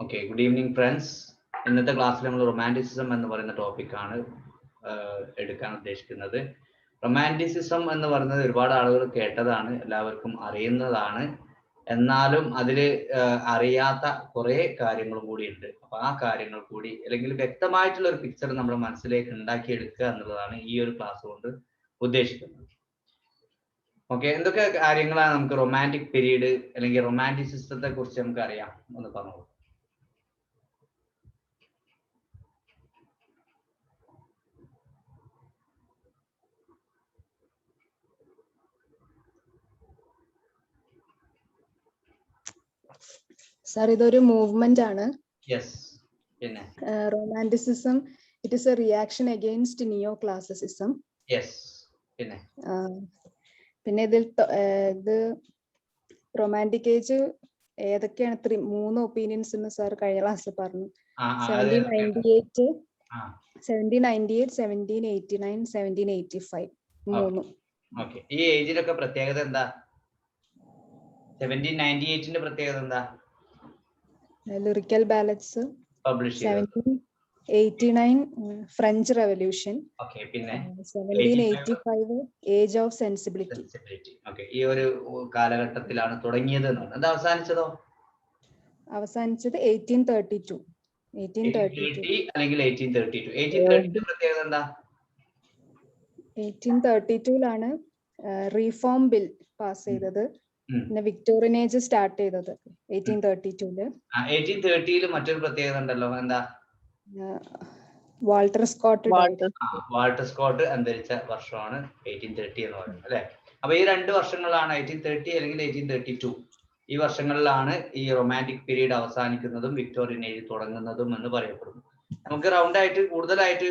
Okay, good evening, friends. ഇന്നത്തെ ക്ലാസ്സിൽ നമ്മൾ റൊമാൻറ്റിസിസം എന്ന് പറയുന്ന ടോപ്പിക്കാണ് എടുക്കാൻ ഉദ്ദേശിക്കുന്നത്. റൊമാൻറ്റിസിസം എന്ന് പറയുന്നത് ഒരുപാട് ആളുകൾ കേട്ടതാണ്, എല്ലാവർക്കും അറിയുന്നതാണ്. എന്നാലും അതിൽ അറിയാത്ത കുറേ കാര്യങ്ങളും കൂടി ഉണ്ട്. അപ്പോൾ ആ കാര്യങ്ങൾ കൂടി അല്ലെങ്കിൽ വ്യക്തമായിട്ടുള്ള ഒരു പിക്ചർ നമ്മുടെ മനസ്സിലേക്ക് ഉണ്ടാക്കിയെടുക്കുക എന്നുള്ളതാണ് ഈ ഒരു ക്ലാസ് കൊണ്ട് ഉദ്ദേശിക്കുന്നത്. ഓക്കെ, എന്തൊക്കെ കാര്യങ്ങളാണ് നമുക്ക് റൊമാൻറ്റിക് പീരീഡ് അല്ലെങ്കിൽ റൊമാൻറ്റിസിസത്തെ കുറിച്ച് നമുക്ക് അറിയാം എന്ന് പറഞ്ഞോളൂ. Sir, ഇതൊരു മൂവ്മെന്റ് ആണ്. യെസ്. പിന്നെ romanticism it is A reaction against neo classicism. Yes. പിന്നെ ഇത് റൊമാൻറ്റിക് ഏജ് ഏതൊക്കെയാണ്? 3 ഒപ്പീനിയൻസ് എന്ന് സാർ കഴിഞ്ഞ ക്ലാസ്സിൽ പറഞ്ഞു. 1798, 1789, 1785 മൂന്നും. ഓക്കെ, ഈ ഏജിലൊക്കെ പ്രത്യേകത എന്താ? 1798ന്റെ പ്രത്യേകത എന്താ? Lyrical ballads. പബ്ലിഷ് ചെയ്തത്. 1789 ഫ്രഞ്ച് റെവല്യൂഷൻ. ഓക്കെ, പിന്നെ 1785 ഏജ് ഓഫ് സെൻസിബിലിറ്റി. ഓക്കെ, ഈ ഒരു കാലഘട്ടത്തിലാണ് തുടങ്ങിയത് എന്നാണ്. അത് അവസാനിച്ചതോ? അവസാനിച്ചത് 1832 അല്ലെങ്കിൽ 1832. 1832 പ്രത്യേകത എന്താ? 1832ലാണ് റീഫോം ബിൽ പാസ് ചെയ്തത്. പിന്നെ വിക്ടോറിയൻ ഏജ് സ്റ്റാർട്ട് ചെയ്തത് 1832. 1830 മറ്റൊരു പ്രത്യേകത ഉണ്ടല്ലോ, എന്താ? വാൾട്ടർ സ്കോട്ട് അന്തരിച്ച വർഷമാണ് 1830 എന്ന് പറയുന്നത്, അല്ലെ? അപ്പൊ ഈ 2 വർഷങ്ങളാണ് 1830 അല്ലെങ്കിൽ 1832. ഈ വർഷങ്ങളിലാണ് ഈ റൊമാൻറ്റിക് പീരീഡ് അവസാനിക്കുന്നതും വിക്ടോറിയൻ ഏജ് തുടങ്ങുന്നതും എന്ന് പറയപ്പെടുന്നു. നമുക്ക് റൗണ്ടായിട്ട് കൂടുതലായിട്ട്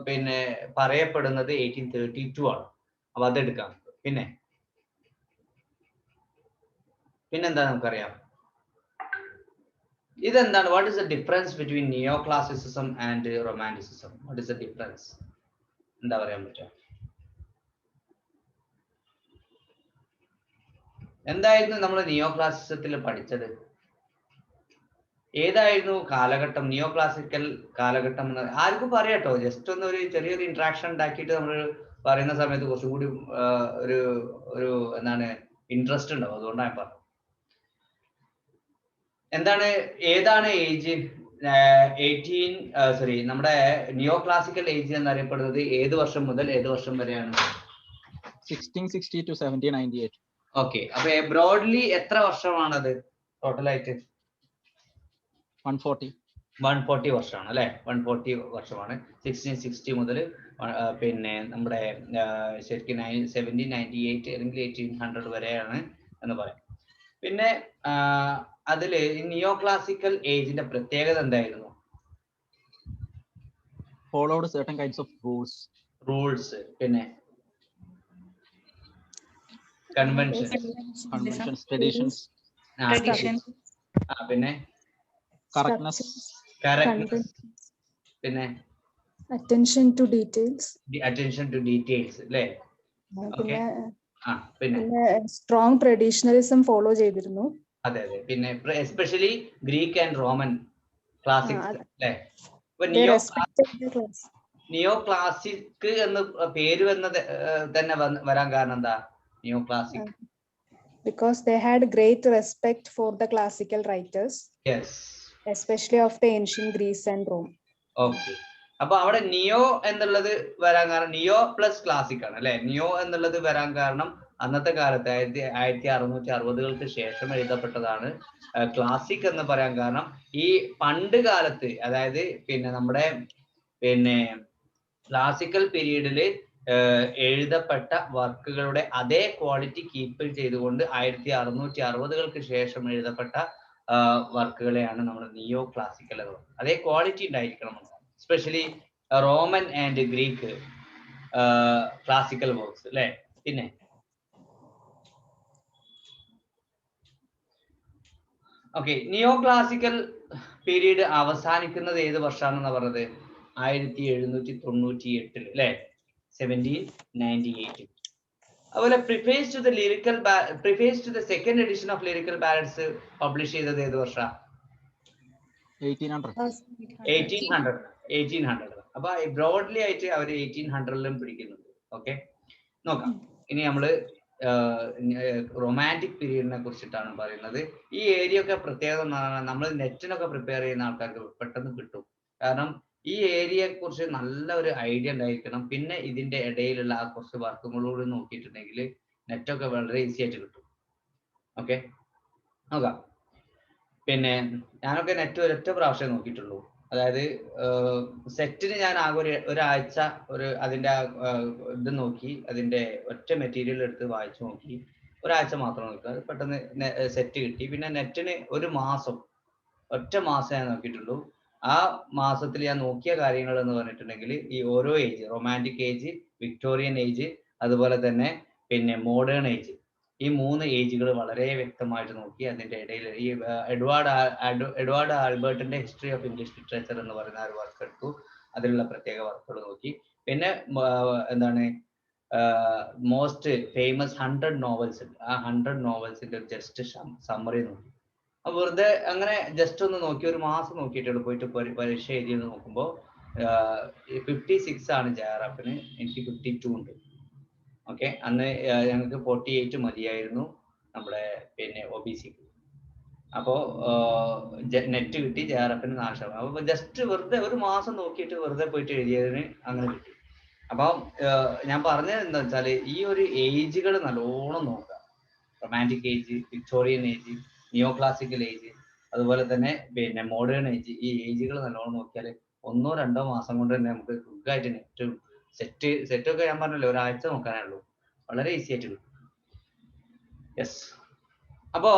പിന്നെ പറയപ്പെടുന്നത് 1832 ആണ്. അപ്പൊ അതെടുക്കാം. പിന്നെന്താ നമുക്കറിയാം? ഇതെന്താണ്? What is the difference between neo classicism and romanticism? What is the difference? എന്താ പറയാൻ പറ്റുക? എന്തായിരുന്നു നമ്മൾ നിയോ ക്ലാസിസത്തിൽ പഠിച്ചത്? ഏതായിരുന്നു കാലഘട്ടം? നിയോ ക്ലാസിക്കൽ കാലഘട്ടം എന്ന് ആർക്കും പറയാട്ടോ. ജസ്റ്റ് ഒന്ന് ഒരു ചെറിയൊരു ഇന്ററാക്ഷൻ ഉണ്ടാക്കിയിട്ട് നമ്മൾ പറയുന്ന സമയത്ത് കുറച്ചും കൂടി ഒരു എന്താണ് ഇൻട്രസ്റ്റ് ഉണ്ടാവും. അതുകൊണ്ടാണ് ഞാൻ പറഞ്ഞത്. ഏതാണ് ഏജ്? നമ്മുടെ നിയോ ക്ലാസിക്കൽ ഏജ് എന്നറിയപ്പെടുന്നത് ഏത് വർഷം മുതൽ ഏത് വർഷം വരെയാണ്? 1660 to 1798. ഓക്കെ, അപ്പൊ ബ്രോഡ്ലി എത്ര വർഷമാണത് ടോട്ടലായിട്ട്? 140 വർഷമാണ്, അല്ലെ? 140 വർഷമാണ്. 1660 മുതൽ പിന്നെ നമ്മുടെ ശരിക്കും 1798 അല്ലെങ്കിൽ 1800 വരെയാണ് എന്ന് പറയാം. പിന്നെ അതില് നിയോ ക്ലാസിക്കൽ ഏജിന്റെ പ്രത്യേകത എന്തായിരുന്നു? Followed certain kinds of rules. പിന്നെ conventions, traditions. പിന്നെ correctness. പിന്നെ attention to details, അല്ലേ? പിന്നെ സ്ട്രോങ് ട്രഡീഷണലിസം ഫോളോ ചെയ്തിരുന്നു. അതെ. പിന്നെ especially Greek and Roman classics, അല്ലേ? നിയോ ക്ലാസിക് എന്ന് പേര് തന്നെ വരാൻ കാരണം എന്താ? നിയോ classic because they had great respect for the classical writers. Yes, especially of the ancient Greece and Rome. Okay, അപ്പൊ അവിടെ നിയോ എന്നുള്ളത് വരാൻ കാരണം നിയോ പ്ലസ് ക്ലാസിക് ആണ്, അല്ലെ? നിയോ എന്നുള്ളത് വരാൻ കാരണം അന്നത്തെ കാലത്ത് 1660-കൾക്ക് ശേഷം എഴുതപ്പെട്ടതാണ് ക്ലാസിക് എന്ന് പറയാൻ കാരണം. ഈ പണ്ട് കാലത്ത്, അതായത് പിന്നെ നമ്മുടെ ക്ലാസിക്കൽ പീരീഡിൽ എഴുതപ്പെട്ട വർക്കുകളുടെ അതേ ക്വാളിറ്റി കീപ്പ് ചെയ്തുകൊണ്ട് 1660-കൾക്ക് ശേഷം എഴുതപ്പെട്ട വർക്കുകളെയാണ് നമ്മൾ നിയോ ക്ലാസിക്കൽ എന്ന് പറയുന്നത്. അതേ ക്വാളിറ്റി ഉണ്ടായിരിക്കണം, especially Roman and Greek classical works, അല്ലെ? പിന്നെ ഓക്കെ, നിയോ ക്ലാസിക്കൽ പീരീഡ് അവസാനിക്കുന്നത് ഏത് വർഷമാണെന്ന് പറഞ്ഞത്? 1798, അല്ലെ? 1798. അതുപോലെ preface to the second edition of lyrical ballads publish ചെയ്തത് ഏത് വർഷം? 1800. 1800. അപ്പൊ ബ്രോഡ്ലി ആയിട്ട് അവർ 1800-ലും പിടിക്കുന്നുണ്ട്. ഓക്കെ, നോക്കാം. ഇനി നമ്മള് റൊമാൻറ്റിക് പീരീഡിനെ കുറിച്ചിട്ടാണ് പറയുന്നത്. ഈ ഏരിയ ഒക്കെ പ്രത്യേകത എന്ന് പറഞ്ഞാൽ നമ്മൾ നെറ്റിനൊക്കെ പ്രിപ്പയർ ചെയ്യുന്ന ആൾക്കാർക്ക് പെട്ടെന്ന് കിട്ടും. കാരണം ഈ ഏരിയയെ കുറിച്ച് നല്ല ഒരു ഐഡിയ ഉണ്ടായിരിക്കണം. പിന്നെ ഇതിന്റെ ഇടയിലുള്ള ആ കുറച്ച് വർക്കുകളോട് നോക്കിയിട്ടുണ്ടെങ്കിൽ നെറ്റൊക്കെ വളരെ ഈസി ആയിട്ട് കിട്ടും. ഓക്കെ, നോക്കാം. പിന്നെ ഞാനൊക്കെ നെറ്റ് ഒരൊറ്റ പ്രാവശ്യം നോക്കിയിട്ടുള്ളൂ. അതായത് സെറ്റിന് ഞാൻ ആകെ ഒരാഴ്ച അതിന്റെ ഇത് നോക്കി, അതിന്റെ ഒറ്റ മെറ്റീരിയൽ എടുത്ത് വായിച്ചു നോക്കി, ഒരാഴ്ച മാത്രം നോക്കുക, അത് പെട്ടെന്ന് സെറ്റ് കിട്ടി. പിന്നെ നെറ്റിന് ഒറ്റ മാസം ഞാൻ നോക്കിയിട്ടുള്ളൂ. ആ മാസത്തിൽ ഞാൻ നോക്കിയ കാര്യങ്ങൾ എന്ന് പറഞ്ഞിട്ടുണ്ടെങ്കിൽ ഈ ഓരോ age, romantic age, Victorian age, അതുപോലെ തന്നെ പിന്നെ മോഡേൺ ഏജ്, ഈ 3 ഏജുകൾ വളരെ വ്യക്തമായിട്ട് നോക്കി. അതിന്റെ ഇടയിൽ ഈ എഡ്വാർഡ് ആൽബർട്ടിന്റെ ഹിസ്റ്ററി ഓഫ് ഇംഗ്ലീഷ് ലിറ്ററേച്ചർ എന്ന് പറയുന്ന ഒരു വർക്ക് എടുത്തു. അതിലുള്ള പ്രത്യേക വർക്കുകൾ നോക്കി. പിന്നെ എന്താണ് മോസ്റ്റ് ഫേമസ് 100 നോവൽസ്, ആ 100 നോവൽസിന്റെ ജസ്റ്റ് സമ്മറി നോക്കി. വെറുതെ അങ്ങനെ ജസ്റ്റ് ഒന്ന് നോക്കി, ഒരു മാസം നോക്കിയിട്ടുള്ളൂ. പോയിട്ട് പരീക്ഷ എഴുതിയത് നോക്കുമ്പോൾ 56 ആണ് ജയറാപ്പിന്, എനിക്ക് 52 ഉണ്ട്. ഓക്കെ, അന്ന് ഞങ്ങൾക്ക് 48 മതിയായിരുന്നു നമ്മുടെ പിന്നെ OBCക്ക്. അപ്പോൾ നെറ്റ് കിട്ടി, ജയറാപ്പിന് 4. അപ്പൊ ജസ്റ്റ് വെറുതെ ഒരു മാസം നോക്കിയിട്ട് വെറുതെ പോയിട്ട് എഴുതിയതിന് അങ്ങനെ കിട്ടി. അപ്പം ഞാൻ പറഞ്ഞത് എന്താ വെച്ചാൽ ഈ ഒരു ഏജുകൾ നല്ലോണം നോക്കുക. റൊമാൻറ്റിക് ഏജ്, വിക്ടോറിയൻ ഏജ്, നിയോ ക്ലാസിക്കൽ ഏജ്, അതുപോലെ തന്നെ പിന്നെ മോഡേൺ ഏജ്, ഈ ഏജുകൾ നല്ലോണം നോക്കിയാൽ 1-2 മാസം കൊണ്ട് തന്നെ നമുക്ക് സുഖമായിട്ട് നെറ്റ് സെറ്റൊക്കെ ഞാൻ പറഞ്ഞല്ലോ ഒരാഴ്ച നോക്കാനേ ഉള്ളൂ, വളരെ ഈസി ആയിട്ട് കിട്ടും. യെസ്, അപ്പോൾ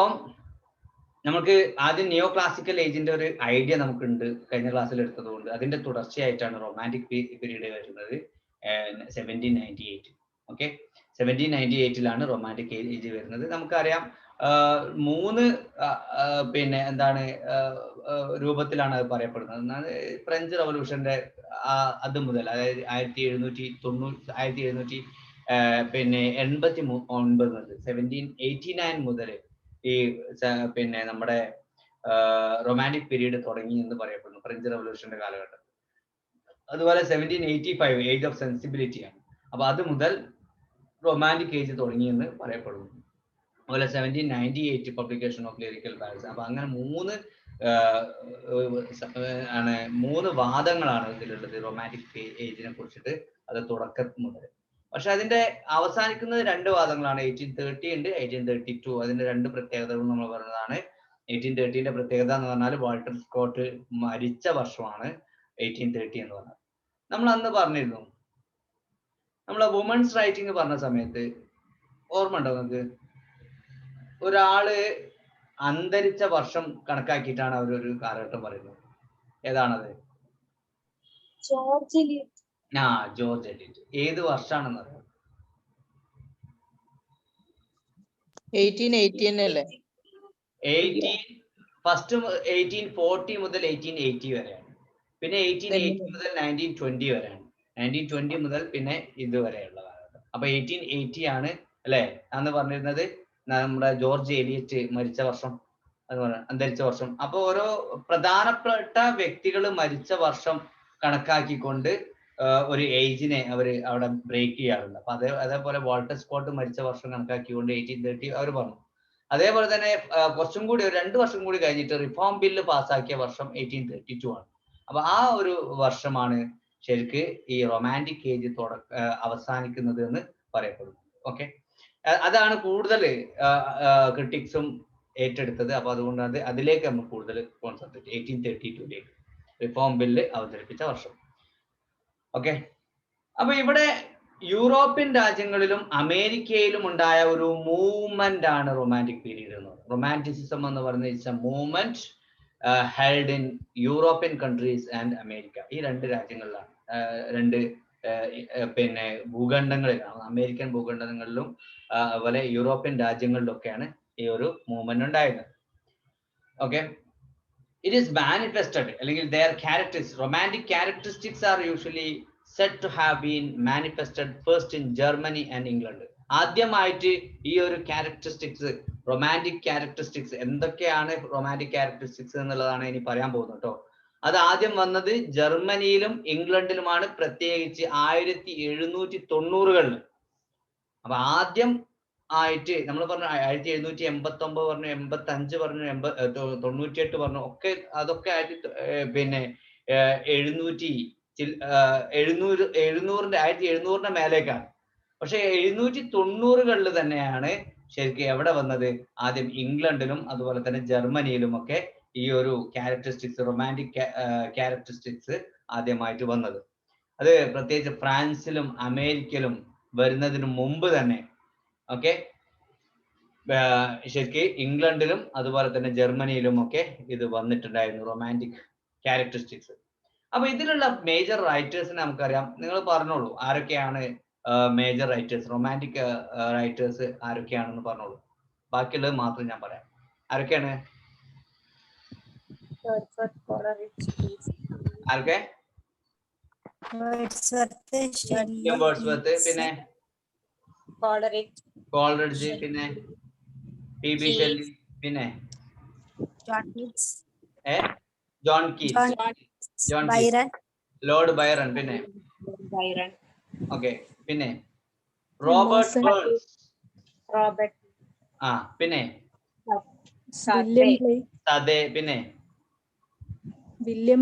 നമുക്ക് ആദ്യം നിയോ ക്ലാസിക്കൽ ഏജിന്റെ ഒരു ഐഡിയ നമുക്കുണ്ട് കഴിഞ്ഞ ക്ലാസ്സിൽ എടുത്തത് കൊണ്ട്. അതിന്റെ തുടർച്ചയായിട്ടാണ് റൊമാൻറ്റിക് പീരീഡ് വരുന്നത് 1798. ഓക്കെ, 1798-ലാണ് റൊമാൻറ്റിക് ഏജ് വരുന്നത്. നമുക്കറിയാം 3 പിന്നെ എന്താണ് രൂപത്തിലാണ് അത് പറയപ്പെടുന്നത്. ഫ്രഞ്ച് റവല്യൂഷന്റെ അത് മുതൽ, അതായത് 1789 പിന്നെ 1789 മുതൽ ഈ പിന്നെ നമ്മുടെ റൊമാൻറ്റിക് പീരീഡ് തുടങ്ങി എന്ന് പറയപ്പെടുന്നു, ഫ്രഞ്ച് റവല്യൂഷന്റെ കാലഘട്ടം. അതുപോലെ 1785 ഏജ് ഓഫ് സെൻസിബിലിറ്റി ആണ്. അപ്പൊ അത് മുതൽ റൊമാൻറ്റിക് ഏജ് തുടങ്ങി എന്ന് പറയപ്പെടുന്നു. അതുപോലെ 1798 പബ്ലിക്കേഷൻ ഓഫ് ലിറിക്കൽ ബാലൻസ്. അപ്പൊ അങ്ങനെ 3 വാദങ്ങളാണ് ഇതിലുള്ളത് റൊമാൻറ്റിക് ഏജിനെ കുറിച്ചിട്ട്, അത് തുടക്കം മുതൽ. പക്ഷെ അതിന്റെ അവസാനിക്കുന്നത് 2 വാദങ്ങളാണ്. 1830 ഉണ്ട്, 1832. അതിന്റെ 2 പ്രത്യേകതകൾ നമ്മൾ പറഞ്ഞതാണ്. 1830ന്റെ പ്രത്യേകത എന്ന് പറഞ്ഞാൽ വാൾട്ടർ സ്കോട്ട് മരിച്ച വർഷമാണ് 1830 എന്ന് പറഞ്ഞത്. നമ്മൾ അന്ന് പറഞ്ഞിരുന്നു, നമ്മളെ വുമൻസ് റൈറ്റിംഗ് പറഞ്ഞ സമയത്ത് ഓർമ്മ ഉണ്ടോ നിങ്ങൾക്ക്? ഒരാള് അന്തരിച്ച വർഷം കണക്കാക്കിയിട്ടാണ് അവരൊരു കാലഘട്ടം പറയുന്നത്. ഏതാണത്? George Eliot. ഏത് വർഷമാണെന്ന് അറിയാം? 1818 അല്ലേ? 1840 മുതൽ 1880 വരെയാണ്. പിന്നെ 1880 മുതൽ 1920 വരെയാണ്. 1920 മുതൽ പിന്നെ ഇതുവരെയുള്ള കാലഘട്ടം. അപ്പൊ 1880 ആണ് അല്ലെ അന്ന് പറഞ്ഞിരുന്നത് നമ്മുടെ ജോർജ് എലിയറ്റ് മരിച്ച വർഷം, അന്തരിച്ച വർഷം. അപ്പൊ ഓരോ പ്രധാനപ്പെട്ട വ്യക്തികൾ മരിച്ച വർഷം കണക്കാക്കിക്കൊണ്ട് ഒരു ഏജിനെ അവിടെ ബ്രേക്ക് ചെയ്യാറുണ്ട്. അപ്പൊ അതേപോലെ വാൾട്ടർ സ്കോട്ട് മരിച്ച വർഷം കണക്കാക്കിക്കൊണ്ട് 1830 അവർ പറഞ്ഞു. അതേപോലെ തന്നെ കുറച്ചും കൂടി 2 വർഷം കൂടി കഴിഞ്ഞിട്ട് റിഫോം ബില്ല് പാസ്സാക്കിയ വർഷം 1832 ആണ്. അപ്പൊ ആ ഒരു വർഷമാണ് ശരിക്ക് ഈ റൊമാൻറ്റിക് ഏജ് അവസാനിക്കുന്നത് എന്ന് പറയപ്പെടുന്നു. ഓക്കെ, അതാണ് കൂടുതൽ ക്രിട്ടിക്സും ഏറ്റെടുത്തത്. അപ്പൊ അതുകൊണ്ട് അതിലേക്ക് നമ്മൾ കൂടുതൽ കോൺസെൻട്രേറ്റ് 1832ലേക്ക് റിഫോം ബില്ല് അവതരിപ്പിച്ച വർഷം. ഓക്കെ, അപ്പൊ ഇവിടെ യൂറോപ്യൻ രാജ്യങ്ങളിലും അമേരിക്കയിലും ഉണ്ടായ ഒരു മൂവ്മെന്റ് ആണ് റൊമാൻറ്റിക് പീരീഡ് എന്ന് പറയുന്നത്. റൊമാൻറ്റിസിസം എന്ന് പറയുന്നത് it's A movement held in European countries and America. ഈ 2 രാജ്യങ്ങളിലാണ്, 2 പിന്നെ ഭൂഖണ്ഡങ്ങളിലാണ്, അമേരിക്കൻ ഭൂഖണ്ഡങ്ങളിലും അതുപോലെ യൂറോപ്യൻ രാജ്യങ്ങളിലൊക്കെയാണ് ഈ ഒരു മൂവ്മെന്റ് ഉണ്ടായിരുന്നത്. ഓക്കെ, it is manifested അല്ലെങ്കിൽ their characteristics, romantic characteristics are usually said to have been manifested first in Germany and England. ആദ്യമായിട്ട് ഈ ഒരു ക്യാരക്ടറിസ്റ്റിക്സ്, റൊമാൻറ്റിക് ക്യാരക്ടറിസ്റ്റിക്സ് എന്തൊക്കെയാണ് റൊമാൻറ്റിക് ക്യാരക്ടറിസ്റ്റിക്സ് എന്നുള്ളതാണ് ഇനി പറയാൻ പോകുന്നത് കേട്ടോ. അത് ആദ്യം വന്നത് ജർമ്മനിയിലും ഇംഗ്ലണ്ടിലുമാണ്, പ്രത്യേകിച്ച് 1790-കളിൽ. അപ്പൊ ആദ്യം ആയിട്ട് നമ്മൾ പറഞ്ഞു 1789 പറഞ്ഞു, 85 പറഞ്ഞു, 98 പറഞ്ഞു, ഒക്കെ അതൊക്കെ ആയിട്ട് പിന്നെ 1700-ന്റെ മേലേക്കാണ്. പക്ഷെ 1790-കളിൽ തന്നെയാണ് ശരിക്കും എവിടെ വന്നത്, ആദ്യം ഇംഗ്ലണ്ടിലും അതുപോലെ തന്നെ ജർമ്മനിയിലും ഒക്കെ ഈ ഒരു ക്യാരക്ടറിസ്റ്റിക്സ്, റൊമാൻറ്റിക് ക്യാരക്ടറിസ്റ്റിക്സ് ആദ്യമായിട്ട് വന്നത്. അത് പ്രത്യേകിച്ച് ഫ്രാൻസിലും അമേരിക്കയിലും വരുന്നതിന് മുമ്പ് തന്നെ ഓക്കെ ശരിക്ക് ഇംഗ്ലണ്ടിലും അതുപോലെ തന്നെ ജർമ്മനിയിലും ഒക്കെ ഇത് വന്നിട്ടുണ്ടായിരുന്നു, റൊമാൻറ്റിക് ക്യാരക്ടറിസ്റ്റിക്സ്. അപ്പൊ ഇതിലുള്ള മേജർ റൈറ്റേഴ്സിനെ നമുക്കറിയാം. നിങ്ങൾ പറഞ്ഞോളൂ ആരൊക്കെയാണ് മേജർ റൈറ്റേഴ്സ്, റൊമാൻറ്റിക് റൈറ്റേഴ്സ് ആരൊക്കെയാണെന്ന് പറഞ്ഞോളൂ. ബാക്കിയുള്ളത് മാത്രം ഞാൻ പറയാം. ആരൊക്കെയാണ്? ആരൊക്കെ? വേർഡ്സ്വർത്ത്, പിന്നെ കോളറിഡ്ജ്, പിന്നെ P.B. ഷെല്ലി, പിന്നെ ജോൺ കീറ്റ്സ്, ലോർഡ് ബൈറൺ, പിന്നെ ഓക്കെ, പിന്നെ റോബർട്ട് ബേൺസ്, പിന്നെ സദേ, പിന്നെ വില്യം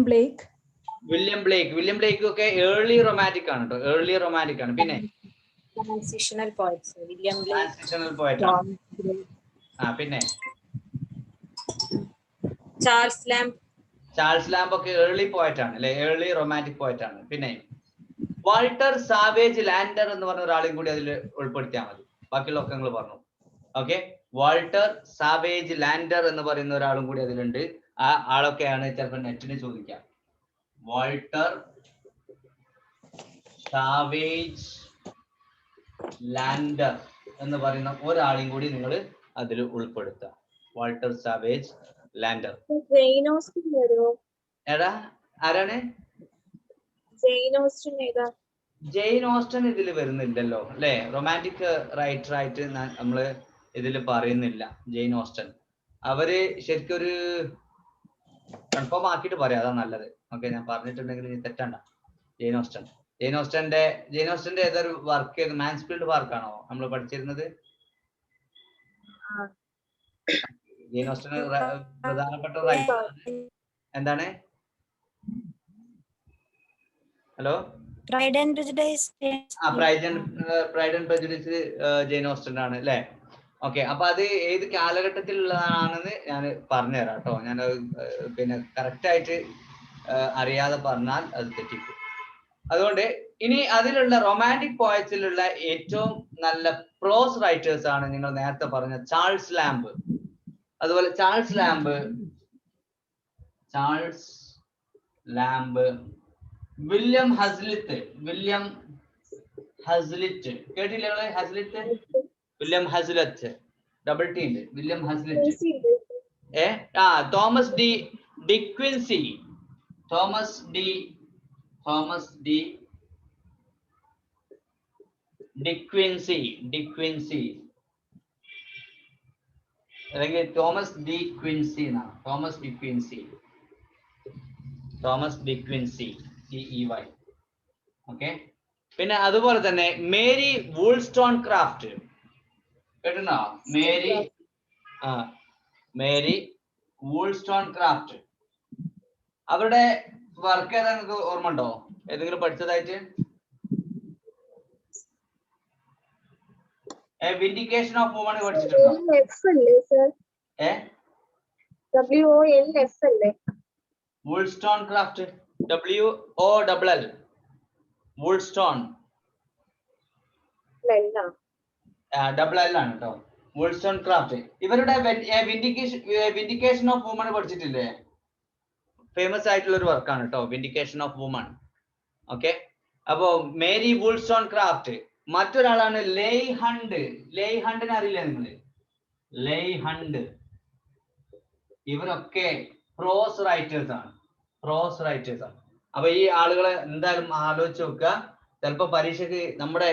ബ്ലേക്ക് ഒക്കെ ഏർലി റൊമാൻറ്റിക് ആണ് കേട്ടോ, ഏർലി റൊമാൻറ്റിക് ആണ്. പിന്നെ transitional poets William transitional poet ആണ്. പിന്നെ ചാൾസ് ലാംബ് ഒക്കെ ഏർലി പോയറ്റ് ആണ് അല്ലെ, ഏർലി റൊമാൻറ്റിക് പോയറ്റ് ആണ്. പിന്നെ വാൾട്ടർ സാവേജ് ലാൻഡർ എന്ന് പറഞ്ഞ ഒരാളെയും കൂടി അതിൽ ഉൾപ്പെടുത്തിയാൽ മതി. ബാക്കിയുള്ള ഒക്കെ നിങ്ങൾ പറഞ്ഞു. ഓക്കെ, വാൾട്ടർ സാവേജ് ലാൻഡർ എന്ന് പറയുന്ന ഒരാളും കൂടി അതിലുണ്ട്. ആ ആളൊക്കെയാണ് ചിലപ്പോൾ നെറ്റിന് ചോദിക്കാം. വാൾട്ടർ സാവേജ് ലാൻഡർ എന്ന് പറയുന്ന ഒരാളെയും കൂടി നിങ്ങൾ അതിൽ ഉൾപ്പെടുത്തുക. Walter savage lander. ഏതാ, ആരാണ്? ജെയിൻ ഓസ്റ്റൻ ഇതിൽ വരുന്നില്ലല്ലോ അല്ലെ, റൊമാൻറ്റിക് റൈറ്റർ ആയിട്ട് നമ്മള് ഇതിൽ പറയുന്നില്ല ജെയിൻ ഓസ്റ്റൻ. അവര് ശരിക്കും ഒരു കൺഫേം ആക്കിയിട്ട് പറയാം, അതാ നല്ലത്. ഓക്കെ, ഞാൻ പറഞ്ഞിട്ടുണ്ടെങ്കിൽ ഇനി തെറ്റണ്ട. ജെയിൻ ഓസ്റ്റന്റെ ഏതൊരു വർക്ക്, മാൻസ്ഫീൽഡ് വർക്കാണോ നമ്മൾ പഠിച്ചിരുന്നത്? ജെയിൻ ഓസ്റ്റൻ പ്രധാനപ്പെട്ട റൈറ്റർ എന്താണ്? Hello, Pride and Prejudice Jane Austen ആണ് അല്ലെ. ഓക്കെ, അപ്പൊ അത് ഏത് കാലഘട്ടത്തിലുള്ളതാണെന്ന് ഞാൻ പറഞ്ഞുതരാം കേട്ടോ. ഞാൻ പിന്നെ കറക്റ്റ് ആയിട്ട് അറിയാതെ പറഞ്ഞാൽ അത് തെറ്റിക്കും. അതുകൊണ്ട് ഇനി അതിലുള്ള റൊമാൻറ്റിക് പോയറ്റ്സിലുള്ള ഏറ്റവും നല്ല പ്രോസ് റൈറ്റേഴ്സ് ആണ് നിങ്ങൾ നേരത്തെ പറഞ്ഞ ചാൾസ് ലാംബ്. അതുപോലെ ചാൾസ് ലാംബ്, വില്യം ഹസ്ലിറ്റ് കേട്ടില്ലേ? വില്യം ഹസ്ലറ്റ്, ഡബിൾ ടി ഉണ്ട്. വില്യം ഹസ്ലിറ്റ്. തോമസ് ഡി ഡിക്വിൻസി, അല്ലെങ്കിൽ തോമസ് ഡി CEY. ഓക്കെ, പിന്നെ അതുപോലെ തന്നെ മേരി വൂൾസ്റ്റോൺക്രാഫ്റ്റ് കേട്ടോ? മേരി വൂൾസ്റ്റോൺക്രാഫ്റ്റ്. അവരുടെ വർക്ക് ഏതാ നിങ്ങൾക്ക് ഓർമ്മ ഉണ്ടോ? ഏതെങ്കിലും പഠിച്ചതായിട്ട്? വിൻഡിക്കേഷൻ ഓഫ് വുമൺ പഠിച്ചിട്ടുണ്ടോ? വൂൾസ്റ്റോൺക്രാഫ്റ്റ്, WOLL, വൂൾസ്റ്റോൺ ഡബിൾ L ആണ് കേട്ടോ, വൂൾസ്റ്റോൺക്രാഫ്റ്റ്. ഇവരുടെ വിൻഡിക്കേഷൻ ഓഫ് വുമൺ പഠിച്ചിട്ടില്ലേ? ഫേമസ് ആയിട്ടുള്ള ഒരു വർക്കാണ് കേട്ടോ, വിൻഡിക്കേഷൻ ഓഫ് വുമൺ. ഓക്കെ, അപ്പോ മേരി വൂൾസ്റ്റോൺക്രാഫ്റ്റ്. മറ്റൊരാളാണ് ലെയ് ഹണ്ടിനെ അറിയില്ലേ നിങ്ങള്? ലെയ് ഹണ്ട്. ഇവരൊക്കെ പ്രോസ് റൈറ്റേഴ്സ് ആണ്. അപ്പൊ ഈ ആളുകളെ എന്തായാലും ആലോചിച്ച് നോക്കുക. ചിലപ്പോൾ പരീക്ഷയ്ക്ക് നമ്മുടെ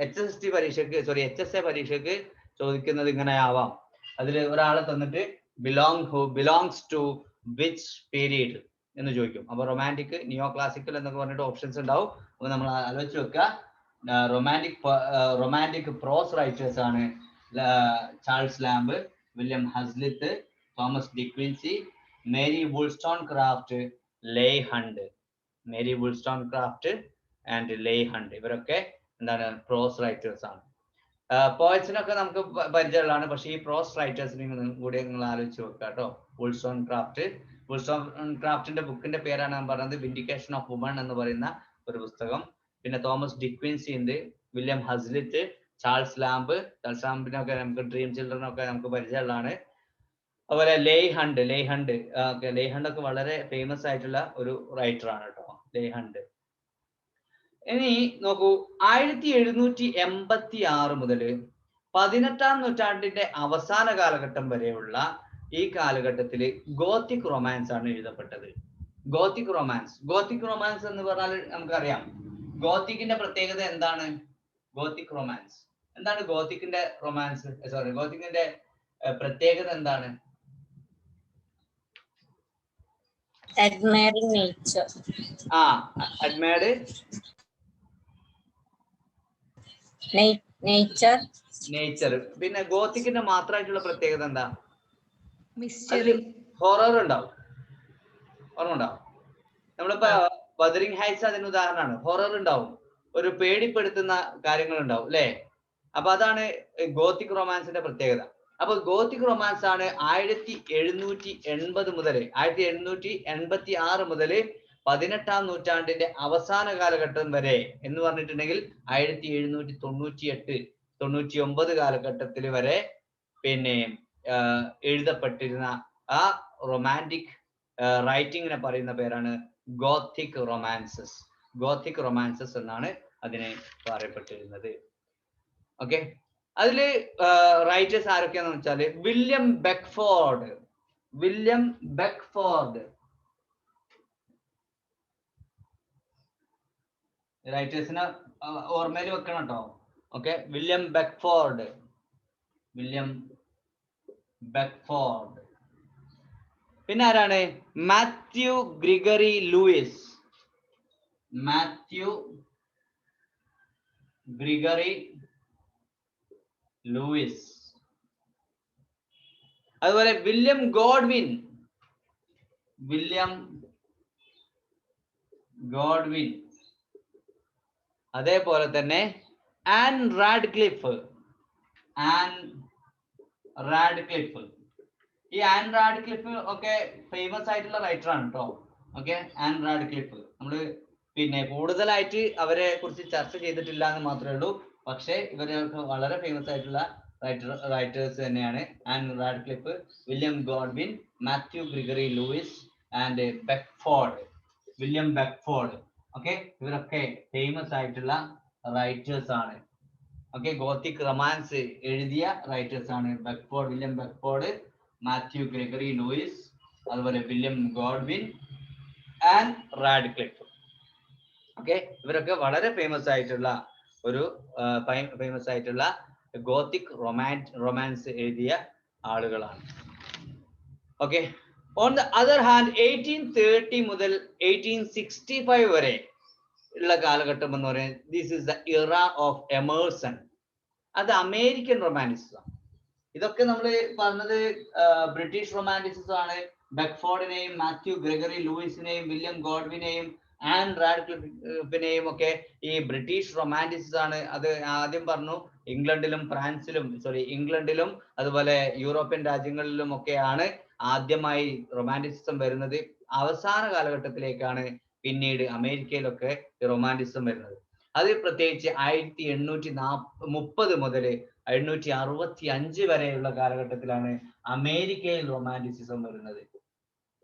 HST പരീക്ഷയ്ക്ക് HSA പരീക്ഷയ്ക്ക് ചോദിക്കുന്നത് ഇങ്ങനെ ആവാം. അതിൽ ഒരാളെ തന്നിട്ട് ബിലോങ്സ് ടു വിച്ച് പീരീഡ് എന്ന് ചോദിക്കും. അപ്പൊ റൊമാൻറ്റിക്, നിയോ ക്ലാസിക്കൽ എന്നൊക്കെ പറഞ്ഞിട്ട് ഓപ്ഷൻസ് ഉണ്ടാവും. അപ്പൊ നമ്മൾ ആലോചിച്ച് വെക്കുക. റൊമാൻറ്റിക് പ്രോസ് റൈറ്റേഴ്സ് ആണ് Charles Lamb, William Hazlitt, Thomas De Quincey, Mary Wollstonecraft, Leigh Hunt. Mary Wollstonecraft and Leigh Hunt ഇവരൊക്കെ എന്താണ് പ്രോസ് റൈറ്റേഴ്സ് ആണ്. പോയറ്റ്സിനൊക്കെ നമുക്ക് പരിചയമുള്ളതാണ്. പക്ഷേ ഈ പ്രോസ് റൈറ്റേഴ്സിനെ കൂടി നിങ്ങൾ ആലോചിച്ച് വെക്കുക കേട്ടോ. വുൾസ്റ്റോൺക്രാഫ്റ്റിന്റെ ബുക്കിന്റെ പേരാണ് ഞാൻ പറഞ്ഞത്, വിൻഡിക്കേഷൻ ഓഫ് വുമൺ എന്ന് പറയുന്ന ഒരു പുസ്തകം. പിന്നെ തോമസ് ഡിക്വിൻസി ഉണ്ട്, വില്യം ഹസ്ലിറ്റ്, ചാൾസ് ലാംബിനൊക്കെ നമുക്ക് ഡ്രീം ചിൽഡ്രനൊക്കെ നമുക്ക് പരിചയമുള്ളതാണ്. അതുപോലെ ലെയ് ഹണ്ട് ഒക്കെ വളരെ ഫേമസ് ആയിട്ടുള്ള ഒരു റൈറ്റർ ആണ് കേട്ടോ, ലെയ് ഹണ്ട്. ഇനി നോക്കൂ, 1786 മുതൽ 18-ാം നൂറ്റാണ്ടിന്റെ അവസാന കാലഘട്ടം വരെയുള്ള ഈ കാലഘട്ടത്തിൽ ഗോത്തിക് റൊമാൻസ് ആണ് എഴുതപ്പെട്ടത്. ഗോത്തിക് റൊമാൻസ് എന്ന് പറഞ്ഞാൽ നമുക്കറിയാം ഗോത്തിക്കിന്റെ പ്രത്യേകത എന്താണ്. ഗോത്തിക്കിന്റെ പ്രത്യേകത എന്താണ്? Admiring nature. Admired nature. പിന്നെ ഗോത്തിക്കിന്റെ മാത്രമായിട്ടുള്ള പ്രത്യേകത എന്താ? ഹൊറർ ഉണ്ടാവും. ഓർമ്മ? നമ്മളിപ്പോ വദറിംഗ് ഹൈറ്റ്സ് അതിന് ഉദാഹരണമാണ്. ഹൊറർ ഉണ്ടാവും, ഒരു പേടിപ്പെടുത്തുന്ന കാര്യങ്ങൾ ഉണ്ടാവും അല്ലെ? അപ്പൊ അതാണ് ഗോത്തിക് റൊമാൻസിന്റെ പ്രത്യേകത. അപ്പൊ ഗോത്തിക് റൊമാൻസ് ആണ് 1786 മുതൽ 18-ാം നൂറ്റാണ്ടിന്റെ അവസാന കാലഘട്ടം വരെ എന്ന് പറഞ്ഞിട്ടുണ്ടെങ്കിൽ 1798-99 കാലഘട്ടത്തിൽ വരെ പിന്നെ എഴുതപ്പെട്ടിരുന്ന ആ റൊമാൻറ്റിക് റൈറ്റിങ്ങിനെ പറയുന്ന പേരാണ് ഗോത്തിക് റൊമാൻസസ് എന്നാണ് അതിനെ പറയപ്പെട്ടിരുന്നത്. ഓക്കെ, അതില് റൈറ്റേഴ്സ് ആരൊക്കെയാന്ന് വെച്ചാല് വില്യം ബെക്ക്ഫോർഡ് റൈറ്റേഴ്സിനെ ഓർമ്മയിൽ വെക്കണം കേട്ടോ. Okay, William Beckford. പിന്നെ ആരാണ്? Matthew Gregory Lewis. അതുപോലെ വില്യം ഗോഡ്വിൻ. അതേപോലെ തന്നെ ആൻ റാഡ്ക്ലിഫ്. ഈ ആൻ റാഡ്ക്ലിഫ് ഒക്കെ ഫേമസ് ആയിട്ടുള്ള റൈറ്റർ ആണ് കേട്ടോ. ഓക്കെ, ആൻ റാഡ്ക്ലിഫ് നമ്മള് പിന്നെ കൂടുതലായിട്ട് അവരെ കുറിച്ച് ചർച്ച ചെയ്തിട്ടില്ല എന്ന് മാത്രമേ ഉള്ളൂ. പക്ഷെ ഇവരൊക്കെ വളരെ ഫേമസ് ആയിട്ടുള്ള റൈറ്റേഴ്സ് തന്നെയാണ്. Ann Radcliffe, William Godwin, Matthew Gregory Lewis and William Beckford. Okay, ഇവരൊക്കെ ഫേമസ് ആയിട്ടുള്ള റൈറ്റേഴ്സ് ആണ്. ഓക്കെ, ഗോത്തിക് റൊമാൻസ് എഴുതിയ റൈറ്റേഴ്സ് ആണ് William Beckford, Matthew Gregory Lewis, അതുപോലെ William Godwin and Radcliffe. Okay, ഇവരൊക്കെ വളരെ ഫേമസ് ആയിട്ടുള്ള ഗോത്തിക് റൊമാൻസ് എഴുതിയ ആളുകളാണ്. Okay, on the other hand 1830 മുതൽ 1865 വരെ ഉള്ള കാലഘട്ടം എന്ന് പറയുന്നത് this is the era of Emerson. അത് അമേരിക്കൻ റൊമാൻറ്റിസിസം. ഇതൊക്കെ നമ്മൾ പറഞ്ഞത് ബ്രിട്ടീഷ് റൊമാൻറ്റിസിസം ആണ്. ബെക്ക്ഫോർഡിനെയും മാത്യു ഗ്രിഗറി ലൂയിസിനെയും വില്യം ഗോഡ്വിനെയും ആൻ റാഡ്ക്ലിഫിനെയും ഒക്കെ ഈ ബ്രിട്ടീഷ് റൊമാൻറ്റിസിസം ആണ്. അത് ആദ്യം പറഞ്ഞു ഇംഗ്ലണ്ടിലും അതുപോലെ യൂറോപ്യൻ രാജ്യങ്ങളിലും ഒക്കെയാണ് ആദ്യമായി റൊമാൻറ്റിസിസം വരുന്നത്. അവസാന കാലഘട്ടത്തിലേക്കാണ് പിന്നീട് അമേരിക്കയിലൊക്കെ റൊമാൻറ്റിസിസം വരുന്നത്. അത് പ്രത്യേകിച്ച് 1830 മുതൽ 1865 വരെയുള്ള കാലഘട്ടത്തിലാണ് അമേരിക്കയിൽ റൊമാൻറ്റിസിസം വരുന്നത്.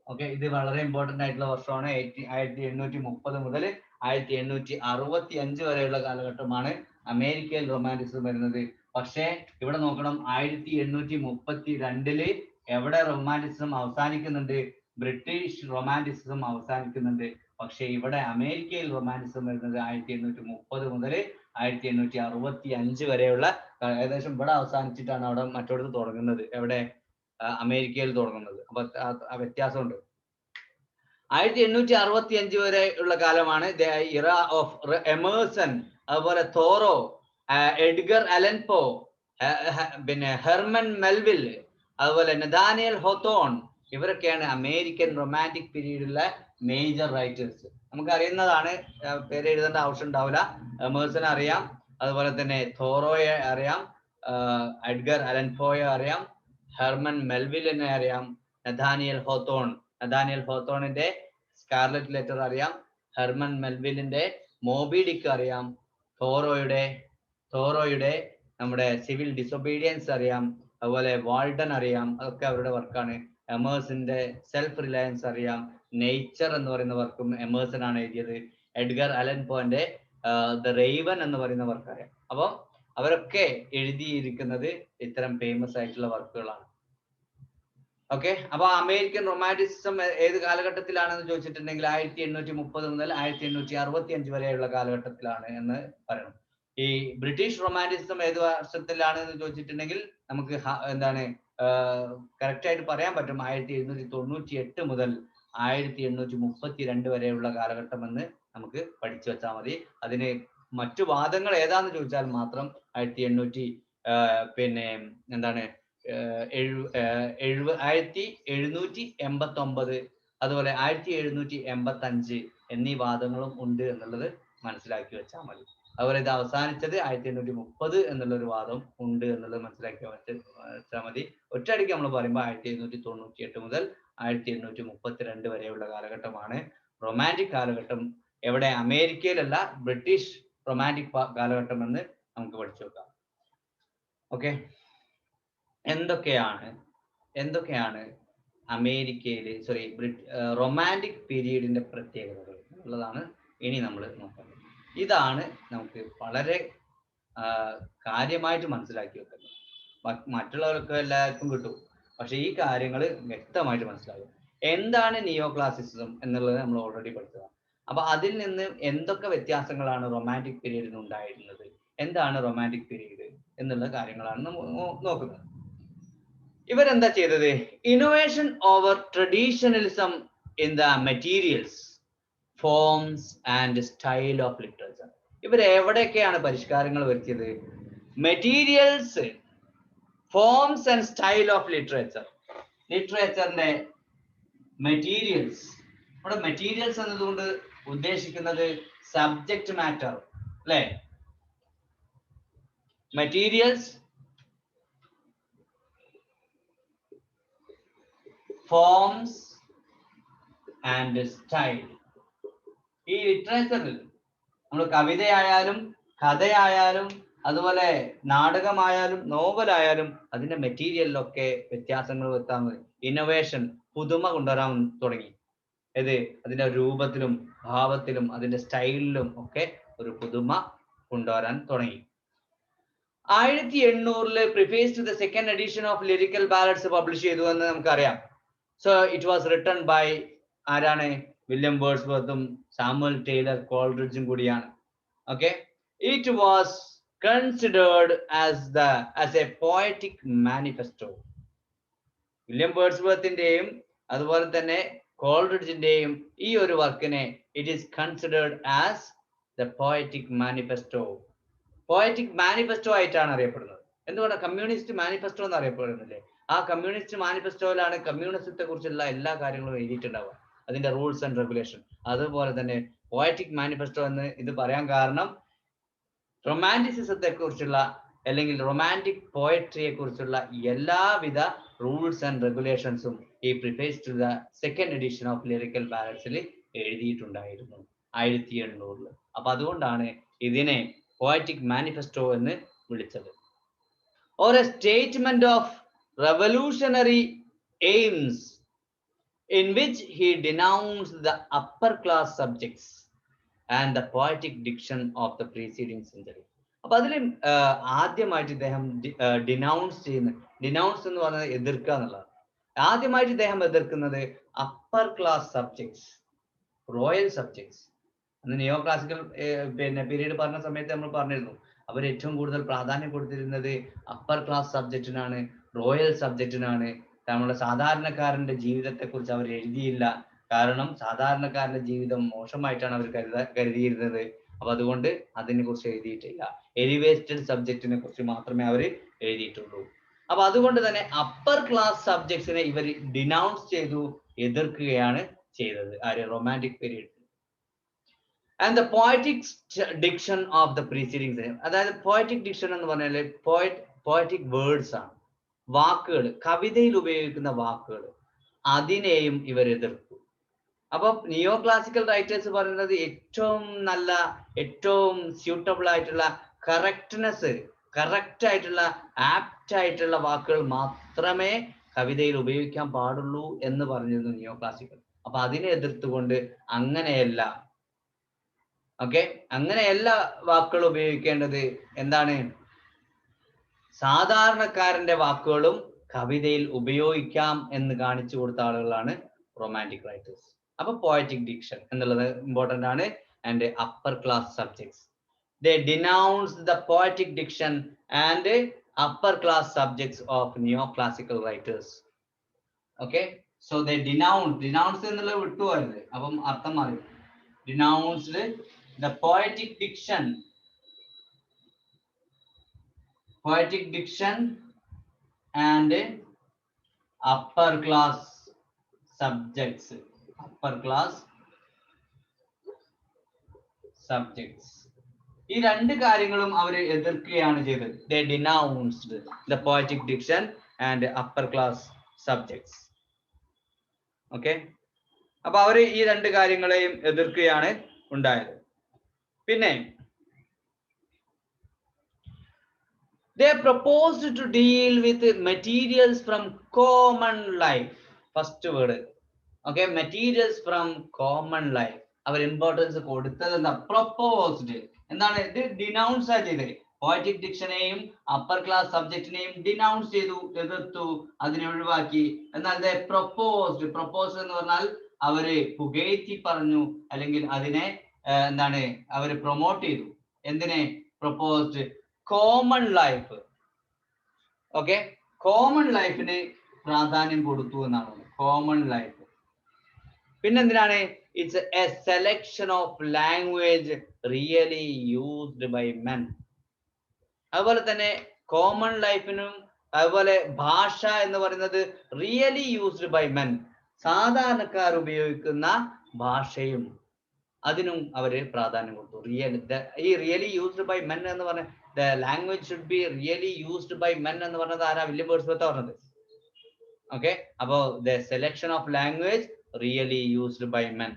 ഓക്കെ, ഇത് വളരെ ഇമ്പോർട്ടന്റ് ആയിട്ടുള്ള വർഷമാണ്. 1830 മുതൽ 1865 വരെയുള്ള കാലഘട്ടമാണ് അമേരിക്കയിൽ റൊമാൻറ്റിസിസം വരുന്നത്. പക്ഷേ ഇവിടെ നോക്കണം, 1832 എവിടെ റൊമാൻറ്റിസിസം അവസാനിക്കുന്നുണ്ട്? ബ്രിട്ടീഷ് റൊമാൻറ്റിസിസം അവസാനിക്കുന്നുണ്ട്. പക്ഷെ ഇവിടെ അമേരിക്കയിൽ റൊമാൻറ്റിസം വരുന്നത് 1830 മുതൽ 1865 വരെയുള്ള ഏകദേശം ഇവിടെ അവസാനിച്ചിട്ടാണ് അവിടെ മറ്റോടത്ത് തുടങ്ങുന്നത്. എവിടെ? അമേരിക്കയിൽ തുടങ്ങുന്നത്. അപ്പൊ വ്യത്യാസമുണ്ട്. 1865 വരെ ഉള്ള കാലമാണ് ഇറ ഓഫ് എമേഴ്സൺ, അതുപോലെ തോറോ, എഡ്ഗർ അലൻ പോ, പിന്നെ ഹെർമൻ മെൽവിൽ, അതുപോലെ നഥാനിയൽ ഹോത്തോൺ, ഇവരൊക്കെയാണ് അമേരിക്കൻ റൊമാൻറ്റിക് പീരീഡിലെ മേജർ റൈറ്റേഴ്സ്. നമുക്ക് അറിയുന്നതാണ്, പേര് എഴുതേണ്ട ആവശ്യം ഉണ്ടാവില്ല. എമേഴ്സൺ അറിയാം, അതുപോലെ തന്നെ തോറോയെ അറിയാം, എഡ്ഗർ അലൻ പോയെ അറിയാം, ഹെർമൻ മെൽവിലിനെ അറിയാം, നഥാനിയൽ ഹോത്തോണിന്റെ സ്കാർലറ്റ് ലെറ്റർ അറിയാം, ഹെർമൻ മെൽവിലിന്റെ മോബി ഡിക്ക് അറിയാം, തോറോയുടെ നമ്മുടെ സിവിൽ ഡിസൊബീഡിയൻസ് അറിയാം, അതുപോലെ വാൾഡൻ അറിയാം, അതൊക്കെ അവരുടെ വർക്കാണ്. എമേഴ്സന്റെ സെൽഫ് റിലയൻസ് അറിയാം, നേച്ചർ എന്ന് പറയുന്ന വർക്കും എമേഴ്സൺ ആണ് എഴുതിയത്. എഡ്ഗർ അലൻ പോന്റെ ദ റേവൻ എന്ന് പറയുന്ന വർക്ക് അറിയാം. അപ്പൊ അവരൊക്കെ എഴുതിയിരിക്കുന്നത് ഇത്തരം ഫേമസ് ആയിട്ടുള്ള വർക്കുകളാണ്. ഓക്കെ, അപ്പൊ അമേരിക്കൻ റൊമാൻറ്റിസിസം ഏത് കാലഘട്ടത്തിലാണെന്ന് ചോദിച്ചിട്ടുണ്ടെങ്കിൽ 1830 മുതൽ 1865 വരെയുള്ള കാലഘട്ടത്തിലാണ് എന്ന് പറയണം. ഈ ബ്രിട്ടീഷ് റൊമാൻറ്റിസിസം ഏത് വർഷത്തിലാണെന്ന് ചോദിച്ചിട്ടുണ്ടെങ്കിൽ നമുക്ക് എന്താണ് കറക്റ്റ് ആയിട്ട് പറയാൻ പറ്റും. 1798 മുതൽ 1832 വരെയുള്ള കാലഘട്ടം എന്ന് നമുക്ക് പഠിച്ചു വെച്ചാൽ മതി. അതിന് മറ്റു വാദങ്ങൾ ഏതാന്ന് ചോദിച്ചാൽ മാത്രം 1789 അതുപോലെ 1785 എന്നീ വാദങ്ങളും ഉണ്ട് എന്നുള്ളത് മനസ്സിലാക്കി വെച്ചാൽ മതി. അതുപോലെ ഇത് അവസാനിച്ചത് 1830 എന്നുള്ളൊരു വാദം ഉണ്ട് എന്നുള്ളത് മനസ്സിലാക്കി വെച്ചാൽ മതി. ഒറ്റയടിക്ക് നമ്മൾ പറയുമ്പോൾ 1798 മുതൽ 1832 വരെയുള്ള കാലഘട്ടമാണ് റൊമാൻറ്റിക് കാലഘട്ടം. എവിടെ? അമേരിക്കയിലല്ല, ബ്രിട്ടീഷ് റൊമാൻറ്റിക് കാലഘട്ടം എന്ന് നമുക്ക് പഠിച്ചു വെക്കാം. ഓക്കെ, എന്തൊക്കെയാണ് അമേരിക്കയില് റൊമാൻറ്റിക് പീരീഡിന്റെ പ്രത്യേകതകൾ എന്നുള്ളതാണ് ഇനി നമ്മൾ നോക്കുന്നത്. ഇതാണ് നമുക്ക് വളരെ കാര്യമായിട്ട് മനസ്സിലാക്കി വെക്കുന്നത്. മറ്റുള്ളവർക്ക് എല്ലാവർക്കും കിട്ടും, പക്ഷെ ഈ കാര്യങ്ങൾ വ്യക്തമായിട്ട് മനസ്സിലാകും. എന്താണ് നിയോ ക്ലാസിസിസം എന്നുള്ളത് നമ്മൾ ഓൾറെഡി പഠിച്ചതാണ്. അപ്പൊ അതിൽ നിന്ന് എന്തൊക്കെ വ്യത്യാസങ്ങളാണ് റൊമാൻറ്റിക് പീരീഡിന് ഉണ്ടായിരുന്നത്, എന്താണ് റൊമാൻറ്റിക് പീരീഡ് എന്നുള്ള കാര്യങ്ങളാണ് നമ്മൾ നോക്കുന്നത്. ഇവരെന്താ ചെയ്തത്? Innovation over traditionalism in the materials, forms and style of literature. ഇവർ എവിടെയൊക്കെയാണ് പരിഷ്കാരങ്ങൾ വരുത്തിയത്? Materials, forms and style of literature. ലിറ്ററേച്ചറിന്റെ മെറ്റീരിയൽസ്, ഇവിടെ മെറ്റീരിയൽസ് എന്നതുകൊണ്ട് ഉദ്ദേശിക്കുന്നത് സബ്ജക്റ്റ് മാറ്റർ അല്ലെ? Materials, forms and style. ഈ ലിറ്ററേച്ചറിൽ നമ്മൾ കവിതയായാലും കഥയായാലും അതുപോലെ നാടകമായാലും നോവലായാലും അതിന്റെ മെറ്റീരിയലിലൊക്കെ വ്യത്യാസങ്ങൾ വരുത്താൻ മതി. ഇന്നോവേഷൻ, പുതുമ കൊണ്ടുവരാൻ തുടങ്ങി. അതിന്റെ രൂപത്തിലും ഭാവത്തിലും അതിന്റെ സ്റ്റൈലിലും ഒക്കെ ഒരു പുതുമ കൊണ്ടുവരാൻ തുടങ്ങി. 1800 preface to the second edition of lyrical ballads publish ചെയ്തു എന്ന് നമുക്കറിയാം. So it was written by ആരാണ്? വില്യം വേർഡ്സ്വർത്തും സാമുവൽ ടൈലർ കോൾറിഡ്ജും കൂടിയാണ്. Okay, it was considered as a poetic manifesto. William വേർഡ്സ്വർത്തിന്റെയും അതുപോലെ തന്നെ കോൾറിഡ്ജിന്റെയും ഈ ഒരു വർക്കിനെ it is considered as the poetic manifesto. Poetic manifesto ആയിട്ടാണ് അറിയപ്പെടുന്നത്. എന്തുകൊണ്ട്? കമ്മ്യൂണിസ്റ്റ് മാനിഫെസ്റ്റോ എന്ന് അറിയപ്പെടുന്നില്ലേ? ആ കമ്മ്യൂണിസ്റ്റ് മാനിഫെസ്റ്റോയിലാണ് കമ്മ്യൂണിസത്തെ കുറിച്ചുള്ള എല്ലാ കാര്യങ്ങളും എഴുതിയിട്ടുണ്ടാവുക, അതിന്റെ റൂൾസ് ആൻഡ് റെഗുലേഷൻ. അതുപോലെ തന്നെ പോയറ്റിക് മാനിഫെസ്റ്റോ എന്ന് ഇത് പറയാൻ കാരണം റൊമാൻറ്റിസിസത്തെ കുറിച്ചുള്ള അല്ലെങ്കിൽ റൊമാൻറ്റിക് പോയട്രിയെ കുറിച്ചുള്ള എല്ലാവിധ റൂൾസ് ആൻഡ് റെഗുലേഷൻസും ഈ preface to the second edition of lyrical ബാലഡ്സിൽ എഴുതിയിട്ടുണ്ടായിരുന്നു 1800. അപ്പൊ അതുകൊണ്ടാണ് ഇതിനെ പോയറ്റിക് മാനിഫെസ്റ്റോ എന്ന് വിളിച്ചത്. Or a statement of revolutionary aims in which he denounced the upper class subjects and the poetic diction of the preceding century. അപ്പൊ അതിൽ ആദ്യമായിട്ട് ഇദ്ദേഹം ഡിനൗൺസ് എന്ന് പറഞ്ഞാൽ എതിർക്കുക എന്നുള്ളതാണ്. ആദ്യമായിട്ട് ഇദ്ദേഹം എതിർക്കുന്നത് upper class subjects, royal subjects. അന്ന് നിയോ ക്ലാസിക്കൽ പിന്നെ പീരീഡ് പറഞ്ഞ സമയത്ത് നമ്മൾ പറഞ്ഞിരുന്നു അവർ ഏറ്റവും കൂടുതൽ പ്രാധാന്യം കൊടുത്തിരുന്നത് അപ്പർ ക്ലാസ് സബ്ജക്റ്റിനാണ്, റോയൽ സബ്ജക്റ്റിനാണ്. നമ്മുടെ സാധാരണക്കാരന്റെ ജീവിതത്തെ കുറിച്ച് അവർ എഴുതിയില്ല. കാരണം സാധാരണക്കാരന്റെ ജീവിതം മോശമായിട്ടാണ് അവർ കരുതിയിരുന്നത്. അപ്പൊ അതുകൊണ്ട് അതിനെ കുറിച്ച് എഴുതിയിട്ടില്ല. എലിവേറ്റഡ് സബ്ജക്റ്റിനെ കുറിച്ച് മാത്രമേ അവർ എഴുതിയിട്ടുള്ളൂ. അപ്പൊ അതുകൊണ്ട് തന്നെ അപ്പർ ക്ലാസ് സബ്ജക്ട്സിനെ ഇവർ ഡിനൗൺസ് ചെയ്തു, എതിർക്കുകയാണ് ചെയ്തത് ആര്? Romantic period. And the poetic diction of the preceding, അതായത് പോയറ്റിക് ഡിക്ഷൻ എന്ന് പറഞ്ഞാൽ പോയറ്റിക് വേർഡ്സ് ആണ്, വാക്കുകൾ, കവിതയിൽ ഉപയോഗിക്കുന്ന വാക്കുകൾ, അതിനെയും ഇവർ എതിർത്തു. അപ്പൊ നിയോ ക്ലാസിക്കൽ റൈറ്റേഴ്സ് പറയുന്നത് ഏറ്റവും നല്ല, ഏറ്റവും സ്യൂട്ടബിൾ ആയിട്ടുള്ള, കറക്റ്റ് ആയിട്ടുള്ള, ആപ്റ്റ് ആയിട്ടുള്ള വാക്കുകൾ മാത്രമേ കവിതയിൽ ഉപയോഗിക്കാൻ പാടുള്ളൂ എന്ന് പറഞ്ഞിരുന്നു നിയോ ക്ലാസിക്കൽ. അപ്പൊ അതിനെ എതിർത്തുകൊണ്ട് അങ്ങനെയല്ല, ഓക്കെ, അങ്ങനെയല്ല വാക്കുകൾ ഉപയോഗിക്കേണ്ടത്, എന്താണ്, സാധാരണക്കാരന്റെ വാക്കുകളും കവിതയിൽ ഉപയോഗിക്കാം എന്ന് കാണിച്ചു കൊടുത്ത ആളുകളാണ് റൊമാൻറ്റിക് റൈറ്റേഴ്സ്. അപ്പൊ പോയറ്റിക് ഡിക്ഷൻ എന്നുള്ളത് ഇമ്പോർട്ടന്റ് ആണ്. And upper class subjects, they denounced the poetic diction and upper class subjects of neoclassical writers. Okay, so they denounced എന്നുള്ള വിട്ടുപോയത്, അപ്പം അർത്ഥം മാറി. Denounced the poetic diction and upper class subjects. ഈ രണ്ട് കാര്യങ്ങളും അവർ എതിർക്കുകയാണ് ചെയ്തത്. They denounced the poetic diction and upper class subjects. Okay, അപ്പൊ അവർ ഈ രണ്ട് കാര്യങ്ങളെയും എതിർക്കുകയാണ് ഉണ്ടായത്. പിന്നെ they proposed to deal with materials from common life. First word, okay, materials from common life. അവർ ഇമ്പോർട്ടൻസ് കൊടുത്തത് എന്താ? പ്രൊപ്പോസ്ഡ്. എന്താണ് ഇത്? ഡിനൗൺസ് ആ ചെയ്തത്. പോയറ്റിക് ഡിക്ഷനെയും അപ്പർ ക്ലാസ് സബ്ജക്റ്റിനെയും ഡിനൗൺസ് ചെയ്തു, എതിർത്തു, അതിനെ ഒഴിവാക്കി. എന്നാൽ പ്രൊപ്പോസ്ഡ് എന്ന് പറഞ്ഞാൽ അവര് പുകഴ്ത്തി പറഞ്ഞു, അല്ലെങ്കിൽ അതിനെ എന്താണ് അവര് പ്രൊമോട്ട് ചെയ്തു. എന്തിനെ? Proposed common life. Okay, common ലൈഫിന് പ്രാധാന്യം കൊടുത്തു എന്നാണ്. Common life. പിന്നെന്തിനാണ്? It's a selection of language really used by men. അതുപോലെ തന്നെ കോമൺ ലൈഫിനും അതുപോലെ ഭാഷ എന്ന് പറയുന്നത് റിയലി യൂസ്ഡ് ബൈ മെൻ, സാധാരണക്കാർ ഉപയോഗിക്കുന്ന ഭാഷയും അതിനും അവര് പ്രാധാന്യം കൊടുത്തു. ഈ റിയലി യൂസ്ഡ് ബൈ മെൻ എന്ന് പറഞ്ഞ the language should be really used by men എന്ന് പറഞ്ഞത് ആരാ? വില്യം വേർഡ്സ്വർത്ത് പറഞ്ഞത്. ഓക്കെ, അപ്പോ the selection of language really used by men,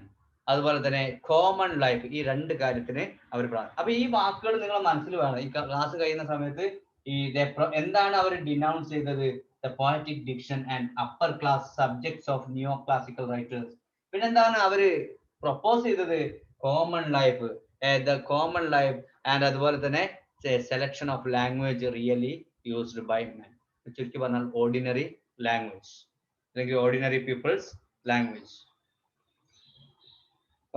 അതുപോലെ തന്നെ കോമൺ ലൈഫ്, ഈ രണ്ട് കാര്യത്തിന് അവർ അപ്പൊ ഈ വാക്കുകൾ നിങ്ങൾ മനസ്സിൽ വേണം. ഈ ക്ലാസ് കഴിയുന്ന സമയത്ത് ഈ എന്താണ് അവർ ഡിനൗൺസ് ചെയ്തത്? the poetic diction and upper class subjects of neoclassical writers. പിന്നെന്താണ് അവര് പ്രൊപ്പോസ് ചെയ്തത്? Common life, the common life and അതുപോലെ തന്നെ selection of language really used by men. ചുരുക്കി പറഞ്ഞാൽ ഓർഡിനറി ലാംഗ്വേജ് അല്ലെങ്കിൽ ഓർഡിനറി പീപ്പിൾസ് ലാംഗ്വേജ്.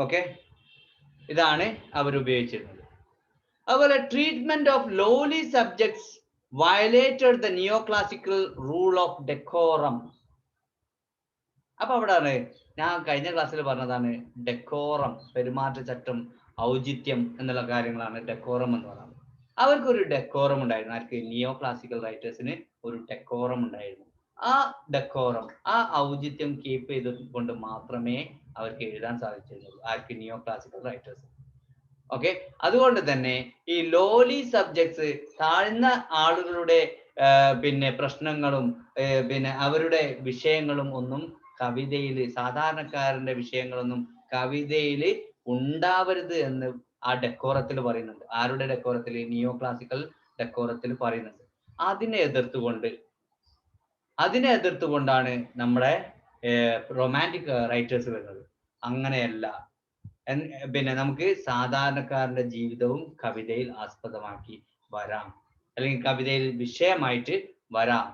ഓക്കെ, ഇതാണ് അവർ ഉപയോഗിച്ചിരുന്നത്. അതുപോലെ treatment of lowly subjects violated the neo classical rule of decorum. അപ്പൊ അവിടെയാണ് ഞാൻ കഴിഞ്ഞ ക്ലാസ്സിൽ പറഞ്ഞതാണ് ഡെക്കോറം, പെരുമാറ്റച്ചട്ടം, ഔചിത്യം എന്നുള്ള കാര്യങ്ങളാണ് ഡെക്കോറം എന്ന് പറയുന്നത്. അവർക്കൊരു ഡെക്കോറം ഉണ്ടായിരുന്നു. ആർക്ക്? നിയോ ക്ലാസിക്കൽ റൈറ്റേഴ്സിന് ഒരു ഡെക്കോറം ഉണ്ടായിരുന്നു. ആ ഡെക്കോറം, ആ ഔചിത്യം കീപ്പ് ചെയ്തുകൊണ്ട് മാത്രമേ അവർക്ക് എഴുതാൻ സാധിച്ചിരുന്നുള്ളൂ. ആർക്ക്? Neoclassical writers. ഓക്കെ, അതുകൊണ്ട് തന്നെ ഈ ലോലി സബ്ജക്ട്സ്, താഴ്ന്ന ആളുകളുടെ പിന്നെ പ്രശ്നങ്ങളും പിന്നെ അവരുടെ വിഷയങ്ങളും ഒന്നും കവിതയിൽ, സാധാരണക്കാരന്റെ വിഷയങ്ങളൊന്നും കവിതയിൽ ഉണ്ടാവരുത് എന്ന് ആ ഡെക്കോറത്തിൽ പറയുന്നുണ്ട്. ആരുടെ ഡെക്കോറത്തിൽ? നിയോ ക്ലാസിക്കൽ ഡെക്കോറത്തിൽ പറയുന്നുണ്ട്. അതിനെ എതിർത്തുകൊണ്ടാണ് നമ്മുടെ റൊമാൻറ്റിക് റൈറ്റേഴ്സ് വരുന്നത്. അങ്ങനെയല്ല, പിന്നെ നമുക്ക് സാധാരണക്കാരന്റെ ജീവിതവും കവിതയിൽ ആസ്പദമാക്കി വരാം, അല്ലെങ്കിൽ കവിതയിൽ വിഷയമായിട്ട് വരാം.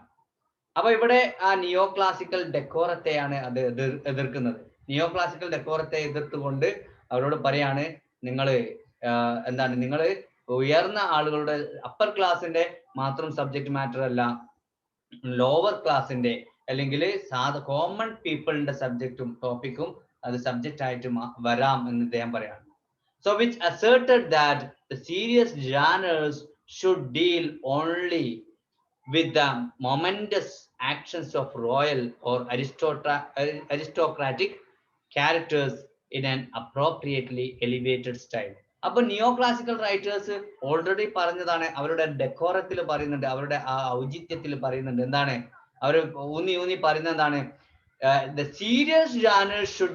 അപ്പൊ ഇവിടെ ആ നിയോ ക്ലാസിക്കൽ ഡെക്കോറത്തെയാണ് അത് എതിർക്കുന്നത്. നിയോ ക്ലാസിക്കൽ ഡെക്കോറത്തെ എതിർത്തുകൊണ്ട് അവരോട് പറയാണ് നിങ്ങൾ എന്താണ് നിങ്ങൾ ഉയർന്ന ആളുകളുടെ അപ്പർ ക്ലാസിന്റെ മാത്രം സബ്ജക്ട് മാറ്റർ അല്ല, ലോവർ ക്ലാസിന്റെ അല്ലെങ്കിൽ കോമൺ പീപ്പിളിന്റെ സബ്ജക്റ്റും ടോപ്പിക്കും അത് സബ്ജക്റ്റ് ആയിട്ട് വരാം എന്ന് അദ്ദേഹം പറയാണ്. So which asserted that the serious genres should deal only with the momentous actions of royal or aristocratic characters in an appropriately elevated style. അപ്പൊ നിയോ ക്ലാസിക്കൽ റൈറ്റേഴ്സ് ഓൾറെഡി പറഞ്ഞതാണ്, അവരുടെ ഡെക്കോറത്തിൽ പറയുന്നുണ്ട്, അവരുടെ ആ ഔചിത്യത്തിൽ പറയുന്നുണ്ട്. എന്താണ് അവർ ഊന്നി പറയുന്നത്? എന്താണ്? The serious genre should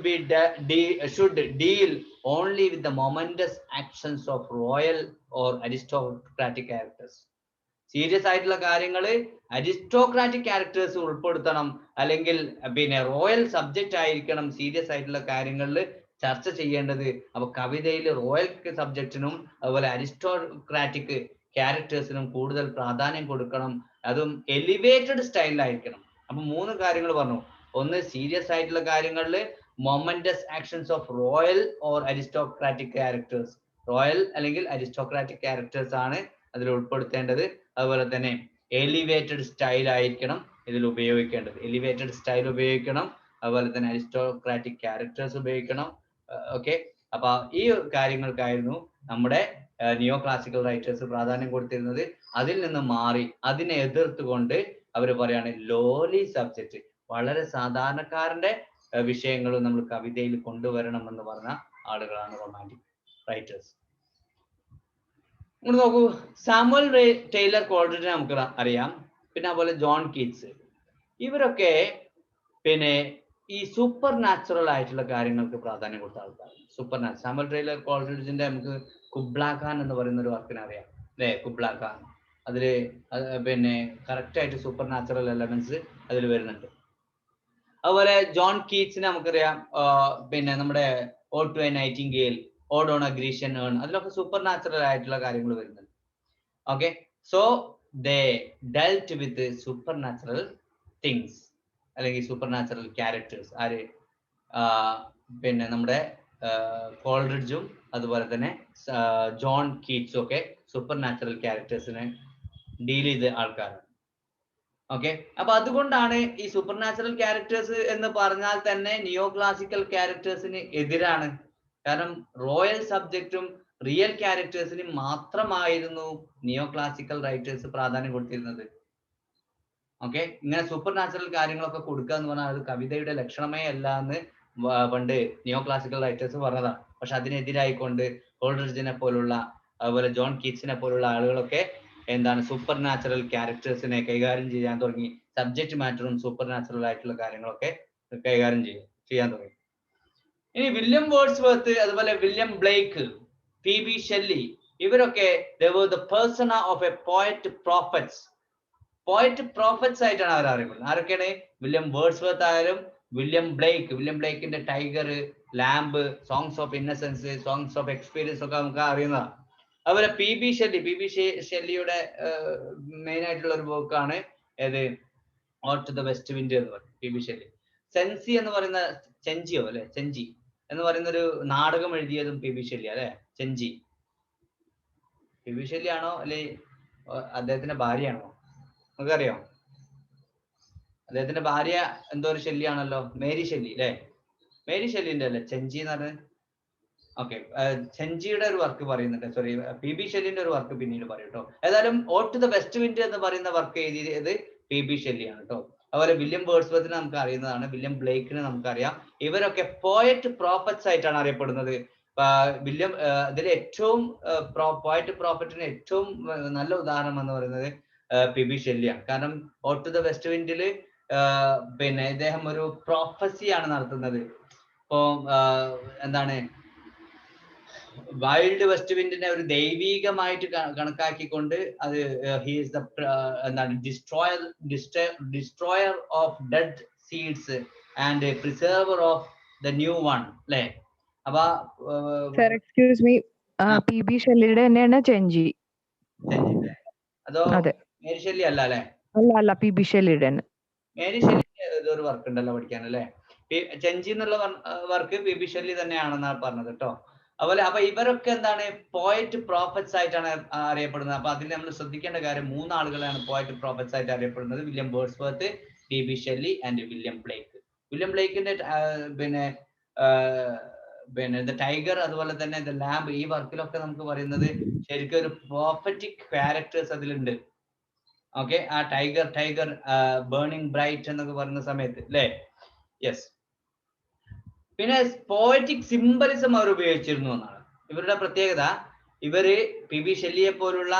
deal only with the momentous actions of royal or aristocratic characters. Serious ആയിട്ടുള്ള കാര്യങ്ങൾ അരിസ്റ്റോക്രാറ്റിക് ക്യാരക്ടേഴ്സ് ഉൾപ്പെടുത്തണം, അല്ലെങ്കിൽ പിന്നെ റോയൽ സബ്ജക്റ്റ് ആയിരിക്കണം സീരിയസ് ആയിട്ടുള്ള കാര്യങ്ങളിൽ ചർച്ച ചെയ്യേണ്ടത്. അപ്പൊ കവിതയിൽ റോയൽ സബ്ജക്റ്റിനും അതുപോലെ അരിസ്റ്റോക്രാറ്റിക് ക്യാരക്ടേഴ്സിനും കൂടുതൽ പ്രാധാന്യം കൊടുക്കണം, അതും എലിവേറ്റഡ് സ്റ്റൈലിലായിരിക്കണം. അപ്പൊ 3 കാര്യങ്ങൾ പറഞ്ഞു. ഒന്ന്, സീരിയസ് ആയിട്ടുള്ള കാര്യങ്ങളിൽ momentous actions of royal or aristocratic characters, royal അല്ലെങ്കിൽ അരിസ്റ്റോക്രാറ്റിക് ക്യാരക്ടേഴ്സ് ആണ് അതിൽ ഉൾപ്പെടുത്തേണ്ടത്. അതുപോലെ തന്നെ എലിവേറ്റഡ് സ്റ്റൈൽ ആയിരിക്കണം ഇതിൽ ഉപയോഗിക്കേണ്ടത്, എലിവേറ്റഡ് സ്റ്റൈൽ ഉപയോഗിക്കണം, അതുപോലെ തന്നെ അരിസ്റ്റോക്രാറ്റിക് ക്യാരക്ടേഴ്സ് ഉപയോഗിക്കണം. ഓക്കെ, അപ്പൊ ഈ കാര്യങ്ങൾക്കായിരുന്നു നമ്മുടെ നിയോ ക്ലാസിക്കൽ റൈറ്റേഴ്സ് പ്രാധാന്യം കൊടുത്തിരുന്നത്. അതിൽ നിന്ന് മാറി അതിനെ എതിർത്തുകൊണ്ട് അവർ പറയാണ് ലോലി സബ്ജക്റ്റ്, വളരെ സാധാരണക്കാരന്റെ വിഷയങ്ങളും നമ്മൾ കവിതയിൽ കൊണ്ടുവരണം എന്ന് പറഞ്ഞ ആളുകളാണ് റൊമാൻറ്റിക് റൈറ്റേഴ്സ്. ഇങ്ങോട്ട് നോക്കൂ, സാമുവൽ ടൈലർ കോൾറിഡ്ജിനെ നമുക്ക് അറിയാം, പിന്നെ അതുപോലെ ജോൺ കീറ്റ്സ്. ഇവരൊക്കെ പിന്നെ ഈ സൂപ്പർ നാച്ചുറൽ ആയിട്ടുള്ള കാര്യങ്ങൾക്ക് പ്രാധാന്യം കൊടുത്ത ആൾക്കാർ. Super natural. സാമുവൽ ടൈലർ കോൾറിഡ്ജിന്റെ നമുക്ക് കുബ്ലാ ഖാൻ എന്ന് പറയുന്ന ഒരു വർക്കിനെ അറിയാം അല്ലേ? കുബ്ലാ ഖാൻ, അതില് പിന്നെ കറക്റ്റ് ആയിട്ട് സൂപ്പർ നാച്ചുറൽ എലമെന്റ്സ് അതിൽ വരുന്നുണ്ട്. അതുപോലെ ജോൺ കീറ്റ്സിനെ നമുക്കറിയാം, പിന്നെ നമ്മുടെ ode to a nightingale, ode on a Grecian urn, അതിലൊക്കെ സൂപ്പർ നാച്ചുറൽ ആയിട്ടുള്ള കാര്യങ്ങൾ വരുന്നുണ്ട്. Okay, so they dealt with supernatural things അല്ലെങ്കിൽ സൂപ്പർ നാച്ചുറൽ ക്യാരക്ടേഴ്സ്. ആര്? പിന്നെ നമ്മുടെ കോൾറിഡ്ജും അതുപോലെ തന്നെ ജോൺ കീറ്റ്സും ഒക്കെ സൂപ്പർ നാച്ചുറൽ ക്യാരക്ടേഴ്സിനെ ഡീൽ ചെയ്ത ആൾക്കാരാണ്. ഓക്കെ, അപ്പൊ അതുകൊണ്ടാണ് ഈ സൂപ്പർ നാച്ചുറൽ ക്യാരക്ടേഴ്സ് എന്ന് പറഞ്ഞാൽ തന്നെ നിയോ ക്ലാസിക്കൽ ക്യാരക്ടേഴ്സിന് എതിരാണ്. കാരണം റോയൽ സബ്ജക്റ്റും റിയൽ ക്യാരക്ടേഴ്സിന് മാത്രമായിരുന്നു നിയോ ക്ലാസിക്കൽ റൈറ്റേഴ്സ് പ്രാധാന്യം കൊടുത്തിരുന്നത്. ഓക്കെ, ഇങ്ങനെ സൂപ്പർ നാച്ചുറൽ കാര്യങ്ങളൊക്കെ കൊടുക്കുക എന്ന് പറഞ്ഞാൽ അത് കവിതയുടെ ലക്ഷണമേ അല്ല എന്ന് പണ്ട് നിയോ ക്ലാസിക്കൽ റൈറ്റേഴ്സ് പറഞ്ഞതാണ്. പക്ഷെ അതിനെതിരായിക്കൊണ്ട് കോൾറിഡ്ജിനെ പോലുള്ള അതുപോലെ ജോൺ കീറ്റ്സിനെ പോലുള്ള ആളുകളൊക്കെ എന്താണ് സൂപ്പർ നാച്ചുറൽ ക്യാരക്ടേഴ്സിനെ കൈകാര്യം ചെയ്യാൻ തുടങ്ങി. സബ്ജക്ട് മാറ്ററും സൂപ്പർ നാച്ചുറൽ ആയിട്ടുള്ള കാര്യങ്ങളൊക്കെ കൈകാര്യം ചെയ്യാൻ തുടങ്ങി. ഇനി വില്യം വേർഡ്സ്വർത്ത്, അതുപോലെ വില്യം ബ്ലേക്ക്, പി.ബി. ഷെല്ലി, ഇവരൊക്കെ they were the persona of a poet prophets. Poet prophets ആയിട്ടാണ് അവർ അറിയപ്പെടുന്നത്. ആരൊക്കെയാണ്? വില്യം വേർഡ്സ്വർത്ത് ആയാലും വില്യം ബ്ലേക്കിന്റെ tiger, lamb, songs of innocence, songs of experience ഒക്കെ നമുക്ക് അറിയുന്നതാണ്. അതുപോലെ പി.ബി. ഷെല്ലിയുടെ മെയിൻ ആയിട്ടുള്ള ഒരു ബുക്കാണ് ഏത്? Ode to the west wind എന്ന് പറയും പി.ബി. ഷെല്ലി. ചെഞ്ചി എന്ന് പറയുന്ന ചെഞ്ചി എന്ന് പറയുന്ന ഒരു നാടകം എഴുതിയതും പി.ബി. ഷെല്ലി അല്ലെ? ചെഞ്ചി പി.ബി. ഷെല്ലി ആണോ അല്ലെ അദ്ദേഹത്തിന്റെ ഭാര്യയാണോ നമുക്കറിയോ? അദ്ദേഹത്തിന്റെ ഭാര്യ എന്തോ ഒരു ഷെല്ലിയാണല്ലോ, മേരി ഷെല്ലി അല്ലെ? മേരി ഷെല്ലിന്റെ അല്ലേ ചെഞ്ചി എന്ന് പറഞ്ഞത്? ഓക്കെ, ചെഞ്ചിയുടെ ഒരു വർക്ക് പറയുന്നുണ്ട്, സോറി പി.ബി. ഷെല്ലിന്റെ ഒരു വർക്ക് പിന്നീട് പറയും കേട്ടോ. ഏതായാലും Ode to the west wind എന്ന് പറയുന്ന വർക്ക് എഴുതിയത് പി.ബി. ഷെല്ലിയാണ് കേട്ടോ. അതുപോലെ വില്യം വേർഡ്സ്വർത്തിനെ നമുക്ക് അറിയുന്നതാണ്, വില്യം ബ്ലേക്കിനെ നമുക്കറിയാം. ഇവരൊക്കെ പോയറ്റ് പ്രോഫറ്റ്സ് ആയിട്ടാണ് അറിയപ്പെടുന്നത്. വില്യം ഇതിൽ ഏറ്റവും പോയറ്റ് പ്രോഫറ്റിന് ഏറ്റവും നല്ല ഉദാഹരണം എന്ന് പറയുന്നത് പി.ബി. ഷെല്ലിയാണ്. കാരണം ഓഡ് ടു ദ വെസ്റ്റ് വിൻഡില് പിന്നെ ഇദ്ദേഹം ഒരു പ്രോഫസിയാണ് നടത്തുന്നത്. ഇപ്പോ എന്താണ് വൈൽഡ് വെസ്റ്റ് വിൻഡിനെ ഒരു ദൈവീകമായിട്ട് കണക്കാക്കിക്കൊണ്ട് അത് ഹീസ് ദ എന്താണ് destroyer of dead seeds and preserver of the new one അല്ലേ? അപ്പൊ എക്സ്ക്യൂസ് മീ, പി.ബി. ഷെല്ലിയുടെ തന്നെയാണ് ചെഞ്ചി. അതോ മേരി ഷെല്ലി അല്ല അല്ലെ? അല്ല, പി.ബി. ഷെല്ലിയുടെ തന്നെ. മേരി ഷെല്ലിന്റെ ഒരു വർക്ക് ഉണ്ടല്ലോ പഠിക്കാൻ അല്ലെ? ചെഞ്ചി എന്നുള്ള വർക്ക് പി ബി ഷെല്ലി തന്നെയാണെന്നാണ് പറഞ്ഞത് കേട്ടോ. അതുപോലെ അപ്പൊ ഇവരൊക്കെ എന്താണ് പോയറ്റ് പ്രോഫറ്റ്സ് ആയിട്ടാണ് അറിയപ്പെടുന്നത്. അപ്പൊ അതിൽ നമ്മൾ ശ്രദ്ധിക്കേണ്ട കാര്യം 3 ആളുകളാണ് പോയറ്റ് പ്രോഫറ്റ്സ് ആയിട്ട് അറിയപ്പെടുന്നത്: William Wordsworth, P B Shelley and William Blake. William ബ്ലേക്കിന്റെ പിന്നെ ദ ടൈഗർ അതുപോലെ തന്നെ ദ ലാംബ്, ഈ വർക്കിലൊക്കെ നമുക്ക് പറയുന്നത് ശരിക്കും ഒരു പ്രോഫറ്റിക് ക്യാരക്ടേഴ്സ് അതിലുണ്ട്. ഓക്കെ, ആ ടൈഗർ ബേണിംഗ് ബ്രൈറ്റ് എന്നൊക്കെ പറയുന്ന സമയത്ത് അല്ലേ? യെസ്. പിന്നെ പോയറ്റിക് സിംബലിസം അവർ ഉപയോഗിച്ചിരുന്നു എന്നാണ് ഇവരുടെ പ്രത്യേകത. ഇവര് പി ബി ഷെല്ലിയെ പോലുള്ള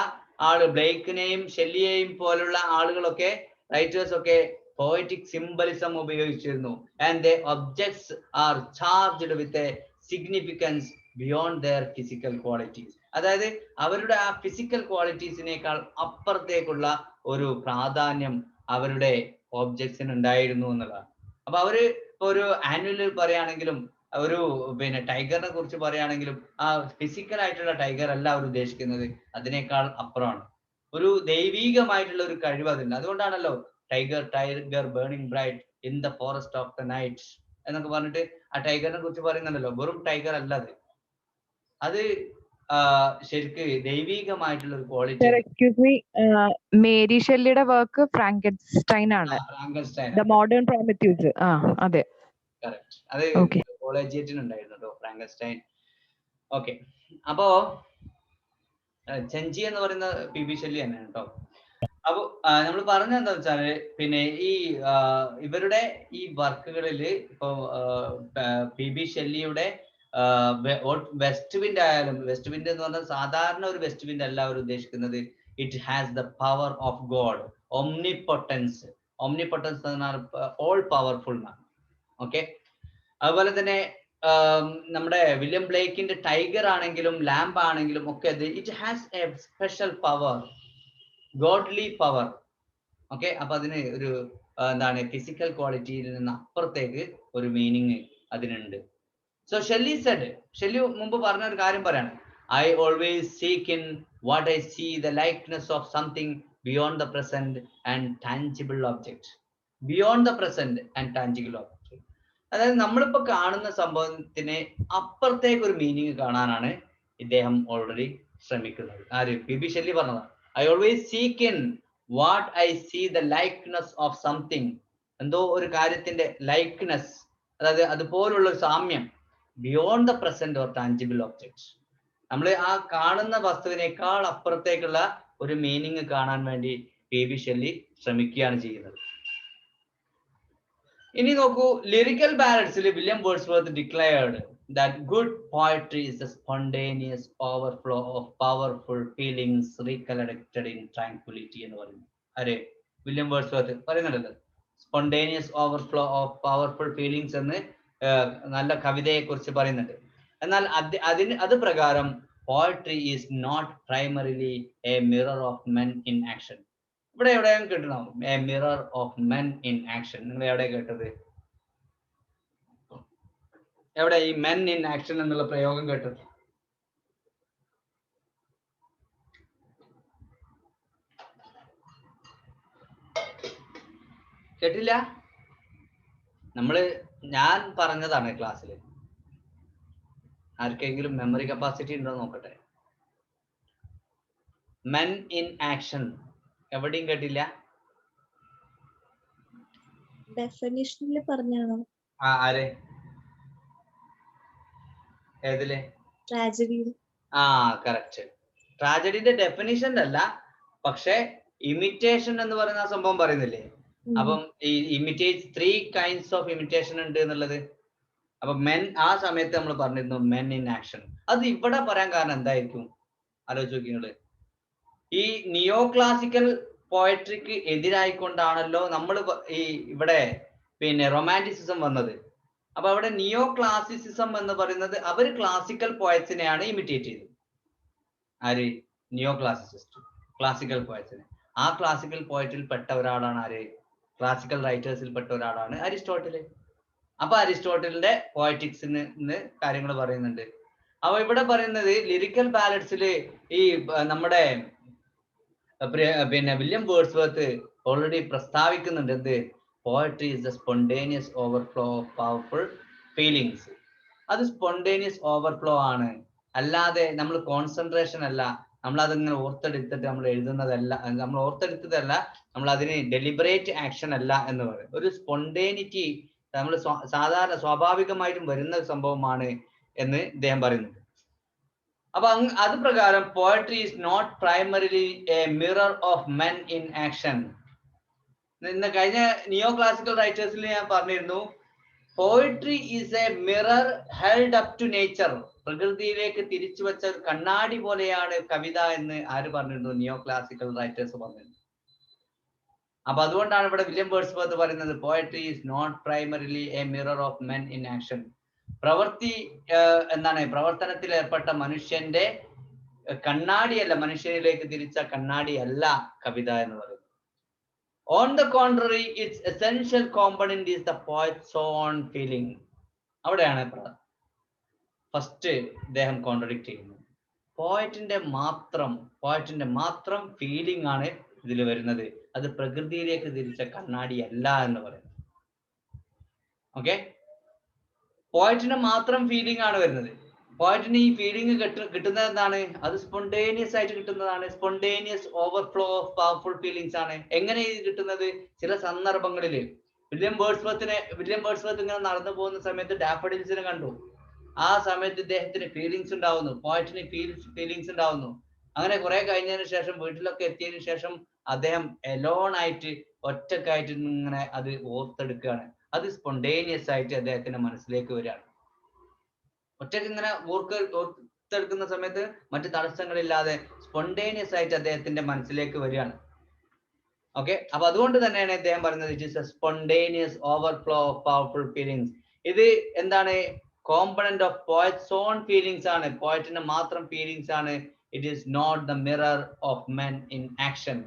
ബ്ലേക്കിനെയും ഷെല്ലിയെയും പോലുള്ള ആളുകളൊക്കെ, റൈറ്റേഴ്സ് ഒക്കെ പോയറ്റിക് സിംബലിസം ഉപയോഗിച്ചിരുന്നു. And the objects are charged with a significance beyond their physical qualities. അതായത് അവരുടെ ആ ഫിസിക്കൽ ക്വാളിറ്റീസിനേക്കാൾ അപ്പുറത്തേക്കുള്ള ഒരു പ്രാധാന്യം അവരുടെ ഒബ്ജക്ട്സിന് ഉണ്ടായിരുന്നു എന്നുള്ളതാണ്. അപ്പൊ അവര് ഇപ്പൊ ഒരു ആനുവലിൽ പറയുകയാണെങ്കിലും ഒരു ടൈഗറിനെ കുറിച്ച് പറയുകയാണെങ്കിലും ആ ഫിസിക്കൽ ആയിട്ടുള്ള ടൈഗർ അല്ല അവർ ഉദ്ദേശിക്കുന്നത്, അതിനേക്കാൾ അപ്പുറമാണ്. ഒരു ദൈവീകമായിട്ടുള്ള ഒരു കഴിവ് അതുണ്ട്. അതുകൊണ്ടാണല്ലോ tiger burning bright in the forest of the night എന്നൊക്കെ പറഞ്ഞിട്ട് ആ ടൈഗറിനെ കുറിച്ച് പറയുന്നുണ്ടല്ലോ. വെറും ടൈഗർ അല്ല അത് ശരിക്ക് ദൈവീകമായിട്ടുള്ള ഒരു ക്വാളിറ്റി. എക്സ്ക്യൂസ് മീ, മേരി ഷെല്ലിയുടെ വർക്ക് ഫ്രാങ്കൻസ്റ്റൈൻ ആണ്. The modern Prometheus. അതെ, കറക്റ്റ്. അത് കോളേജിയറ്റിന് ഉണ്ടായിരുന്നു ഫ്രാങ്കൻസ്റ്റൈൻ. ഓക്കെ, അപ്പോ ചെഞ്ചി എന്ന് പറയുന്ന പി ബി ഷെല്ലി തന്നെയാണ് കേട്ടോ. അപ്പൊ നമ്മൾ പറഞ്ഞത് എന്താ വെച്ചാല് പിന്നെ ഈ ഇവരുടെ ഈ വർക്കുകളിൽ ഇപ്പൊ പി ബി ഷെല്ലിയുടെ വെസ്റ്റ് വിൻഡ് ആയാലും, വെസ്റ്റ് വിൻഡ് എന്ന് പറഞ്ഞാൽ സാധാരണ ഒരു വെസ്റ്റ് വിൻഡ് അല്ല അവർ ഉദ്ദേശിക്കുന്നത്. It has the power of God, omnipotence. Omnipotence എന്ന് പറഞ്ഞാൽ ഓൾ പവർഫുൾ എന്നാണ്. ഓക്കെ, അതുപോലെ തന്നെ നമ്മുടെ വില്യം ബ്ലേക്കിന്റെ ടൈഗർ ആണെങ്കിലും ലാംബ് ആണെങ്കിലും ഒക്കെ it has a special power, godly power. Okay, അപ്പൊ അതിന് ഒരു എന്താണ് ഫിസിക്കൽ ക്വാളിറ്റിയിൽ നിന്ന് അപ്പുറത്തേക്ക് ഒരു മീനിങ് അതിനുണ്ട്. സോ ഷെല്ലി മുമ്പ് പറഞ്ഞ ഒരു കാര്യം പറയാണ്: I always seek in what I see the likeness of something beyond the present and tangible object. Beyond the present and tangible object, അതായത് നമ്മളിപ്പോ കാണുന്ന സംഭവത്തിന് അപ്പുറത്തേക്ക് ഒരു മീനിങ് കാണാനാണ് ഇദ്ദേഹം ഓൾറെഡി ശ്രമിക്കുന്നത്. ആര്? പി ബി ഷെല്ലി പറഞ്ഞതാണ്. I always seek in what I see the likeness of something, എന്തോ ഒരു കാര്യത്തിന്റെ ലൈക്ക്നെസ്, അതായത് അതുപോലുള്ള ഒരു സാമ്യം, beyond the present or tangible objects. നമ്മൾ ആ കാണുന്ന വസ്തുവിനേക്കാൾ അപ്പുറത്തേക്കുള്ള ഒരു മീനിങ് കാണാൻ വേണ്ടി പി ബി ഷെല്ലി ശ്രമിക്കുകയാണ് ചെയ്യുന്നത്. ഇനി നോക്കൂ, ലിറിക്കൽ ബാലഡ്സിൽ William Wordsworth declared that good poetry is the spontaneous overflow of powerful feelings recollected in tranquility എന്ന് പറയുന്നു. ആരെ? വില്യം വേർഡ്സ്വർത്ത് പറയുന്നുണ്ടല്ലോ, spontaneous overflow of powerful feelings എന്ന് നല്ല കവിതയെ കുറിച്ച് പറയുന്നുണ്ട്. എന്നാൽ അത് പ്രകാരം poetry is not primarily a mirror of men in action. ഇവിടെ എവിടെയും കേട്ടണോ a mirror of men in action? നിങ്ങൾ എവിടെ കേട്ടത്? എവിടെ ഈ മെൻ ഇൻ ആക്ഷൻ എന്നുള്ള പ്രയോഗം കേട്ടത്? കേട്ടില്ല? ഞാൻ പറഞ്ഞതാണ് ക്ലാസ്സിൽ. ആർക്കെങ്കിലും മെമ്മറി കപ്പാസിറ്റി ഉണ്ടോ നോക്കട്ടെ. മെൻ ഇൻ ആക്ഷൻ എവിടെയും കേട്ടില്ല? ഡെഫിനിഷനിൽ പറഞ്ഞാണോ? ആരെ? ഏതില്? ട്രാജഡി. കറക്റ്റ്. ട്രാജഡിന്റെ ഡെഫിനിഷൻ അല്ല, പക്ഷെ ഇമിറ്റേഷൻ എന്ന് പറയുന്ന സംഭവം പറയുന്നില്ലേ? അപ്പം ഈ ഇമിറ്റേറ്റ് 3 kinds ഓഫ് ഇമിറ്റേഷൻ ഉണ്ട് എന്നുള്ളത്. അപ്പൊ മെൻ, ആ സമയത്ത് നമ്മൾ പറഞ്ഞിരുന്നു മെൻ ഇൻ ആക്ഷൻ. അത് ഇവിടെ പറയാൻ കാരണം എന്തായിരിക്കും? ആലോചിച്ച് നോക്കിങ്ങള്. ഈ നിയോ ക്ലാസിക്കൽ പോയട്രിക്ക് എതിരായിക്കൊണ്ടാണല്ലോ നമ്മൾ ഈ ഇവിടെ റൊമാൻറ്റിസിസം വന്നത്. അപ്പൊ അവിടെ നിയോ ക്ലാസിസിസം എന്ന് പറയുന്നത് അവർ ക്ലാസിക്കൽ പോയറ്റ്സിനെയാണ് ഇമിറ്റേറ്റ് ചെയ്തത്. ആര്? നിയോ ക്ലാസിസിസ്റ്റ് ക്ലാസിക്കൽ പോയറ്റ്സിനെ. ആ ക്ലാസിക്കൽ പോയറ്റിൽ പെട്ട ഒരാളാണ് ആര്? ക്ലാസിക്കൽ റൈറ്റേഴ്സിൽ പെട്ട ഒരാളാണ് അരിസ്റ്റോട്ടില്. അപ്പൊ അരിസ്റ്റോട്ടലിന്റെ പോയറ്റിക്സിന് കാര്യങ്ങൾ പറയുന്നുണ്ട്. അപ്പൊ ഇവിടെ പറയുന്നത് ലിറിക്കൽ ബാലഡ്സില് ഈ നമ്മുടെ വില്യം വേർഡ്സ്വർത്ത് ഓൾറെഡി പ്രസ്താവിക്കുന്നുണ്ട്. എന്ത്? Poetry is the spontaneous overflow of powerful feelings. അത് സ്പോണ്ടേനിയസ് ഓവർഫ്ലോ ആണ്, അല്ലാതെ നമ്മൾ കോൺസെൻട്രേഷൻ അല്ല, നമ്മൾ അതിങ്ങനെ ഓർത്തെടുത്തിട്ട് നമ്മൾ എഴുതുന്നതല്ല, നമ്മൾ ഓർത്തെടുത്തതല്ല, നമ്മൾ അതിന് ഡെലിബറേറ്റ് ആക്ഷൻ അല്ല എന്ന് പറയും. ഒരു സ്പോണ്ടേനിറ്റി നമ്മൾ സാധാരണ സ്വാഭാവികമായിട്ടും വരുന്ന സംഭവമാണ് എന്ന് ഇദ്ദേഹം പറയുന്നുണ്ട്. അപ്പൊ അത് പ്രകാരം poetry is not primarily a mirror of men in action. ഇന്ന് കഴിഞ്ഞ നിയോ ക്ലാസിക്കൽ റൈറ്റേഴ്സിൽ ഞാൻ പറഞ്ഞിരുന്നു, poetry is a mirror held up to nature. പ്രകൃതിയിലേക്ക് തിരിച്ചു വെച്ച ഒരു കണ്ണാടി പോലെയാണ് കവിത എന്ന് ആര് പറഞ്ഞിരുന്നു? നിയോ ക്ലാസിക്കൽ റൈറ്റേഴ്സ് പറഞ്ഞിരുന്നു. അപ്പൊ അതുകൊണ്ടാണ് ഇവിടെ വില്യം വേർഡ്സ്വർത്ത് പറയുന്നത് poetry is not primarily a mirror of men in action. പ്രവർത്തനത്തിൽ ഏർപ്പെട്ട മനുഷ്യന്റെ കണ്ണാടിയല്ല, മനുഷ്യനിലേക്ക് തിരിച്ച കണ്ണാടിയല്ല കവിത എന്ന് പറയുന്നത്. On the contrary, its essential component is the poet's own feeling. അവിടെയാണ് ഫസ്റ്റ് ഇദ്ദേഹം കോൺട്രഡിക്ട് ചെയ്യുന്നത്. പോയറ്റിന്റെ മാത്രം ഫീലിംഗ് ആണ് ഇതിൽ വരുന്നത്, അത് പ്രകൃതിയിലേക്ക് തിരിച്ച കണ്ണാടി അല്ല എന്ന് പറയുന്നത്. ഓക്കെ, പോയറ്റിന്റെ മാത്രം ഫീലിംഗ് ആണ് വരുന്നത്. പോയറ്റിന് ഈ ഫീലിംഗ് കിട്ടുന്നത് എന്താണ്? അത് സ്പോണ്ടേനിയസ് ആയിട്ട് കിട്ടുന്നതാണ്. Spontaneous overflow of powerful feelings ആണ്. എങ്ങനെ ഇത് കിട്ടുന്നത്? ചില സന്ദർഭങ്ങളിൽ വില്യം വേർഡ്സ്വർത്ത് ഇങ്ങനെ നടന്നു പോകുന്ന സമയത്ത് ഡാഫഡിൽസിനെ കണ്ടു. ആ സമയത്ത് ഇദ്ദേഹത്തിന് ഫീലിങ്സ് ഉണ്ടാവുന്നു, പോയറ്റിന് ഫീലിങ്സ് ഉണ്ടാവുന്നു. അങ്ങനെ കുറെ കഴിഞ്ഞതിന് ശേഷം വീട്ടിലൊക്കെ എത്തിയതിനു ശേഷം അദ്ദേഹം എലോൺ ആയിട്ട് ഒറ്റക്കായിട്ട് ഇങ്ങനെ അത് ഓർത്തെടുക്കുകയാണ്. അത് സ്പോണ്ടേനിയസ് ആയിട്ട് അദ്ദേഹത്തിന്റെ മനസ്സിലേക്ക് വരികയാണ്. ഒറ്റക്ക് ഇങ്ങനെ ഓർത്തെടുക്കുന്ന സമയത്ത് മറ്റു തടസ്സങ്ങളില്ലാതെ സ്പോണ്ടേനിയസ് ആയിട്ട് അദ്ദേഹത്തിന്റെ മനസ്സിലേക്ക് വരികയാണ്. ഓക്കെ, അപ്പൊ അതുകൊണ്ട് തന്നെയാണ് അദ്ദേഹം പറയുന്നത് it is a spontaneous overflow of powerful feelings. ഇത് എന്താണ്? Component of poets own feelings ആണ്, പോയറ്റിന്റെ മാത്രം ഫീലിങ്സ് ആണ്. It is not the mirror of men in action.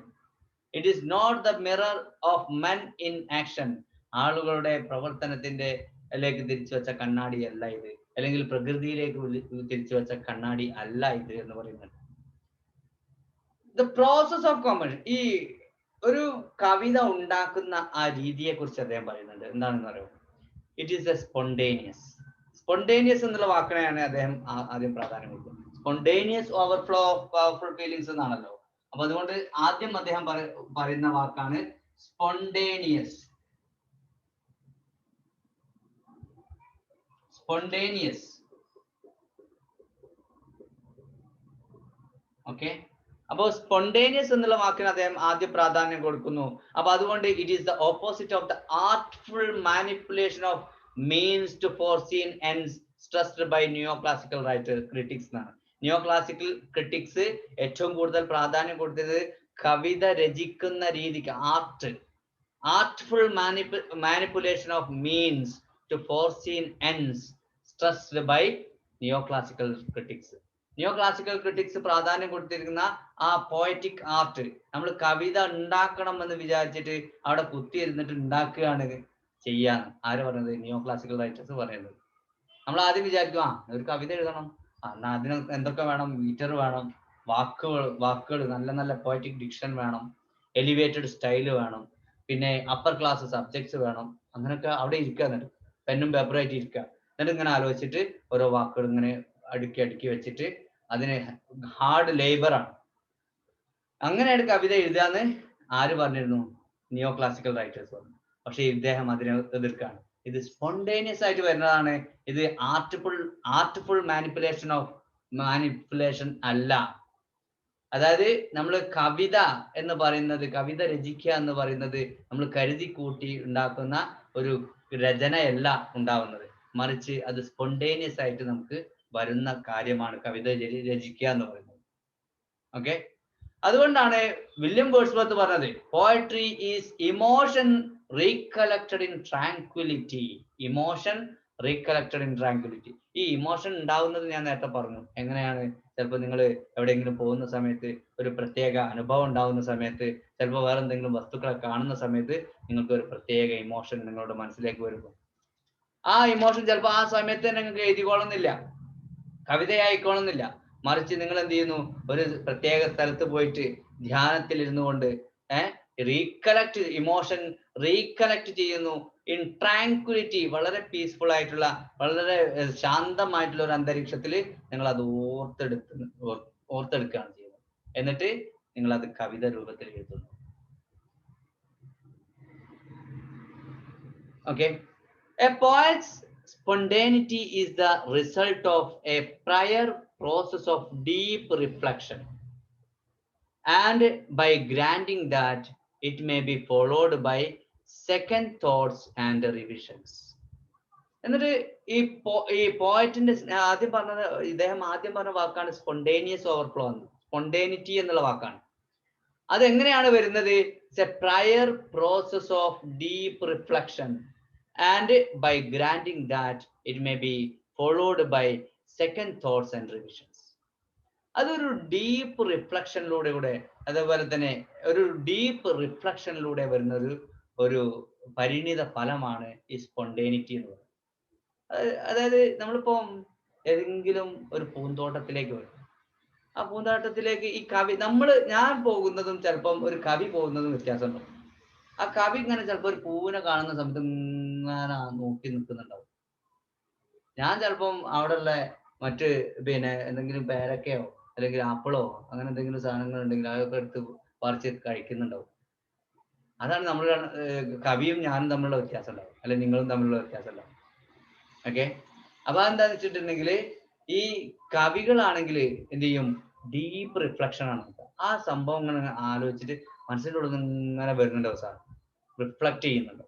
It is not the mirror of men in action. ആളുകളുടെ പ്രവർത്തനത്തിന്റെ ലേക്ക് തിരിച്ചു വെച്ച കണ്ണാടി അല്ല ഇത്, അല്ലെങ്കിൽ പ്രകൃതിയിലേക്ക് തിരിച്ചു വെച്ച കണ്ണാടി അല്ല ഇത് എന്ന് പറയുന്നത്. ദ പ്രോസസ് ഓഫ് കോമ്പഷൻ, ഈ ഒരു കവിത ഉണ്ടാക്കുന്ന ആ രീതിയെ കുറിച്ച് അദ്ദേഹം പറയുന്നുണ്ട്. എന്താണെന്ന് പറയുന്നത് ഇറ്റ് ഈസ് എ സ്പോണ്ടേനിയസ് എന്നുള്ള വാക്കിനെയാണ് അദ്ദേഹം ആദ്യം പ്രാധാന്യം കൊടുക്കുന്നത്. Spontaneous overflow of powerful feelings എന്നാണല്ലോ. അപ്പൊ അതുകൊണ്ട് ആദ്യം അദ്ദേഹം പറയുന്ന വാക്കാണ് സ്പോണ്ടേനിയസ്. ഓക്കെ, അപ്പോ സ്പോണ്ടേനിയസ് എന്നുള്ള വാക്കിന് അദ്ദേഹം ആദ്യം പ്രാധാന്യം കൊടുക്കുന്നു. അപ്പൊ അതുകൊണ്ട് it is the opposite of the artful manipulation of means to foreseen ends stressed by neoclassical critics എന്നാണ്. നിയോ ക്ലാസിക്കൽ ക്രിറ്റിക്സ് ഏറ്റവും കൂടുതൽ പ്രാധാന്യം കൊടുത്തത് കവിത രചിക്കുന്ന രീതിക്ക്, artful manipulation of means to foreseen ends stressed by neoclassical critics. Neoclassical critics പ്രാധാന്യം കൊടുത്തിരിക്കുന്ന ആ പോയറ്റിക് ആർട്ട്, നമ്മൾ കവിത ഉണ്ടാക്കണം എന്ന് വിചാരിച്ചിട്ട് അവിടെ കുത്തിയിരുന്നിട്ട് ഉണ്ടാക്കുകയാണ് ചെയ്യാന്ന് ആര് പറയുന്നത്? നിയോ ക്ലാസിക്കൽ റൈറ്റേഴ്സ് പറയുന്നത്. നമ്മൾ ആദ്യം വിചാരിക്കും ഒരു കവിത എഴുതണം, എന്നാ അതിന് എന്തൊക്കെ വേണം? മീറ്റർ വേണം, വാക്കുകൾ നല്ല നല്ല പോയറ്റിക് ഡിക്ഷൻ വേണം, എലിവേറ്റഡ് സ്റ്റൈല് വേണം, പിന്നെ അപ്പർ ക്ലാസ് സബ്ജക്ട്സ് വേണം. അങ്ങനെയൊക്കെ അവിടെ ഇരിക്കുക, എന്നിട്ട് പെന്നും പേപ്പറായിട്ട് ഇരിക്കുക, എന്നിട്ട് ഇങ്ങനെ ആലോചിച്ചിട്ട് ഓരോ വാക്കുകൾ ഇങ്ങനെ അടുക്കി വെച്ചിട്ട് അതിന് ഹാർഡ് ലേബറാണ്. അങ്ങനെയാണ് കവിത എഴുതാന്ന് ആര് പറഞ്ഞിരുന്നു? നിയോ ക്ലാസിക്കൽ റൈറ്റേഴ്സ് പറഞ്ഞു. പക്ഷെ ഇദ്ദേഹം അതിനെ എതിർക്കാണ്. ഇത് സ്പോണ്ടേനിയസ് ആയിട്ട് വരുന്നതാണ്. ഇത് ആർട്ട്ഫുൾ മാനിപ്പുലേഷൻ അല്ല. അതായത് നമ്മൾ കവിത എന്ന് പറയുന്നത്, കവിത രചിക്കുക എന്ന് പറയുന്നത് നമ്മൾ കരുതി കൂട്ടി ഉണ്ടാക്കുന്ന ഒരു രചനയല്ല ഉണ്ടാവുന്നത്, മറിച്ച് അത് സ്പോണ്ടേനിയസ് ആയിട്ട് നമുക്ക് വരുന്ന കാര്യമാണ് കവിത രചിക്കുക എന്ന് പറയുന്നത്. ഓക്കെ, അതുകൊണ്ടാണ് വില്യം വേർഡ്സ്വർത്ത് പറഞ്ഞത് poetry is emotion recollected in tranquility. ഈ ഇമോഷൻ ഉണ്ടാവുന്നത് ഞാൻ നേരത്തെ പറഞ്ഞു. എങ്ങനെയാണ്? ചിലപ്പോൾ നിങ്ങൾ എവിടെയെങ്കിലും പോകുന്ന സമയത്ത്, ഒരു പ്രത്യേക അനുഭവം ഉണ്ടാവുന്ന സമയത്ത്, ചിലപ്പോൾ വേറെ എന്തെങ്കിലും വസ്തുക്കളെ കാണുന്ന സമയത്ത് നിങ്ങൾക്ക് ഒരു പ്രത്യേക ഇമോഷൻ നിങ്ങളുടെ മനസ്സിലേക്ക് വരുന്നു. ആ ഇമോഷൻ ചിലപ്പോൾ ആ സമയത്ത് തന്നെ നിങ്ങൾക്ക് എഴുതിക്കോളുന്നില്ല, കവിതയായിക്കോളുന്നില്ല. മറിച്ച് നിങ്ങൾ എന്ത് ചെയ്യുന്നു? ഒരു പ്രത്യേക സ്ഥലത്ത് പോയിട്ട് ധ്യാനത്തിൽ ഇരുന്നു കൊണ്ട് ഇമോഷൻ റീകലക്ട് ചെയ്യുന്നു ഇൻ ട്രാങ്ക്വിലിറ്റി, വളരെ പീസ്ഫുൾ ആയിട്ടുള്ള, വളരെ ശാന്തമായിട്ടുള്ള ഒരു അന്തരീക്ഷത്തിൽ നിങ്ങൾ അത് ഓർത്തെടുക്കുകയാണ് ചെയ്യുന്നത്. എന്നിട്ട് നിങ്ങൾ അത് കവിത രൂപത്തിൽ എഴുതുന്നു. Okay, a poet's spontaneity is the result of a prior process of deep reflection, and by granting that it may be followed by second thoughts and revisions. എന്നിട്ട് ഈ പോയറ്റിന്റെ ആദ്യം പറഞ്ഞത്, ഇദ്ദേഹം ആദ്യം പറഞ്ഞ വാക്കാണ് സ്പോണ്ടേനിയസ് ഓവർഫ്ലോ എന്ന്. സ്പോണ്ടേനിറ്റി എന്നുള്ള വാക്കാണ്. അതെങ്ങനെയാണ് വരുന്നത്? It's a prior process of deep reflection and by granting that it may be followed by second thoughts and revisions. അതൊരു ഡീപ്പ് റിഫ്ലക്ഷനിലൂടെ കൂടെ, അതേപോലെ തന്നെ ഒരു ഡീപ്പ് റിഫ്ലക്ഷനിലൂടെ വരുന്ന ഒരു പരിണിത ഫലമാണ് ഈ സ്പോണ്ടേനിറ്റി എന്ന് പറയുന്നത്. അതായത് നമ്മളിപ്പം ഏതെങ്കിലും ഒരു പൂന്തോട്ടത്തിലേക്ക് വരും. ആ പൂന്തോട്ടത്തിലേക്ക് ഈ കവി, ഞാൻ പോകുന്നതും ചിലപ്പം ഒരു കവി പോകുന്നതും വ്യത്യാസമുണ്ടാവും. ആ കവി ഇങ്ങനെ ചിലപ്പോൾ ഒരു പൂവിനെ കാണുന്ന സമയത്ത് ഇങ്ങനെ നോക്കി നിൽക്കുന്നുണ്ടാവും. ഞാൻ ചിലപ്പം അവിടെയുള്ള മറ്റ് എന്തെങ്കിലും പേരക്കയോ അല്ലെങ്കിൽ ആപ്പിളോ അങ്ങനെ എന്തെങ്കിലും സാധനങ്ങൾ ഉണ്ടെങ്കിൽ അതൊക്കെ എടുത്ത് പറിച്ച് കഴിക്കുന്നുണ്ടാവും. അതാണ് നമ്മൾ കവിയും ഞാനും തമ്മിലുള്ള വ്യത്യാസം ഉണ്ടാവും, അല്ലെങ്കിൽ നിങ്ങളും തമ്മിലുള്ള വ്യത്യാസം ഉണ്ടാവും. ഓക്കെ, അപ്പൊ എന്താന്ന് വെച്ചിട്ടുണ്ടെങ്കിൽ ഈ കവികളാണെങ്കിൽ എന്ത് ചെയ്യും? ഡീപ്പ് റിഫ്ലക്ഷൻ ആണ്. ആ സംഭവം ഇങ്ങനെ ആലോചിച്ചിട്ട് മനസ്സിലൂടെ ഇങ്ങനെ വരുന്നുണ്ടോ സാർ, റിഫ്ലക്ട് ചെയ്യുന്നുണ്ടോ.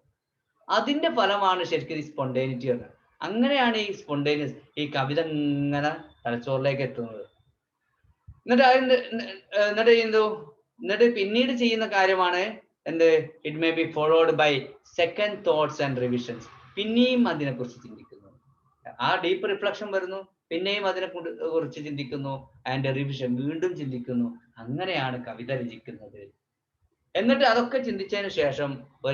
അതിന്റെ ഫലമാണ് ശരിക്കും ഈ സ്പോണ്ടേനിറ്റി എന്ന്. അങ്ങനെയാണ് ഈ സ്പോണ്ടേനിയസ്, ഈ കവിത ഇങ്ങനെ തലച്ചോറിലേക്ക് എത്തുന്നത്. എന്നിട്ട് പിന്നീട് ചെയ്യുന്ന കാര്യമാണ് എന്ത്? It may be followed by second thoughts and revisions. പിന്നെയും അതിനെക്കുറിച്ച് ചിന്തിക്കുന്നു. ആ ഡീപ്പ് റിഫ്ലക്ഷൻ വരുന്നു, പിന്നെയും അതിനെ കുറിച്ച് ചിന്തിക്കുന്നു, ആൻഡ് റിവിഷൻ, വീണ്ടും ചിന്തിക്കുന്നു. അങ്ങനെയാണ് കവിത രചിക്കുന്നത്. എന്നിട്ട് അതൊക്കെ ചിന്തിച്ചതിന് ശേഷം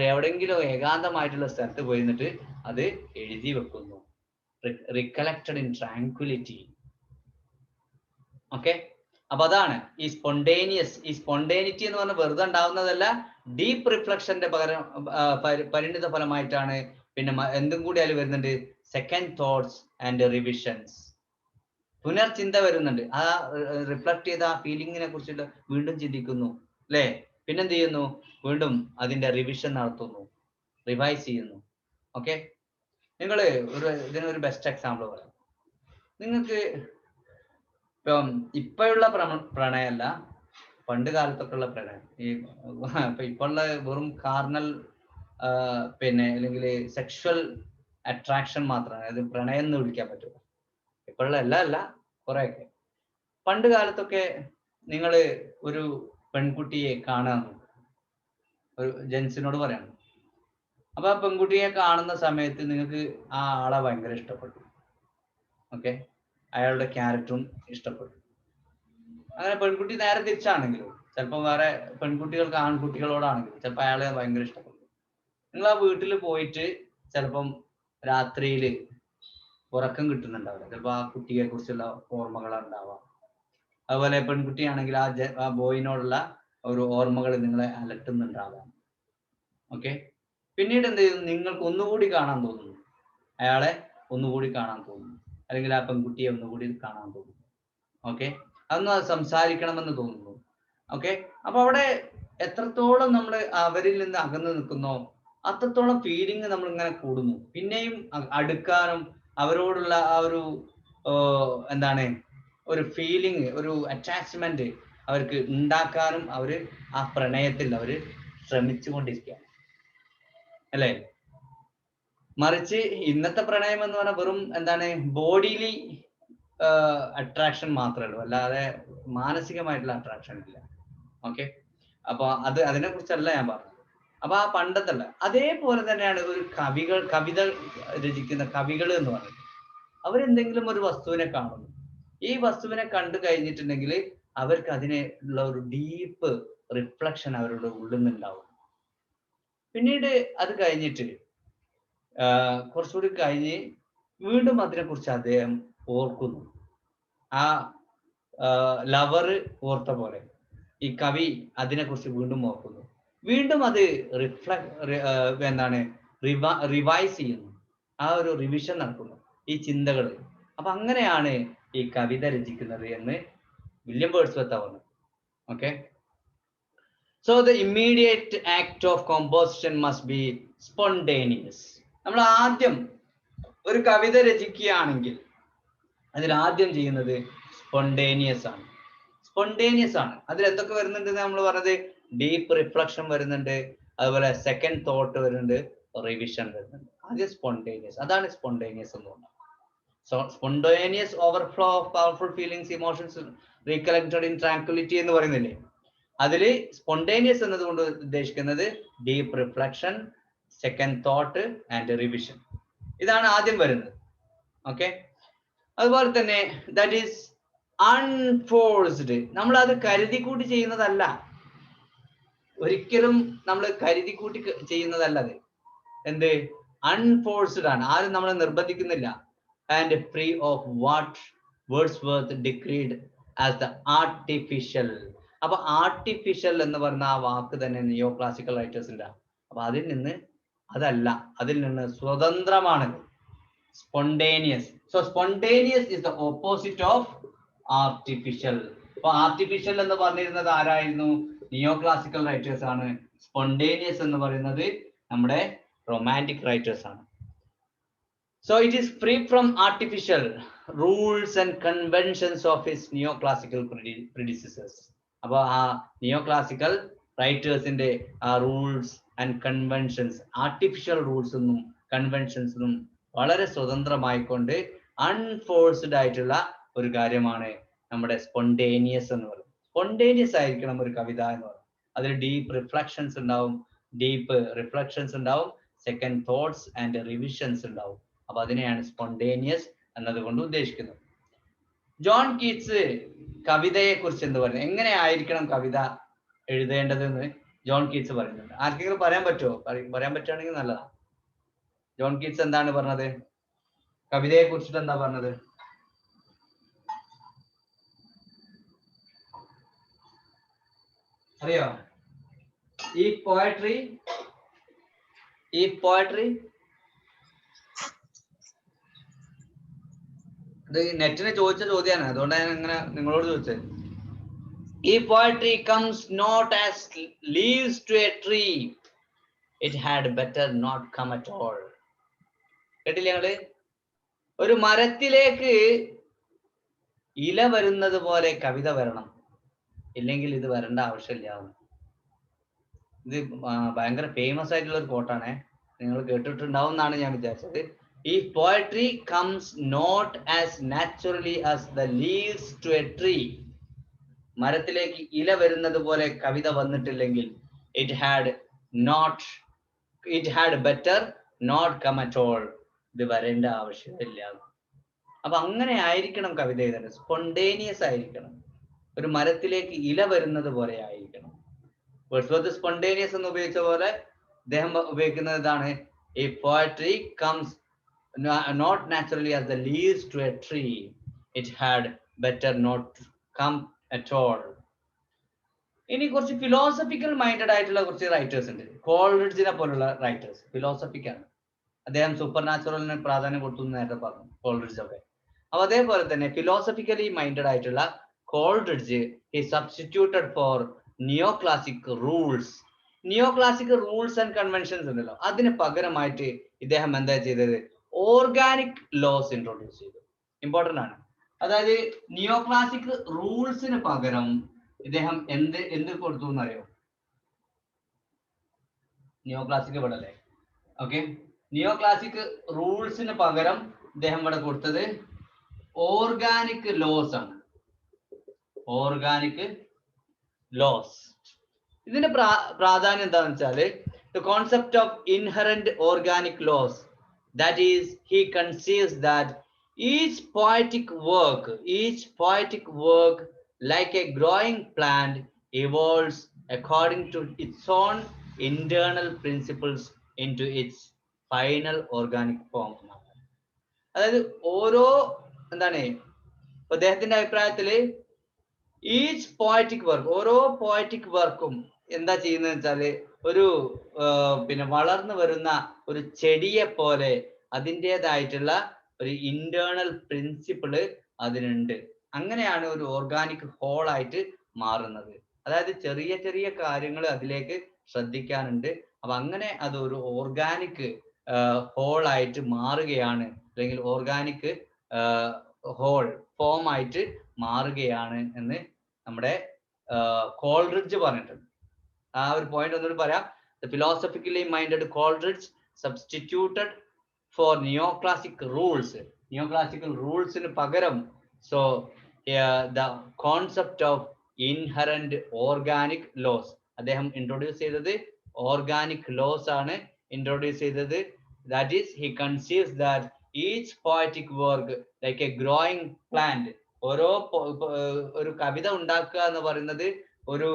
എവിടെയെങ്കിലും ഏകാന്തമായിട്ടുള്ള സ്ഥലത്ത് പോയിരുന്നിട്ട് അത് എഴുതി വെക്കുന്നു. റിക്കലക്റ്റഡ് ഇൻ ട്രാങ്ക്വിലിറ്റി. ഓക്കെ, അപ്പൊ അതാണ് ഈ സ്പോണ്ടേനിറ്റി എന്ന് പറഞ്ഞാൽ വെറുതെ ഉണ്ടാവുന്നതല്ല, ഡീപ്പ് റിഫ്ലക്ഷന്റെ പരിണിത ഫലമായിട്ടാണ്. പിന്നെ എന്തും കൂടി അതിൽ വരുന്നുണ്ട്, സെക്കൻഡ് തോട്ട്സ് ആൻഡ് റിവിഷൻസ്, പുനർചിന്ത വരുന്നുണ്ട്. ആ റിഫ്ലക്ട് ചെയ്ത ആ ഫീലിങ്ങിനെ കുറിച്ചിട്ട് വീണ്ടും ചിന്തിക്കുന്നു, അല്ലേ? പിന്നെന്ത് ചെയ്യുന്നു? വീണ്ടും അതിന്റെ റിവിഷൻ നടത്തുന്നു, റിവൈസ് ചെയ്യുന്നു. ഓക്കെ, നിങ്ങൾ ഇതിനൊരു ബെസ്റ്റ് എക്സാമ്പിൾ പറയാം. നിങ്ങൾക്ക് ഇപ്പോഴുള്ള പ്രണയമല്ല, പണ്ട് കാലത്തൊക്കെ ഉള്ള പ്രണയം. ഇപ്പോഴുള്ള വെറും കാർണൽ അല്ലെങ്കിൽ സെക്ഷൽ അട്രാക്ഷൻ മാത്രമാണ് അത് പ്രണയം എന്ന് വിളിക്കാൻ പറ്റും. ഇപ്പോഴുള്ള അല്ല, കുറെയൊക്കെ. പണ്ട് കാലത്തൊക്കെ നിങ്ങൾ ഒരു പെൺകുട്ടിയെ കാണാൻ, ഒരു ജെൻസിനോട് പറയണം. അപ്പൊ ആ പെൺകുട്ടിയെ കാണുന്ന സമയത്ത് നിങ്ങൾക്ക് ആ ആളെ ഭയങ്കര ഇഷ്ടപ്പെട്ടു. ഓക്കെ, അയാളുടെ ക്യാരക്ടറും ഇഷ്ടപ്പെട്ടു. അങ്ങനെ പെൺകുട്ടി നേരെ തിരിച്ചാണെങ്കിലും, ചിലപ്പോൾ വേറെ പെൺകുട്ടികൾക്ക് ആൺകുട്ടികളോടാണെങ്കിലും ചിലപ്പോൾ അയാളെ ഭയങ്കര ഇഷ്ടപ്പെട്ടു. നിങ്ങൾ ആ വീട്ടിൽ പോയിട്ട് ചിലപ്പം രാത്രിയിൽ ഉറക്കം കിട്ടുന്നുണ്ടാവില്ല. ചിലപ്പോൾ ആ കുട്ടിയെ കുറിച്ചുള്ള ഓർമ്മകളാണ് ഉണ്ടാവാം. അതുപോലെ പെൺകുട്ടിയാണെങ്കിൽ ആ ബോയിനോടുള്ള ഒരു ഓർമ്മകൾ നിങ്ങളെ അലട്ടുന്നുണ്ടാവാം. ഓക്കെ, പിന്നീട് എന്ത് ചെയ്യുന്നു? നിങ്ങൾക്ക് ഒന്നുകൂടി കാണാൻ തോന്നുന്നു, അയാളെ ഒന്നുകൂടി കാണാൻ തോന്നുന്നു, അല്ലെങ്കിൽ ആ പെൺകുട്ടിയെ ഒന്നുകൂടി കാണാൻ തോന്നുന്നു. ഓക്കെ, അതൊന്ന് സംസാരിക്കണമെന്ന് തോന്നുന്നു. ഓക്കെ, അപ്പൊ അവിടെ എത്രത്തോളം നമ്മൾ അവരിൽ നിന്ന് അകന്നു നിൽക്കുന്നോ അത്രത്തോളം ഫീലിംഗ് നമ്മൾ ഇങ്ങനെ കൂടുന്നു. പിന്നെയും അടുക്കാനും അവരോടുള്ള ആ ഒരു ഒരു ഫീലിംഗ്, ഒരു അറ്റാച്ച്മെന്റ് അവർക്ക് ഉണ്ടാക്കാനും ആ പ്രണയത്തിൽ അവർ ശ്രമിച്ചുകൊണ്ടിരിക്കുകയാണ്, അല്ലേ? മറിച്ച് ഇന്നത്തെ പ്രണയം എന്ന് പറഞ്ഞാൽ വെറും ബോഡിയിലി അട്രാക്ഷൻ മാത്രമേ ഉള്ളൂ, അല്ലാതെ മാനസികമായിട്ടുള്ള അട്രാക്ഷൻ ഇല്ല. ഓക്കെ, അപ്പൊ അതിനെ കുറിച്ചല്ല ഞാൻ പറഞ്ഞത്. അപ്പൊ ആ പണ്ടത്തല്ല, അതേപോലെ തന്നെയാണ് ഒരു കവിത രചിക്കുന്ന കവികൾ എന്ന് പറയുന്നത്. അവരെന്തെങ്കിലും ഒരു വസ്തുവിനെ കാണുന്നു. ഈ വസ്തുവിനെ കണ്ടു കഴിഞ്ഞിട്ടുണ്ടെങ്കിൽ അവർക്ക് അതിനുള്ള ഒരു ഡീപ്പ് റിഫ്ലക്ഷൻ അവരുടെ ഉള്ളിൽ നിന്നുണ്ടാവും. പിന്നീട് അത് കഴിഞ്ഞിട്ട് കുറച്ചുകൂടി കഴിഞ്ഞ് വീണ്ടും അതിനെക്കുറിച്ച് അദ്ദേഹം ഓർക്കുന്നു. ആ ലവറ് ഓർത്ത പോലെ ഈ കവി അതിനെക്കുറിച്ച് വീണ്ടും ഓർക്കുന്നു. വീണ്ടും അത് എന്താണ് റിവൈസ് ചെയ്യുന്നു, ആ ഒരു റിവിഷൻ നടക്കുന്നു ഈ ചിന്തകൾ. അപ്പൊ അങ്ങനെയാണ് ഈ കവിത രചിക്കുന്നത് എന്ന് വില്യം വേർഡ്സ്വർത്ത് പറഞ്ഞു. Okay, so the immediate act of composition must be spontaneous. നമ്മൾ ആദ്യം ഒരു കവിത രചിക്കുകയാണെങ്കിൽ അതിൽ ആദ്യം ചെയ്യുന്നത് സ്പോണ്ടേനിയസ് ആണ്. സ്പോണ്ടേനിയസ് ആണ്. അതിൽ എന്തൊക്കെ വരുന്നുണ്ട് നമ്മൾ പറഞ്ഞത്? ഡീപ്പ് റിഫ്ലക്ഷൻ വരുന്നുണ്ട്, അതുപോലെ സെക്കൻഡ് തോട്ട് വരുന്നുണ്ട്, റിവിഷൻ വരുന്നുണ്ട്. ആദ്യം സ്പോണ്ടേനിയസ്. അതാണ് സ്പോണ്ടേനിയസ് എന്ന് പറഞ്ഞാൽ. So spontaneous overflow of powerful feelings, emotions recollected in tranquillity എന്ന് പറയുന്നില്ലേ, അതില് സ്പോണ്ടേനിയസ് എന്നതുകൊണ്ട് ഉദ്ദേശിക്കുന്നത് deep reflection, second thought and revision. ഇതാണ് ആദ്യം വരുന്നത്. ഓക്കെ, അതുപോലെ തന്നെ ദാറ്റ് ഈസ് അൺഫോഴ്സ്ഡ്. നമ്മൾ അത് കരുതി കൂട്ടി ചെയ്യുന്നതല്ല, ഒരിക്കലും നമ്മൾ കരുതി കൂട്ടി ചെയ്യുന്നതല്ല. അത് എന്ത്? അൺഫോഴ്സ്ഡ് ആണ്. ആരും നമ്മളെ നിർബന്ധിക്കുന്നില്ല. And free of what Wordsworth decreed as the artificial. അപ്പൊ ആർട്ടിഫിഷ്യൽ എന്ന് പറഞ്ഞ ആ വാക്ക് തന്നെ നിയോ ക്ലാസിക്കൽ റൈറ്റേഴ്സിന്റെ. അപ്പൊ അതിൽ നിന്ന് അതല്ല, അതിൽ നിന്ന് സ്വതന്ത്രമാണ് spontaneous. So spontaneous is the opposite of artificial. അപ്പൊ ആർട്ടിഫിഷ്യൽ എന്ന് പറഞ്ഞിരുന്നത് ആരായിരുന്നു? നിയോ ക്ലാസിക്കൽ റൈറ്റേഴ്സ് ആണ്. സ്പോണ്ടേനിയസ് എന്ന് പറയുന്നത് നമ്മുടെ റൊമാൻറ്റിക് റൈറ്റേഴ്സ് ആണ്. So it is free from artificial rules and conventions of his neoclassical predecessors. അപ്പൊ ആ നിയോ ക്ലാസിക്കൽ റൈറ്റേഴ്സിന്റെ ആ rules and conventions, artificial rules എന്നും കൺവെൻഷൻസ് എന്നും വളരെ സ്വതന്ത്രമായിക്കൊണ്ട് അൺഫോഴ്സ്ഡ് ആയിട്ടുള്ള ഒരു കാര്യമാണ് നമ്മുടെ സ്പോണ്ടേനിയസ് എന്ന് പറയുന്നത്. സ്പോണ്ടേനിയസ് ആയിരിക്കണം ഒരു കവിത എന്ന് പറയുന്നത്. അതിൽ ഡീപ്പ് റിഫ്ലക്ഷൻസ് ഉണ്ടാവും, സെക്കൻഡ് തോട്ട്സ് ആൻഡ് റിവിഷൻസ് ഉണ്ടാവും. അപ്പൊ അതിനെയാണ് സ്പോണ്ടേനിയസ് എന്നതുകൊണ്ട് ഉദ്ദേശിക്കുന്നത്. ജോൺ കീറ്റ്സ് കവിതയെ കുറിച്ച് എന്ത് പറയുന്നത്, എങ്ങനെ ആയിരിക്കണം കവിത എഴുതേണ്ടതെന്ന് ജോൺ കീറ്റ്സ് പറയുന്നുണ്ട്. ആർക്കെങ്കിലും പറയാൻ പറ്റുമോ? പറയാൻ പറ്റുകയാണെങ്കിൽ നല്ലതാണ്. ജോൺ കീറ്റ്സ് എന്താണ് പറഞ്ഞത്? കവിതയെ കുറിച്ചിട്ട് എന്താ പറഞ്ഞത്? അറിയോ? ഈ പോയട്രി ഇത് നെറ്റിനെ ചോദിച്ച ചോദ്യമാണ്, അതുകൊണ്ടാണ് ഞാൻ ഇങ്ങനെ നിങ്ങളോട് ചോദിച്ചത്. ഈ poetry comes not as leaves to a tree, it had better not come at all. കേട്ടില്ലേ ഞങ്ങള്? ഒരു മരത്തിലേക്ക് ഇല വരുന്നത് പോലെ കവിത വരണം, ഇല്ലെങ്കിൽ ഇത് വരേണ്ട ആവശ്യമില്ല. ഇത് ഭയങ്കര ഫേമസ് ആയിട്ടുള്ള ഒരു കോട്ടാണേ, നിങ്ങൾ കേട്ടിട്ടുണ്ടാവും എന്നാണ് ഞാൻ വിചാരിച്ചത്. ഈ poetry comes not as naturally as the leaves to a tree. മരത്തിലേക്ക് ഇല വരുന്നത് പോലെ കവിത വന്നിട്ടില്ലെങ്കിൽ it had better not come at all, ഇത് വരേണ്ട ആവശ്യമില്ല. അപ്പൊ അങ്ങനെ ആയിരിക്കണം കവിത എഴുതേണ്ടത്. സ്പോണ്ടേനിയസ് ആയിരിക്കണം, ഒരു മരത്തിലേക്ക് ഇല വരുന്നത് പോലെ ആയിരിക്കണം. വേർഡ്സ്വർത്ത് സ്പോണ്ടേനിയസ് എന്ന് ഉപയോഗിച്ച പോലെ അദ്ദേഹം ഉപയോഗിക്കുന്നത് ഇതാണ്: ഈ poetry comes not naturally as the leaves to a tree, it had better not come at all. ഇനി കുറച്ച് ഫിലോസഫിക്കൽ മൈൻഡഡ് ആയിട്ടുള്ള കുറച്ച് റൈറ്റേഴ്സ് ഉണ്ട്. കോൾറിഡ്ജിനെ പോലുള്ള റൈറ്റേഴ്സ് ഫിലോസഫിക്കാണ്. അദ്ദേഹം സൂപ്പർ നാച്ചുറലിന് പ്രാധാന്യം കൊടുത്തു എന്ന് നേരത്തെ പറഞ്ഞു, കോൾറിഡ്ജ് ഒക്കെ. അപ്പൊ അതേപോലെ തന്നെ ഫിലോസഫിക്കലി മൈൻഡഡ് ആയിട്ടുള്ള Coleridge he substituted for neoclassic rules. Neoclassic rules and conventions ഉണ്ടല്ലോ, അതിന് പകരമായിട്ട് ഇദ്ദേഹം എന്താ ചെയ്തത്? ഓർഗാനിക് ലോസ് ഇൻട്രൊഡ്യൂസ് ചെയ്തു. ഇമ്പോർട്ടന്റ് ആണ്. അതായത് നിയോക്ലാസിക് റൂൾസിന് പകരം ഇദ്ദേഹം എന്ത് കൊടുത്തു എന്നറിയോ? നിയോക്ലാസിക് ഇവിടെ അല്ലേ? ഓക്കെ, നിയോക്ലാസിക് റൂൾസിന് പകരം ഇദ്ദേഹം ഇവിടെ കൊടുത്തത് ഓർഗാനിക് ലോസ് ആണ്. Organic laws. ഇതിന്റെ പ്രാധാന്യം എന്താണെന്ന് വെച്ചാല് the concept of inherent organic laws, that is, he conceives that each poetic work like a growing plant evolves according to its own internal principles into its final organic form. അതായത് ഓരോ അദ്ദേഹത്തിന്റെ അഭിപ്രായത്തില് each poetic work, ഓരോ poetic വർക്കും എന്താ ചെയ്യുന്നത് വെച്ചാല് ഒരു പിന്നെ വളർന്നു വരുന്ന ഒരു ചെടിയെ പോലെ അതിൻ്റെതായിട്ടുള്ള ഒരു ഇന്റേണൽ പ്രിൻസിപ്പിള് അതിനുണ്ട്. അങ്ങനെയാണ് ഒരു ഓർഗാനിക് ഹോൾ ആയിട്ട് മാറുന്നത്. അതായത് ചെറിയ ചെറിയ കാര്യങ്ങൾ അതിലേക്ക് ശ്രദ്ധിക്കാനുണ്ട്. അപ്പൊ അങ്ങനെ അത് ഒരു ഓർഗാനിക് ഹോൾ ആയിട്ട് മാറുകയാണ്, അല്ലെങ്കിൽ ഓർഗാനിക് ഹോൾ ഫോം ആയിട്ട് മാറുകയാണ് എന്ന് നമ്മുടെ കോൾറിഡ്ജ് പറഞ്ഞിട്ടുണ്ട്. ആ ഒരു പോയിന്റ് ഒന്നുകൂടി പറയാം. The philosophically minded Coleridge substituted for neoclassic rules. Neoclassical rules ന് പകരം the concept of inherent organic laws. അദ്ദേഹം ഇൻട്രൊഡ്യൂസ് ചെയ്തത് ഓർഗാനിക് ലോസ് ആണ് ഇൻട്രൊഡ്യൂസ് ചെയ്തത്. That is, he conceives that each poetic work like a growing plant. ഒരു കവിത ഉണ്ടാക്കുക എന്ന് പറയുന്നത് ഒരു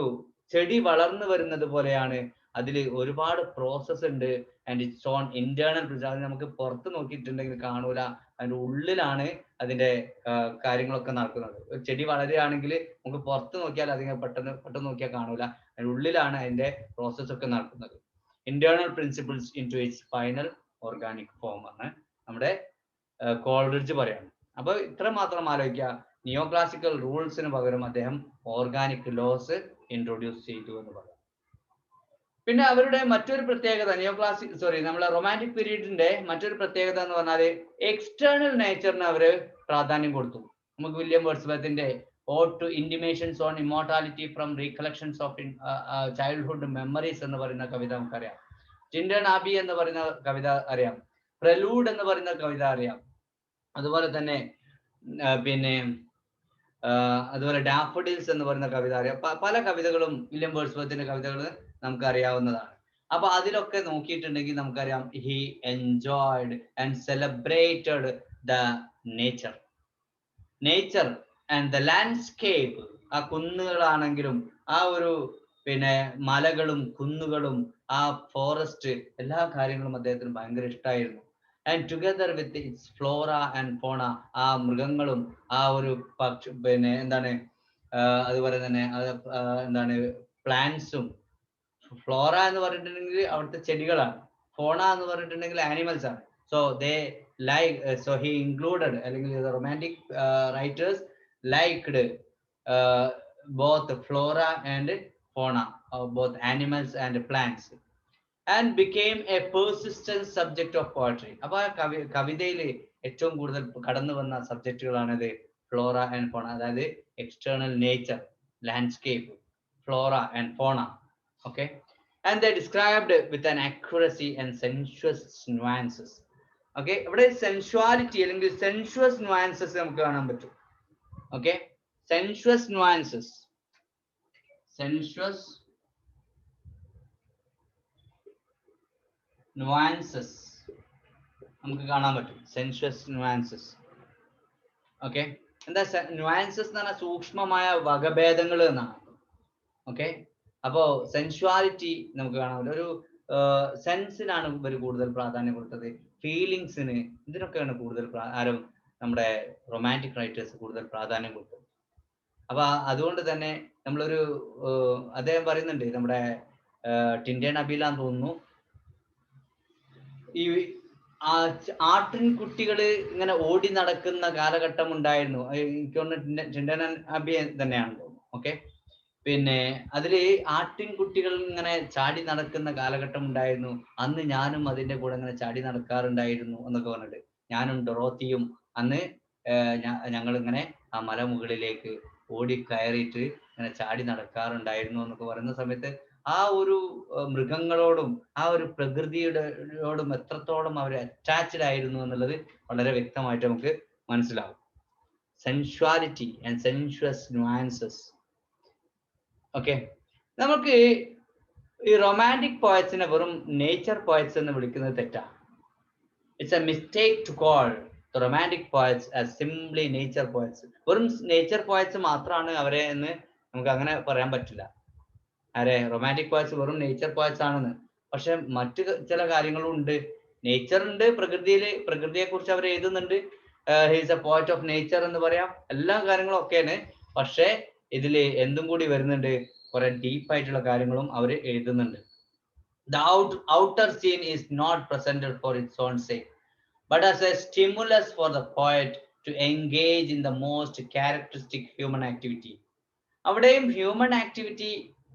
ചെടി വളർന്നു വരുന്നത് പോലെയാണ്. അതിൽ ഒരുപാട് പ്രോസസ് ഉണ്ട്. And it's on internal. അത് നമുക്ക് പുറത്ത് നോക്കിയിട്ടുണ്ടെങ്കിൽ കാണൂല, അതിന്റെ ഉള്ളിലാണ് അതിന്റെ കാര്യങ്ങളൊക്കെ നടക്കുന്നത്. ഒരു ചെടി വളരുകയാണെങ്കിൽ നമുക്ക് പുറത്ത് നോക്കിയാൽ അതിനെ പെട്ടെന്ന് നോക്കിയാൽ കാണൂല, അതിന്റെ ഉള്ളിലാണ് അതിന്റെ പ്രോസസ് ഒക്കെ നടക്കുന്നത്. Internal principles into its final organic form ആണ് നമ്മുടെ കോൾറിഡ്ജ് പറയാണ്. അപ്പൊ ഇത്ര മാത്രം ആലോചിക്കുക, നിയോ ക്ലാസിക്കൽ റൂൾസിന് പകരം അദ്ദേഹം ഓർഗാനിക് ലോസ് ഇൻട്രൊഡ്യൂസ് ചെയ്തു എന്ന് പറയാം. പിന്നെ അവരുടെ മറ്റൊരു പ്രത്യേകത, നമ്മളെ റൊമാൻറ്റിക് പീരീഡിന്റെ മറ്റൊരു പ്രത്യേകത എന്ന് പറഞ്ഞാല് എക്സ്റ്റേണൽ നേച്ചറിന് അവര് പ്രാധാന്യം കൊടുത്തു. നമുക്ക് വില്യം വേർഡ്സ്വർത്തിന്റെ ode to intimations on immortality from recollections of childhood memories എന്ന് പറയുന്ന കവിത നമുക്കറിയാം. ടിൻഡൻ ആബി എന്ന് പറയുന്ന കവിത അറിയാം. പ്രലൂഡ് എന്ന് പറയുന്ന കവിത അറിയാം. അതുപോലെ തന്നെ അതുപോലെ ഡാഫഡിൽസ് എന്ന് പറയുന്ന കവിത അറിയാം. പല കവിതകളും വില്യം വേർഡ്സ്വർത്തിന്റെ കവിതകൾ നമുക്ക് അറിയാവുന്നതാണ്. അപ്പൊ അതിലൊക്കെ നോക്കിയിട്ടുണ്ടെങ്കിൽ നമുക്കറിയാം, he enjoyed and celebrated the nature and the landscape. ആ കുന്നുകളാണെങ്കിലും ആ ഒരു മലകളും കുന്നുകളും ആ ഫോറസ്റ്റ്, എല്ലാ കാര്യങ്ങളും അദ്ദേഹത്തിന് ഭയങ്കര ഇഷ്ടമായിരുന്നു. And together with its Flora and ഫോണ, ആ മൃഗങ്ങളും ആ ഒരു അതുപോലെ തന്നെ പ്ലാന്റ്സും. ഫ്ലോറ എന്ന് പറഞ്ഞിട്ടുണ്ടെങ്കിൽ അവിടുത്തെ ചെടികളാണ്, ഫോണ എന്ന് പറഞ്ഞിട്ടുണ്ടെങ്കിൽ ആനിമൽസ് ആണ്. സോ ഹി ഇൻക്ലൂഡഡ്, അല്ലെങ്കിൽ romantic writers liked both Flora and ഫോണ, both animals and plants, and became a persistent subject of poetry. അപ്പൊ ആ കവിതയിൽ ഏറ്റവും കൂടുതൽ കടന്നു വന്ന സബ്ജക്റ്റുകളാണിത്, ഫ്ലോറ ആൻഡ് ഫോണ. അതായത് external nature, landscape, flora and fauna. Okay, and they described with an accuracy and sensuous nuances. Okay, ഇവിടെ sensuality അല്ലെങ്കിൽ സെൻഷ്വസ് നുവാൻസസ് നമുക്ക് കാണാൻ പറ്റും. ഓക്കെ, സെൻഷ്വസ് നുവാൻസസ് നമുക്ക് കാണാൻ പറ്റും. സെൻഷ്വസ് നുവാൻസസ്. ഓക്കെ, എന്താ നുവാൻസസ് എന്ന് പറഞ്ഞാൽ സൂക്ഷ്മമായ വകഭേദങ്ങൾ എന്നാണ്. ഓക്കെ, അപ്പോ സെൻഷ്വാലിറ്റി നമുക്ക് കാണാൻ പറ്റും. ഒരു സെൻസിനാണ് ഇവർ കൂടുതൽ പ്രാധാന്യം കൊടുത്തത്, ഫീലിങ്സിന്, ഇതിനൊക്കെയാണ് കൂടുതൽ നമ്മുടെ റൊമാൻറ്റിക് റൈറ്റേഴ്സ് കൂടുതൽ പ്രാധാന്യം കൊടുത്തത്. അപ്പൊ അതുകൊണ്ട് തന്നെ നമ്മളൊരു അദ്ദേഹം പറയുന്നുണ്ട്, നമ്മുടെ ടിൻഡൻ അബിലാന്ന് തോന്നുന്നു, ഈ ആട്ടിൻ കുട്ടികള് ഇങ്ങനെ ഓടി നടക്കുന്ന കാലഘട്ടം ഉണ്ടായിരുന്നു. എനിക്ക് തോന്നുന്നു ടിൻഡൻ അബി തന്നെയാണ് തോന്നുന്നു. ഓക്കെ, അതില് ആട്ടിൻകുട്ടികൾ ഇങ്ങനെ ചാടി നടക്കുന്ന കാലഘട്ടം ഉണ്ടായിരുന്നു. അന്ന് ഞാനും അതിന്റെ കൂടെ ഇങ്ങനെ ചാടി നടക്കാറുണ്ടായിരുന്നു എന്നൊക്കെ പറഞ്ഞിട്ട്, ഞാനും ഡൊറോത്തിയും അന്ന് ഞങ്ങൾ ഇങ്ങനെ ആ മലമുകളിലേക്ക് ഓടി കയറിയിട്ട് ഇങ്ങനെ ചാടി നടക്കാറുണ്ടായിരുന്നു എന്നൊക്കെ പറയുന്ന സമയത്ത് ആ ഒരു മൃഗങ്ങളോടും ആ ഒരു പ്രകൃതിയോടും എത്രത്തോളം അവർ അറ്റാച്ച്ഡ് ആയിരുന്നു എന്നുള്ളത് വളരെ വ്യക്തമായിട്ട് നമുക്ക് മനസ്സിലാവും. Sensuality and sensuous nuances. Okay, നമുക്ക് ഈ റൊമാൻറ്റിക് പോയറ്റ്സിനെ വെറും നേച്ചർ പോയറ്റ്സ് എന്ന് വിളിക്കുന്നത് തെറ്റാണ്. It's a mistake to call the romantic poets as simply nature poets. വെറും നേച്ചർ പോയറ്റ്സ് മാത്രമാണ് അവരെ എന്ന് നമുക്ക് അങ്ങനെ പറയാൻ പറ്റില്ല. റൊമാൻറ്റിക് പോയറ്റ്സ് വെറും നേച്ചർ പോയറ്റ്സ് ആണെന്ന്. പക്ഷെ മറ്റു ചില കാര്യങ്ങളും ഉണ്ട്. നേച്ചർ ഉണ്ട്, പ്രകൃതിയെ കുറിച്ച് അവർ എഴുതുന്നുണ്ട്. He's A poet of nature എന്ന് പറയാം. എല്ലാ കാര്യങ്ങളും ഒക്കെയാണ്. പക്ഷെ ഇതിൽ എന്തും കൂടി വരുന്നുണ്ട്, കുറെ ഡീപ്പായിട്ടുള്ള കാര്യങ്ങളും അവർ എഴുതുന്നുണ്ട്. The outer scene is not presented for its own sake, but as a stimulus for the poet to engage in the most characteristic human activity. അവിടെയും ഹ്യൂമൻ ആക്ടിവിറ്റി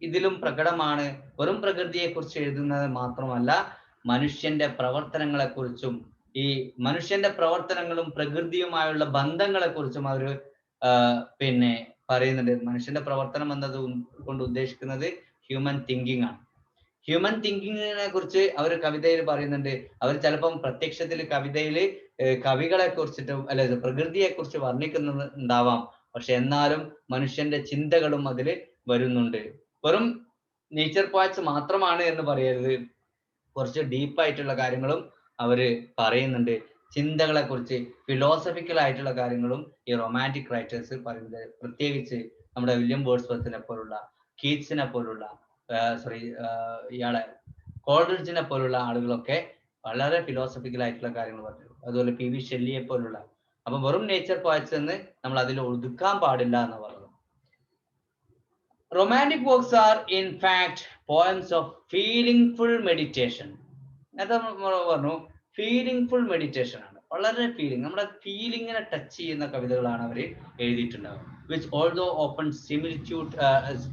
ഇതിലും പ്രകടമാണ്. വെറും പ്രകൃതിയെക്കുറിച്ച് എഴുതുന്നത് മാത്രമല്ല, മനുഷ്യന്റെ പ്രവർത്തനങ്ങളെക്കുറിച്ചും ഈ മനുഷ്യന്റെ പ്രവർത്തനങ്ങളും പ്രകൃതിയുമായുള്ള ബന്ധങ്ങളെക്കുറിച്ചും അവർ പിന്നെ പറയുന്നുണ്ട്. മനുഷ്യന്റെ പ്രവർത്തനം എന്നത് കൊണ്ട് ഉദ്ദേശിക്കുന്നത് ഹ്യൂമൻ തിങ്കിങ് ആണ്. ഹ്യൂമൻ തിങ്കിങ്ങിനെ കുറിച്ച് അവർ കവിതയിൽ പറയുന്നുണ്ട്. അവർ ചിലപ്പം പ്രത്യക്ഷത്തിൽ കവിതയിൽ കവികളെ കുറിച്ചിട്ടും അല്ലെ പ്രകൃതിയെ കുറിച്ച് വർണ്ണിക്കുന്നുണ്ടാവാം. പക്ഷെ എന്നാലും മനുഷ്യന്റെ ചിന്തകളും അതിൽ വരുന്നുണ്ട്. വെറും നേച്ചർ പോയറ്റ്സ് മാത്രമാണ് എന്ന് പറയരുത്, കുറച്ച് ഡീപ്പായിട്ടുള്ള കാര്യങ്ങളും അവര് പറയുന്നുണ്ട്. ചിന്തകളെ കുറിച്ച് ഫിലോസഫിക്കൽ ആയിട്ടുള്ള കാര്യങ്ങളും ഈ റൊമാൻറ്റിക് റൈറ്റേഴ്സ് പറയുന്നത്. പ്രത്യേകിച്ച് നമ്മുടെ വില്യം വേർഡ്സ്വർത്തിനെ പോലുള്ള, കീറ്റ്സിനെ പോലുള്ള, ഇയാളെ കോൾറിഡ്ജിനെ പോലുള്ള ആളുകളൊക്കെ വളരെ ഫിലോസഫിക്കൽ ആയിട്ടുള്ള കാര്യങ്ങൾ പറഞ്ഞു. അതുപോലെ പി വി ഷെല്ലിയെ പോലുള്ള. അപ്പൊ വെറും നേച്ചർ പോയറ്റ്സ് എന്ന് നമ്മൾ അതിൽ ഒതുക്കാൻ പാടില്ല എന്ന് പറഞ്ഞു. Romantic works are in fact poems of feelingful meditation. നേരത്തെ പറഞ്ഞു ഫീലിംഗ്ഫുൾ മെഡിറ്റേഷൻ ആണ്. വളരെ ഫീലിംഗ്, നമ്മുടെ ഫീലിങ്ങിനെ ടച്ച് ചെയ്യുന്ന കവിതകളാണ് അവർ എഴുതിയിട്ടുണ്ടാവുക. which although often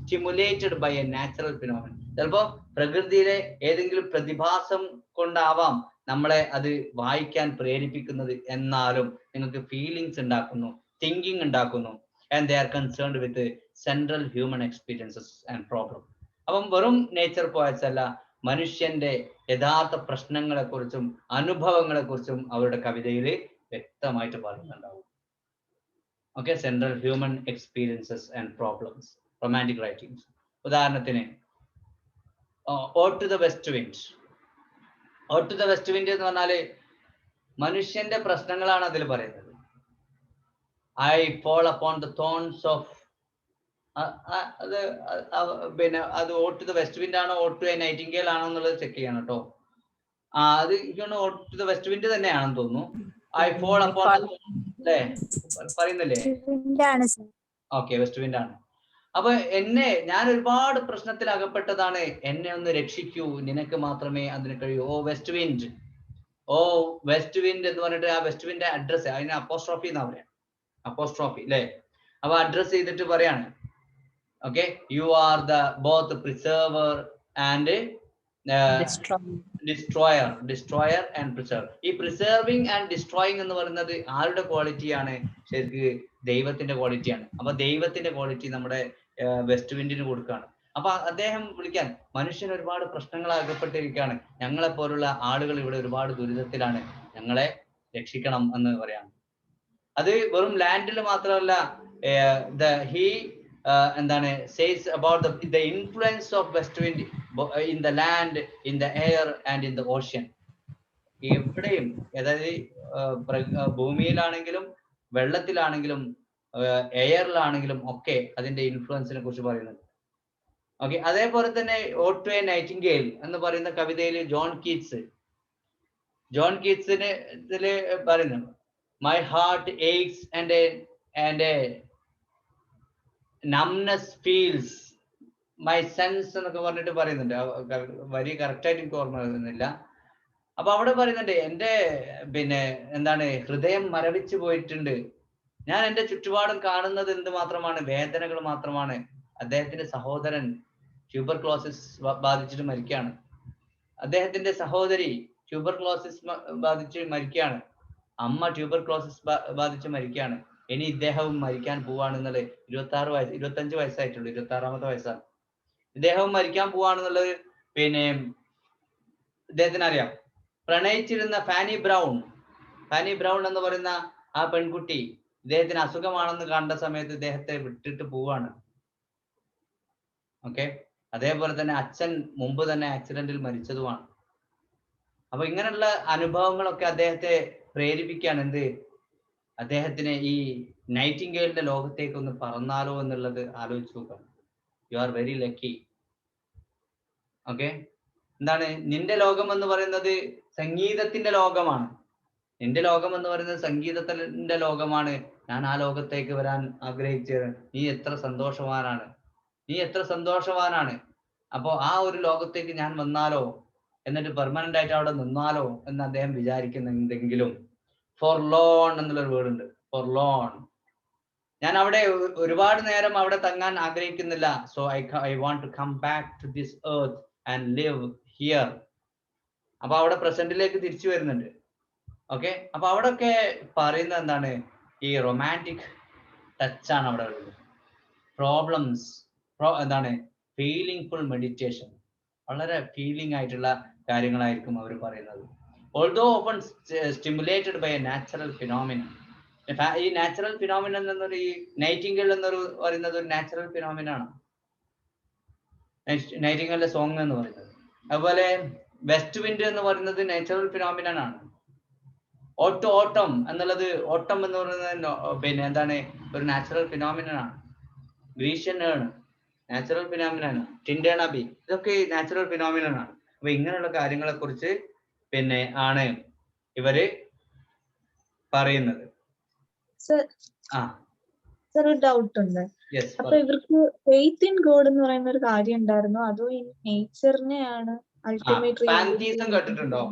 stimulated by a natural phenomenon. ചിലപ്പോ പ്രകൃതിയിലെ ഏതെങ്കിലും പ്രതിഭാസം കൊണ്ടാവാം നമ്മളെ അത് വായിക്കാൻ പ്രേരിപ്പിക്കുന്നത്, എന്നാലും നിങ്ങൾക്ക് ഫീലിങ്സ് ഉണ്ടാക്കുന്നു, തിങ്കിങ് ഉണ്ടാക്കുന്നു. and they are concerned with the central human experiences and problem. അപ്പം വെറും നേച്ചർ പോയറ്റ്സ് അല്ല, മനുഷ്യന്റെ യഥാർത്ഥ പ്രശ്നങ്ങളെക്കുറിച്ചും അനുഭവങ്ങളെക്കുറിച്ചും അവരുടെ കവിതയിൽ വ്യക്തമായിട്ട് പറയുന്നുണ്ടാവും. Okay, central human experiences and problems, romantic writings. ഉദാഹരണത്തിന് ode to the west wind. Ode to the west wind എന്ന് പറഞ്ഞാല് മനുഷ്യന്റെ പ്രശ്നങ്ങളാണ് അതിൽ പറയുന്നത്. I fall upon the thorns of, അത് പിന്നെ അത് ode to the west wind ആണോ ഓട്ട് ടു എ നൈറ്റിംഗേൽ ആണോ എന്നുള്ളത് ചെക്ക് ചെയ്യണം കേട്ടോ. അത് എനിക്കൊന്ന് ode to the west wind തന്നെയാണെന്ന് തോന്നുന്നു. ഐ ഫോൾ അപ്പോൺ അല്ലേ പറയുന്നില്ലേ? ഓക്കെ, വെസ്റ്റ് വിൻഡ് ആണ്. അപ്പൊ ഞാൻ ഒരുപാട് പ്രശ്നത്തിൽ അകപ്പെട്ടതാണ്, എന്നെ ഒന്ന് രക്ഷിക്കൂ, നിനക്ക് മാത്രമേ അതിന് കഴിയൂ. ഓ വെസ്റ്റ് വിൻഡ്, ഓ വെസ്റ്റ് വിൻഡ് എന്ന് പറഞ്ഞിട്ട് ആ വെസ്റ്റ് വിൻഡ് അഡ്രസ്, അതിന് അപ്പോസ്ട്രോഫി എന്നാ പറയാ, അപ്പോസ്ട്രോഫി അല്ലേ. അപ്പൊ അഡ്രസ് ചെയ്തിട്ട് പറയാണ്, okay, you are the both preserver and destroyer and preserve. ഈ പ്രിസർവിങ് ആൻഡ് ഡിസ്ട്രോയിങ് എന്ന് പറയുന്നത് ആരുടെ ക്വാളിറ്റിയാണ്? ശരിക്ക് ദൈവത്തിന്റെ ക്വാളിറ്റിയാണ്. അപ്പൊ ദൈവത്തിന്റെ ക്വാളിറ്റി നമ്മുടെ വെസ്റ്റ് വിൻഡിന് കൊടുക്കുകയാണ്. അപ്പൊ അദ്ദേഹം വിളിക്കാൻ, മനുഷ്യൻ ഒരുപാട് പ്രശ്നങ്ങൾ അകപ്പെട്ടിരിക്കുകയാണ്, ഞങ്ങളെ പോലുള്ള ആളുകൾ ഇവിടെ ഒരുപാട് ദുരിതത്തിലാണ്, ഞങ്ങളെ രക്ഷിക്കണം എന്ന് പറയാണ്. അത് വെറും ലാൻഡിൽ മാത്രമല്ല, എന്താണ് says about the influence of west wind in the land, in the air and in the ocean. എവിടെയും, അതായത് ഭൂമിയിലാണെങ്കിലും വെള്ളത്തിലാണെങ്കിലും എയറിലാണെങ്കിലും ഒക്കെ അതിന്റെ ഇൻഫ്ലുവൻസിനെ കുറിച്ച് പറയുന്നുണ്ട്. ഓക്കെ, അതേപോലെ തന്നെ ഓട്ട് ടു എ നൈറ്റിംഗേൽ എന്ന് പറയുന്ന കവിതയിൽ ജോൺ കീറ്റ്സിന് ഇതില് പറയുന്നുണ്ട്, my heart aches and numbness feels my sense എന്നൊക്കെ പറഞ്ഞിട്ട് പറയുന്നുണ്ട്. വരി കറക്റ്റായിട്ട് എനിക്ക് ഓർമ്മ വരുന്നില്ല. അപ്പൊ അവിടെ പറയുന്നുണ്ട്, എന്റെ എന്താണ് ഹൃദയം മരവിച്ചു പോയിട്ടുണ്ട്, ഞാൻ എന്റെ ചുറ്റുപാടും കാണുന്നത് എന്ത് മാത്രമാണ്? വേദനകൾ മാത്രമാണ്. അദ്ദേഹത്തിന്റെ സഹോദരൻ ട്യൂബർക്ലോസിസ് ബാധിച്ചിട്ട് മരിക്കുകയാണ്. അദ്ദേഹത്തിന്റെ സഹോദരി ട്യൂബർക്ലോസിസ് ബാധിച്ച് മരിക്കുകയാണ്. അമ്മ ട്യൂബർക്ലോസിസ് ബാധിച്ച് മരിക്കുകയാണ്. ഇനി ഇദ്ദേഹവും മരിക്കാൻ പോവാണെന്നുള്ളത് 25 വയസ്സായിട്ടുള്ളൂ, 26ാമത്തെ വയസ്സാണ്. ഇദ്ദേഹവും മരിക്കാൻ പോവാണെന്നുള്ളത് ഇദ്ദേഹത്തിന് അറിയാം. പ്രണയിച്ചിരുന്ന ഫാനി ബ്രൗൺ എന്ന് പറയുന്ന ആ പെൺകുട്ടി ഇദ്ദേഹത്തിന് അസുഖമാണെന്ന് കണ്ട സമയത്ത് ഇദ്ദേഹത്തെ വിട്ടിട്ട് പോവാണ്. ഓക്കെ, അതേപോലെ തന്നെ അച്ഛൻ മുമ്പ് തന്നെ ആക്സിഡന്റിൽ മരിച്ചതുമാണ്. അപ്പൊ ഇങ്ങനെയുള്ള അനുഭവങ്ങളൊക്കെ അദ്ദേഹത്തെ പ്രേരിപ്പിക്കുകയാണ്. അദ്ദേഹത്തിന് ഈ നൈറ്റിംഗേലിന്റെ ലോകത്തേക്ക് ഒന്ന് പറന്നാലോ എന്നുള്ളത് ആലോചിച്ച് നോക്കാം. You are very lucky. Okay, എന്താണ് നിന്റെ ലോകം എന്ന് പറയുന്നത്? സംഗീതത്തിന്റെ ലോകമാണ്. നിന്റെ ലോകം എന്ന് പറയുന്നത് സംഗീതത്തിന്റെ ലോകമാണ്. ഞാൻ ആ ലോകത്തേക്ക് വരാൻ ആഗ്രഹിച്ചത്. നീ എത്ര സന്തോഷവാനാണ്. നീ എത്ര സന്തോഷവാനാണ്. അപ്പോ ആ ഒരു ലോകത്തേക്ക് ഞാൻ വന്നാലോ, എന്നിട്ട് പെർമനന്റ് ആയിട്ട് അവിടെ നിന്നാലോ എന്ന് അദ്ദേഹം വിചാരിക്കുന്നുണ്ടെങ്കിലും ഫോർ ലോൺ എന്നുള്ളൊരു വേർഡ് ഉണ്ട്. ഫോർ ലോൺ, ഞാൻ അവിടെ ഒരുപാട് നേരം അവിടെ തങ്ങാൻ ആഗ്രഹിക്കുന്നില്ല. So I want to come back to this earth and live here. അപ്പൊ അവിടെ പ്രസന്റിലേക്ക് തിരിച്ചു വരുന്നുണ്ട്. ഓക്കെ, അപ്പൊ അവിടെ ഒക്കെ പറയുന്നത് എന്താണ്? ഈ റൊമാൻറ്റിക് ടച്ച് ആണ് അവിടെ ഉള്ളത്. പ്രോബ്ലംസ് എന്താണ്? ഫീലിംഗ് ഫുൾ മെഡിറ്റേഷൻ, വളരെ ഫീലിംഗ് ആയിട്ടുള്ള കാര്യങ്ങളായിരിക്കും അവർ പറയുന്നത്. Although open stimulated by a natural phenomenon. ഈ നാച്ചുറൽ ഫിനോമിനൻ എന്നൊരു, ഈ നൈറ്റിംഗേൽ എന്നൊരു പറയുന്നത് ഒരു നാച്ചുറൽ ഫിനോമിനാണ്, നൈറ്റിംഗേലിന്റെ സോങ് എന്ന് പറയുന്നത്. അതുപോലെ വെസ്റ്റ് വിൻഡ് എന്ന് പറയുന്നത് നാച്ചുറൽ ഫിനോമിനൻ ആണ്. ഓട്ടം എന്നുള്ളത്, ഓട്ടം എന്ന് പറയുന്നത് പിന്നെ എന്താണ്? ഒരു നാച്ചുറൽ ഫിനോമിനൻ ആണ്. ഗ്രീഷ്യൻ ഏൺ നാച്ചുറൽ ഫിനോമിനൻ ആണ്. ടിൻഡേൺ അബി, ഇതൊക്കെ നാച്ചുറൽ ഫിനോമിനൻ ആണ്. അപ്പൊ ഇങ്ങനെയുള്ള കാര്യങ്ങളെ കുറിച്ച് പിന്നെ ആണ് ഇവര് പറയുന്നത്. ഒരു ഡൗട്ട് ഉണ്ട്. അപ്പൊ ഇവർക്ക് ഫെയ്ത്ത് ഇൻ ഗോഡ് എന്ന് പറയുന്ന ഒരു കാര്യം ഉണ്ടായിരുന്നു, അതോ ഈ നേച്ചറിനെയാണ് അൾട്ടിമേറ്റ്? പാന്തീസം കേട്ടിട്ടുണ്ടോ?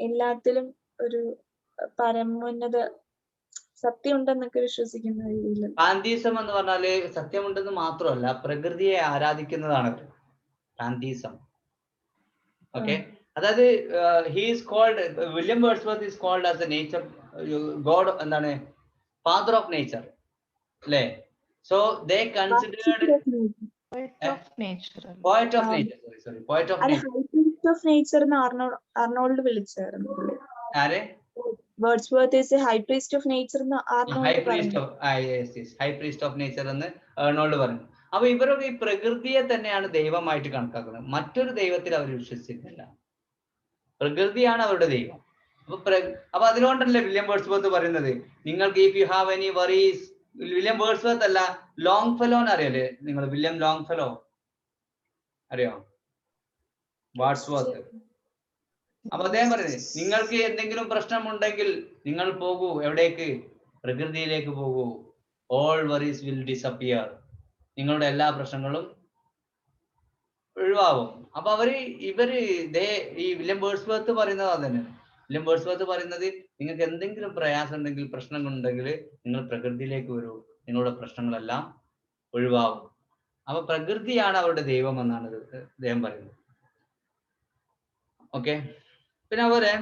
എല്ലാത്തിലും ഒരു പരമോന്നത സത്യം ഉണ്ടെന്നൊക്കെ വിശ്വസിക്കുന്ന രീതിയിൽ. പാന്തീസം എന്ന് പറഞ്ഞാല് സത്യമുണ്ടെന്ന് മാത്രമല്ല, പ്രകൃതിയെ ആരാധിക്കുന്നതാണ് പാന്തീസം. ഓക്കെ, അതായത് he's called, William Wordsworth is called as a nature god, എന്താണ്? ഫാദർ ഓഫ് നേച്ചർ, അല്ലേ? So they considered poet of nature എന്ന് അർണോൾഡ് വിളിച്ചായിരുന്നു. ആരെ? Wordsworth is a high priest of nature എന്ന് ഹൈ പ്രീസ്റ്റ് ഓഫ് നേച്ചർ എന്ന് Arnold പറഞ്ഞു. അപ്പൊ ഇവരൊക്കെ ഈ പ്രകൃതിയെ തന്നെയാണ് ദൈവമായിട്ട് കണക്കാക്കുന്നത്. മറ്റൊരു ദൈവത്തിൽ അവർ വിശ്വസിക്കുന്നില്ല. പ്രകൃതിയാണ് അവരുടെ ദൈവം. അപ്പൊ അതുകൊണ്ടല്ലേ വില്യം വേർഡ്സ്വർത്ത് പറയുന്നത്, നിങ്ങൾക്ക് if you have any worries, William Wordsworth അല്ല, ലോങ് ഫെലോന്ന് അറിയല്ലേ നിങ്ങൾ? വില്യം ലോങ് ഫെലോ അറിയോ? വാർഡ്സ്വർത്ത്. അപ്പൊ അദ്ദേഹം പറയുന്നത്, നിങ്ങൾക്ക് എന്തെങ്കിലും പ്രശ്നമുണ്ടെങ്കിൽ നിങ്ങൾ പോകൂ, എവിടേക്ക്? പ്രകൃതിയിലേക്ക് പോകൂ. All worries will disappear. നിങ്ങളുടെ എല്ലാ പ്രശ്നങ്ങളും ഒഴിവാകും. അപ്പൊ ഇവര് ഈ വില്യം വേർഡ്സ്വർത്ത് പറയുന്നത് അതന്നെ. വില്യം വേർഡ്സ്വർത്ത് പറയുന്നത്, നിങ്ങൾക്ക് എന്തെങ്കിലും പ്രയാസം ഉണ്ടെങ്കിൽ, പ്രശ്നങ്ങളുണ്ടെങ്കിൽ നിങ്ങൾ പ്രകൃതിയിലേക്ക് വരൂ, നിങ്ങളുടെ പ്രശ്നങ്ങളെല്ലാം ഒഴിവാകും. അപ്പൊ പ്രകൃതിയാണ് അവരുടെ ദൈവം എന്നാണ് അദ്ദേഹം പറയുന്നത്. ഓക്കെ, പിന്നെ അതുപോലെ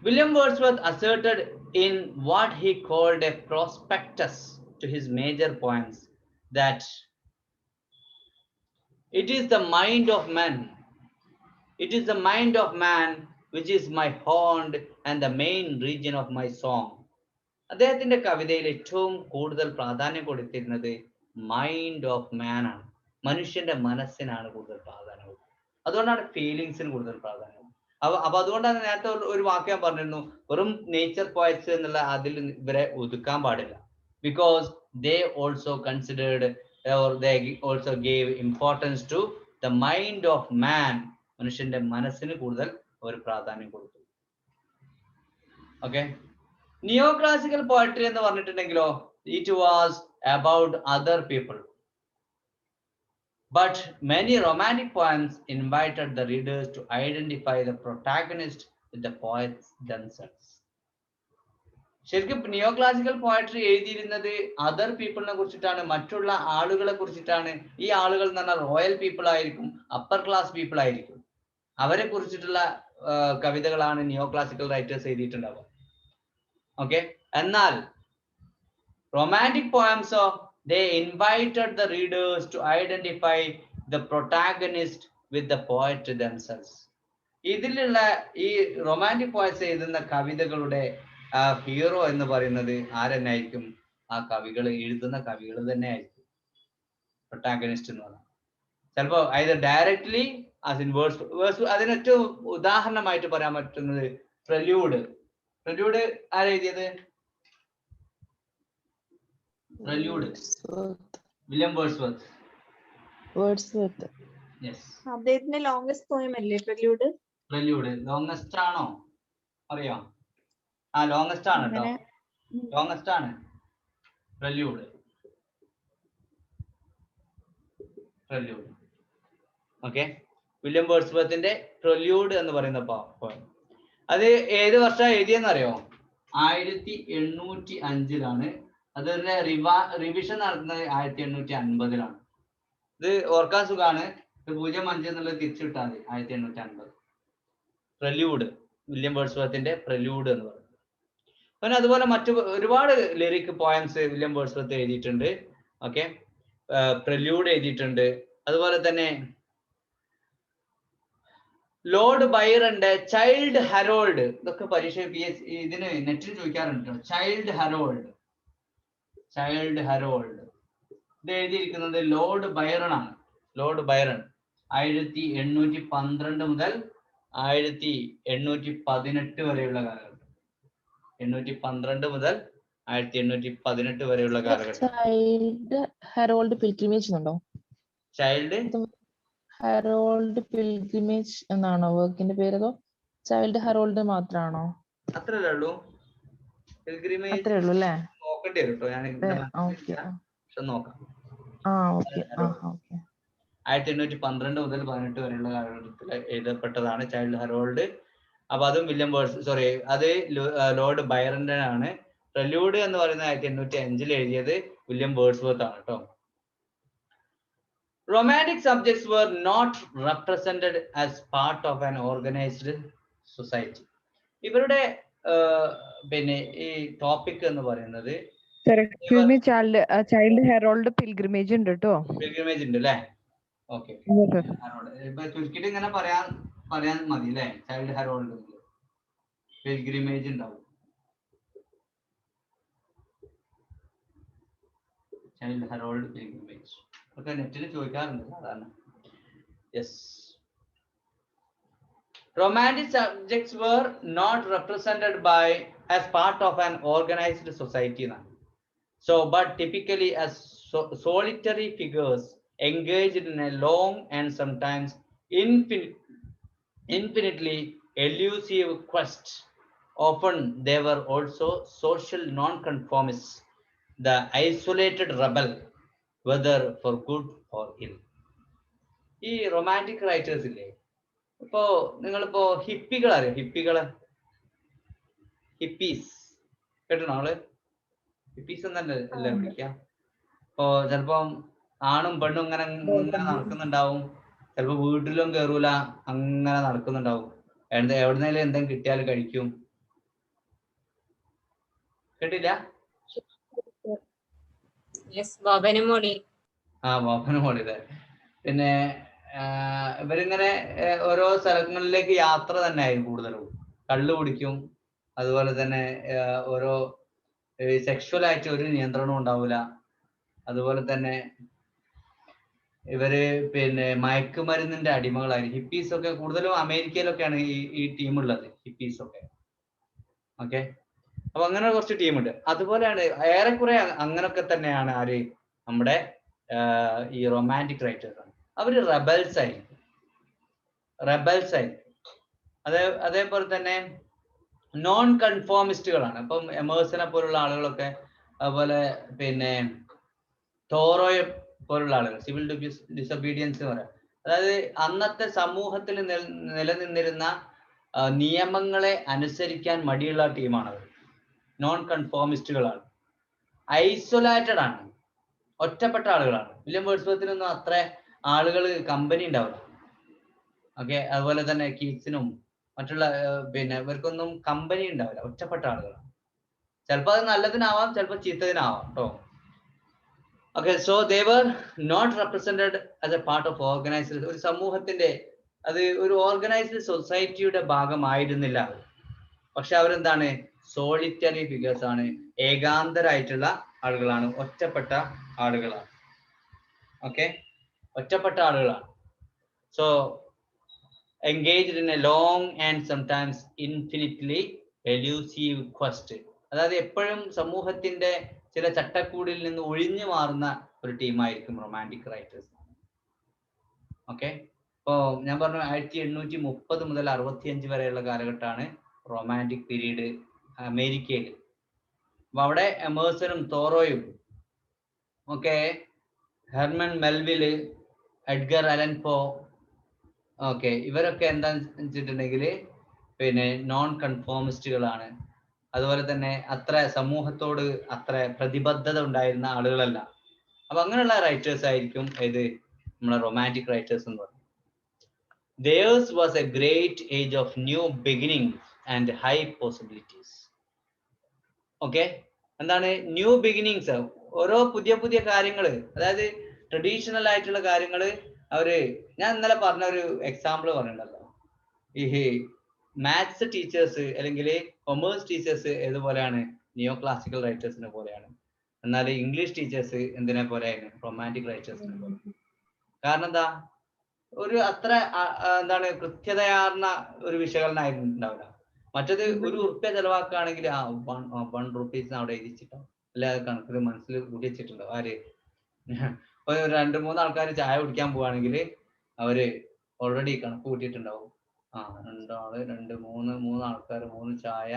William Wordsworth asserted in what he called a prospectus to his major poems that it is the mind of man which is my haunt and the main region of my song. അദ്ദേഹത്തിന്റെ കവിതയിൽ ഏറ്റവും കൂടുതൽ പ്രാധാന്യം കൊടുത്തിരുന്നത് mind of മാൻ ആണ്. മനുഷ്യന്റെ മനസ്സിനാണ് കൂടുതൽ പ്രാധാന്യം. അതുകൊണ്ടാണ് ഫീലിങ്സിന് കൂടുതൽ പ്രാധാന്യം. അപ്പൊ അതുകൊണ്ടാണ് നേരത്തെ ഒരു വാക്ക് ഞാൻ പറഞ്ഞിരുന്നു, വെറും നേച്ചർ പോയറ്റ്സ് എന്നുള്ള അതിൽ ഇവരെ ഒതുക്കാൻ പാടില്ല. Because they also considered or they also gave importance to the mind of man. മനുഷ്യന്റെ മനസ്സിന് കൂടുതൽ ഒരു പ്രാധാന്യം കൊടുത്തു. ഓക്കെ, നിയോ ക്ലാസിക്കൽ പോയട്രി എന്ന് പറഞ്ഞിട്ടുണ്ടെങ്കിലോ, it was about other people. But many romantic poems invited the readers to identify the protagonist with the poets themselves. ശരിക്കും നിയോ classical poetry എഴുതിയിരുന്നത് other പീപ്പിളിനെ കുറിച്ചിട്ടാണ്, മറ്റുള്ള ആളുകളെ കുറിച്ചിട്ടാണ്. ഈ ആളുകൾ എന്ന് പറഞ്ഞാൽ റോയൽ പീപ്പിൾ ആയിരിക്കും, അപ്പർ ക്ലാസ് പീപ്പിൾ ആയിരിക്കും. അവരെ കുറിച്ചിട്ടുള്ള കവിതകളാണ് നിയോ ക്ലാസിക്കൽ റൈറ്റേഴ്സ് എഴുതിയിട്ടുണ്ടാവുക. ഓക്കെ, എന്നാൽ romantic പോയംസോ they invited the readers to identify the protagonist with the poet themselves. ഇതിലുള്ള ഈ റൊമാൻറ്റിക് പോയറ്റ്സ് എഴുതുന്ന കവിതകളുടെ ഹീറോ എന്ന് പറയുന്നത് ആരെന്നായിരിക്കും? ആ കവികൾ എഴുതുന്ന കവികൾ തന്നെ ആയിരിക്കും പ്രൊട്ടാഗണിസ്റ്റ് എന്ന് പറഞ്ഞാൽ. ചിലപ്പോ either directly as in words. അതിന് ഏറ്റവും ഉദാഹരണമായിട്ട് പറയാൻ പറ്റുന്നത് പ്രല്യൂഡ്. പ്രല്യൂഡ് ആരെഴുതിയത്? പ്രല്യൂഡ് വില്യം വേർഡ്സ്വർത്ത്. യെസ്, അദ്ദേഹത്തിന്റെ ലോങ്സ്റ്റ് പോയം അല്ലേ പ്രല്യൂഡ്? പ്രല്യൂഡ് ലോങ്സ്റ്റ് ആണോ അറിയാം? ലോങ്സ്റ്റ് ആണ് കേട്ടോ, അങ്ങനെ ലോങ്സ്റ്റ് ആണ് പ്രല്യൂഡ്. ഓക്കെ, വില്യം വേർഡ്സ്വർത്തിന്റെ പ്രല്യൂഡ് എന്ന് പറയുന്ന poem. അത് ഏത് വർഷം എഴുതിയെന്ന് അറിയോ? 1805 അതിന്റെ റിവിഷൻ നടത്തുന്നത് 1850. ഇത് ഓർക്കാൻ സുഖാണ്, 05 എന്നുള്ളത് തിരിച്ചുവിട്ടാൽ മതി. 1850 പ്രല്യൂഡ്, വില്യം വേർഡ്സ്വർത്തിന്റെ പ്രല്യൂഡ് എന്ന് പറയുന്നത്. പിന്നെ അതുപോലെ മറ്റു ഒരുപാട് ലിറിക് പോയംസ് വില്യം വേർഡ്സ്വർത്ത് എഴുതിയിട്ടുണ്ട്. ഓക്കെ, പ്രല്യൂഡ് എഴുതിയിട്ടുണ്ട്. അതുപോലെ തന്നെ ലോർഡ് ബൈറന്റെ ചൈൽഡ് ഹെറോൾഡ്, ഇതൊക്കെ പരീക്ഷ ഇതിന് നെറ്റിൽ ചോദിക്കാറുണ്ട്. ചൈൽഡ് ഹെറോൾഡ് ഇത് എഴുതിയിരിക്കുന്നത് ലോർഡ് ബൈറൺ ആണ്. ലോർഡ് ബൈറൺ 1812 മുതൽ 1818 വരെയുള്ള കാലഘട്ടം. 812 മുതൽ 1818 വരെയുള്ള കാലഘട്ടം. ചൈൽഡ് ഹെറോൾഡ് പിൽഗ്രിമേജ് ഉണ്ടോ? ചൈൽഡ് ഹെറോൾഡ് പിൽഗ്രിമേജ് എന്നാണോ വർക്കിന്റെ പേര്, അതോ ചൈൽഡ് ഹെറോൾഡ് മാത്രമാണോ? അത്രല്ലേ ഉള്ളൂ. പിൽഗ്രിമേജ് അത്രേ ഉള്ളൂ അല്ലേ? നോക്കേണ്ടി വരും കേട്ടോ, ഞാൻ നോക്കാം. 1812 മുതൽ 18 വരെയുള്ള കാലഘട്ടത്തിൽ എഴുതപ്പെട്ടതാണ് ചൈൽഡ് ഹെറോൾഡ്. അപ്പൊ അതും വില്യം അത് ലോർഡ് ബൈറന്റെ ആണ്. പ്രല്യൂഡ് എന്ന് പറയുന്നത് 1805 എഴുതിയത് വില്യം വേർഡ്സ്വർത്ത് ആണ് കേട്ടോ. Romantic subjects were not represented as part of an organized society. ഇവരുടെ പിന്നെ ഈ ടോപ്പിക് എന്ന് പറയുന്നത് ചൈൽഡ് ഹെറോൾഡ് പിൽഗ്രിമേജ് ഉണ്ട് കേട്ടോ. പിൽഗ്രിമേജ് ഉണ്ട് അല്ലേ? ഓക്കെ, ചുരുക്കിട്ട് ഇങ്ങനെ പറയാൻ മതി അല്ലേ? ചൈൽഡ് ഹെറോൾഡ് പിൽഗ്രിമേജ് ഉണ്ടാവും. ചൈൽഡ് ഹെറോൾഡ് പിൽഗ്രിമേജ് ഒക്കെ നെറ്റിൽ ചോദിക്കാറുണ്ട് സാധാരണ. Yes, romantic subjects were not represented as part of an organized society, so but typically as solitary figures engaged in a long and sometimes infinitely elusive quest. Often they were also social non-conformists, the isolated rebel, whether for good or ill. ഈ romantic writers ഇല്ലേ, ഇപ്പോ നിങ്ങളിപ്പോ ഹിപ്പികൾ അറിയാം? Hippies കേട്ടോ? ആള് hippies എന്നല്ലേ വിളിക്കാം. ഇപ്പോ ചിലപ്പം ആണും പെണ്ണും ഇങ്ങനെ നടക്കുന്നുണ്ടാവും, ചിലപ്പോ വീട്ടിലും കയറൂല, അങ്ങനെ നടക്കുന്നുണ്ടാവും. എവിടുന്നേലും എന്തെങ്കിലും കിട്ടിയാലും കഴിക്കും. കേട്ടില്ല? ബോബനും മോളിലെ പിന്നെ ഇവരിങ്ങനെ ഓരോ സ്ഥലങ്ങളിലേക്ക് യാത്ര തന്നെ ആയിരിക്കും കൂടുതലും. കള്ളു കുടിക്കും, അതുപോലെ തന്നെ ഓരോ സെക്ഷുവൽ ആയിട്ട് ഒരു നിയന്ത്രണവും ഉണ്ടാവില്ല. അതുപോലെ തന്നെ ഇവര് പിന്നെ മയക്കുമരുന്നിന്റെ അടിമകളായിരിക്കും. ഹിപ്പീസ് ഒക്കെ കൂടുതലും അമേരിക്കയിലൊക്കെയാണ് ഈ ടീം ഉള്ളത്, ഹിപ്പീസ് ഒക്കെ. ഓക്കെ, അപ്പൊ അങ്ങനെ കുറച്ച് ടീമുണ്ട്. അതുപോലെയാണ് ഏറെക്കുറെ അങ്ങനൊക്കെ തന്നെയാണ് ആര് നമ്മുടെ ഈ റൊമാൻറ്റിക് റൈറ്റേഴ്സ്. അവര് റെബൽസ് ആയിരിക്കും. അതേപോലെ തന്നെ നോൺ കൺഫോമിസ്റ്റുകളാണ്. അപ്പം എമേഴ്സനെ പോലുള്ള ആളുകളൊക്കെ, അതുപോലെ പിന്നെ തോറോയെ പോലുള്ള ആളുകൾ, സിവിൽ ഡിസൊബീഡിയൻസ് പറയാം. അതായത് അന്നത്തെ സമൂഹത്തിൽ നിലനിന്നിരുന്ന നിയമങ്ങളെ അനുസരിക്കാൻ മടിയുള്ള ടീമാണ് അവർ. നോൺ കൺഫോമിസ്റ്റുകളാണ്, ഐസൊലേറ്റഡ് ആണ്, ഒറ്റപ്പെട്ട ആളുകളാണ്. വില്യം വേർഡ്സ്വർത്തിനൊന്നും അത്ര ആളുകൾ കമ്പനി ഉണ്ടാവില്ല. ഓക്കെ, അതുപോലെ തന്നെ കീറ്റ്സിനും മറ്റുള്ള പിന്നെ ഇവർക്കൊന്നും കമ്പനി ഉണ്ടാവില്ല, ഒറ്റപ്പെട്ട ആളുകളാണ്. ചിലപ്പോൾ അത് നല്ലതിനാവാം, ചിലപ്പോൾ ചീത്തതിനാവാം കേട്ടോ. Okay, so they were not represented as a part of organized, ഒരു സമൂഹത്തിന്റെ, അത് ഒരു ഓർഗനൈസ്ഡ് സൊസൈറ്റിയുടെ ഭാഗമായിരുന്നില്ല. പക്ഷെ അവരെന്താണ്? സോളിറ്ററി ഫിഗേഴ്സ് ആണ്, ഏകാന്തരായിട്ടുള്ള ആളുകളാണ്, ഒറ്റപ്പെട്ട ആളുകളാണ്. ഓക്കെ, ഒറ്റപ്പെട്ട ആളുകളാണ്. So engaged in a long and sometimes infinitely elusive quest. അതായത് എപ്പോഴും സമൂഹത്തിന്റെ ചില ചട്ടക്കൂടിൽ നിന്ന് ഒഴിഞ്ഞു മാറുന്ന ഒരു ടീമായിരിക്കും റൊമാൻറ്റിക് റൈറ്റേഴ്സ്. ഓക്കെ, ഇപ്പോ ഞാൻ പറഞ്ഞു 1830 മുതൽ 65 വരെയുള്ള കാലഘട്ടമാണ് റൊമാൻറ്റിക് പീരീഡ് അമേരിക്കയിൽ. അപ്പൊ അവിടെ എമേഴ്സണും തോറോയും ഓക്കെ, ഹെർമൻ മെൽവില്, എഡ്ഗർ അലൻ പോ, ഓക്കെ, ഇവരൊക്കെ എന്താന്ന് വെച്ചിട്ടുണ്ടെങ്കിൽ പിന്നെ നോൺ കൺഫോമിസ്റ്റുകളാണ്. അതുപോലെ തന്നെ അത്ര സമൂഹത്തോട് അത്ര പ്രതിബദ്ധത ഉണ്ടായിരുന്ന ആളുകളല്ല. അപ്പൊ അങ്ങനെയുള്ള റൈറ്റേഴ്സ് ആയിരിക്കും ഇത് നമ്മളെ റൊമാൻറ്റിക് റൈറ്റേഴ്സ് എന്ന് പറയുന്നത്. Theirs was a great age of new beginnings and high possibilities. Okay, എന്താണ് ന്യൂ ബിഗിനിങ്സ്? ഓരോ പുതിയ പുതിയ കാര്യങ്ങൾ, അതായത് ട്രഡീഷണൽ ആയിട്ടുള്ള കാര്യങ്ങൾ അവര്, ഞാൻ ഇന്നലെ പറഞ്ഞ ഒരു എക്സാമ്പിൾ പറഞ്ഞിട്ടുണ്ടല്ലോ, ഈ മാത്സ് ടീച്ചേഴ്സ് അല്ലെങ്കിൽ കൊമേഴ്സ് ടീച്ചേഴ്സ് ഏതുപോലെയാണ്? നിയോ ക്ലാസിക്കൽ റൈറ്റേഴ്സിനെ പോലെയാണ്. എന്നാൽ ഇംഗ്ലീഷ് ടീച്ചേഴ്സ് എന്തിനെ പോലെയാണ്? റൊമാൻറ്റിക് റൈറ്റേഴ്സിനെ പോലെ. കാരണം എന്താ? ഒരു അത്ര എന്താണ് കൃത്യതയാർന്ന ഒരു വിശകലനമായിരുന്നു ഉണ്ടാവില്ല. മറ്റത് ഒരു ഉറുപ്പ്യ ചെലവാക്കുകയാണെങ്കിൽ ആ 1 rupees അവിടെ എഴുതിച്ചിട്ടുണ്ടാവും, അല്ലെ കണക്കിൽ മനസ്സിൽ കൂട്ടി വെച്ചിട്ടുണ്ടാവും. ആര് 2-3 ആൾക്കാർ ചായ കുടിക്കാൻ പോവുകയാണെങ്കിൽ അവര് ഓൾറെഡി കണക്ക് കൂട്ടിയിട്ടുണ്ടാവും. 2 ആള് 3 ആൾക്കാർ 3 ചായ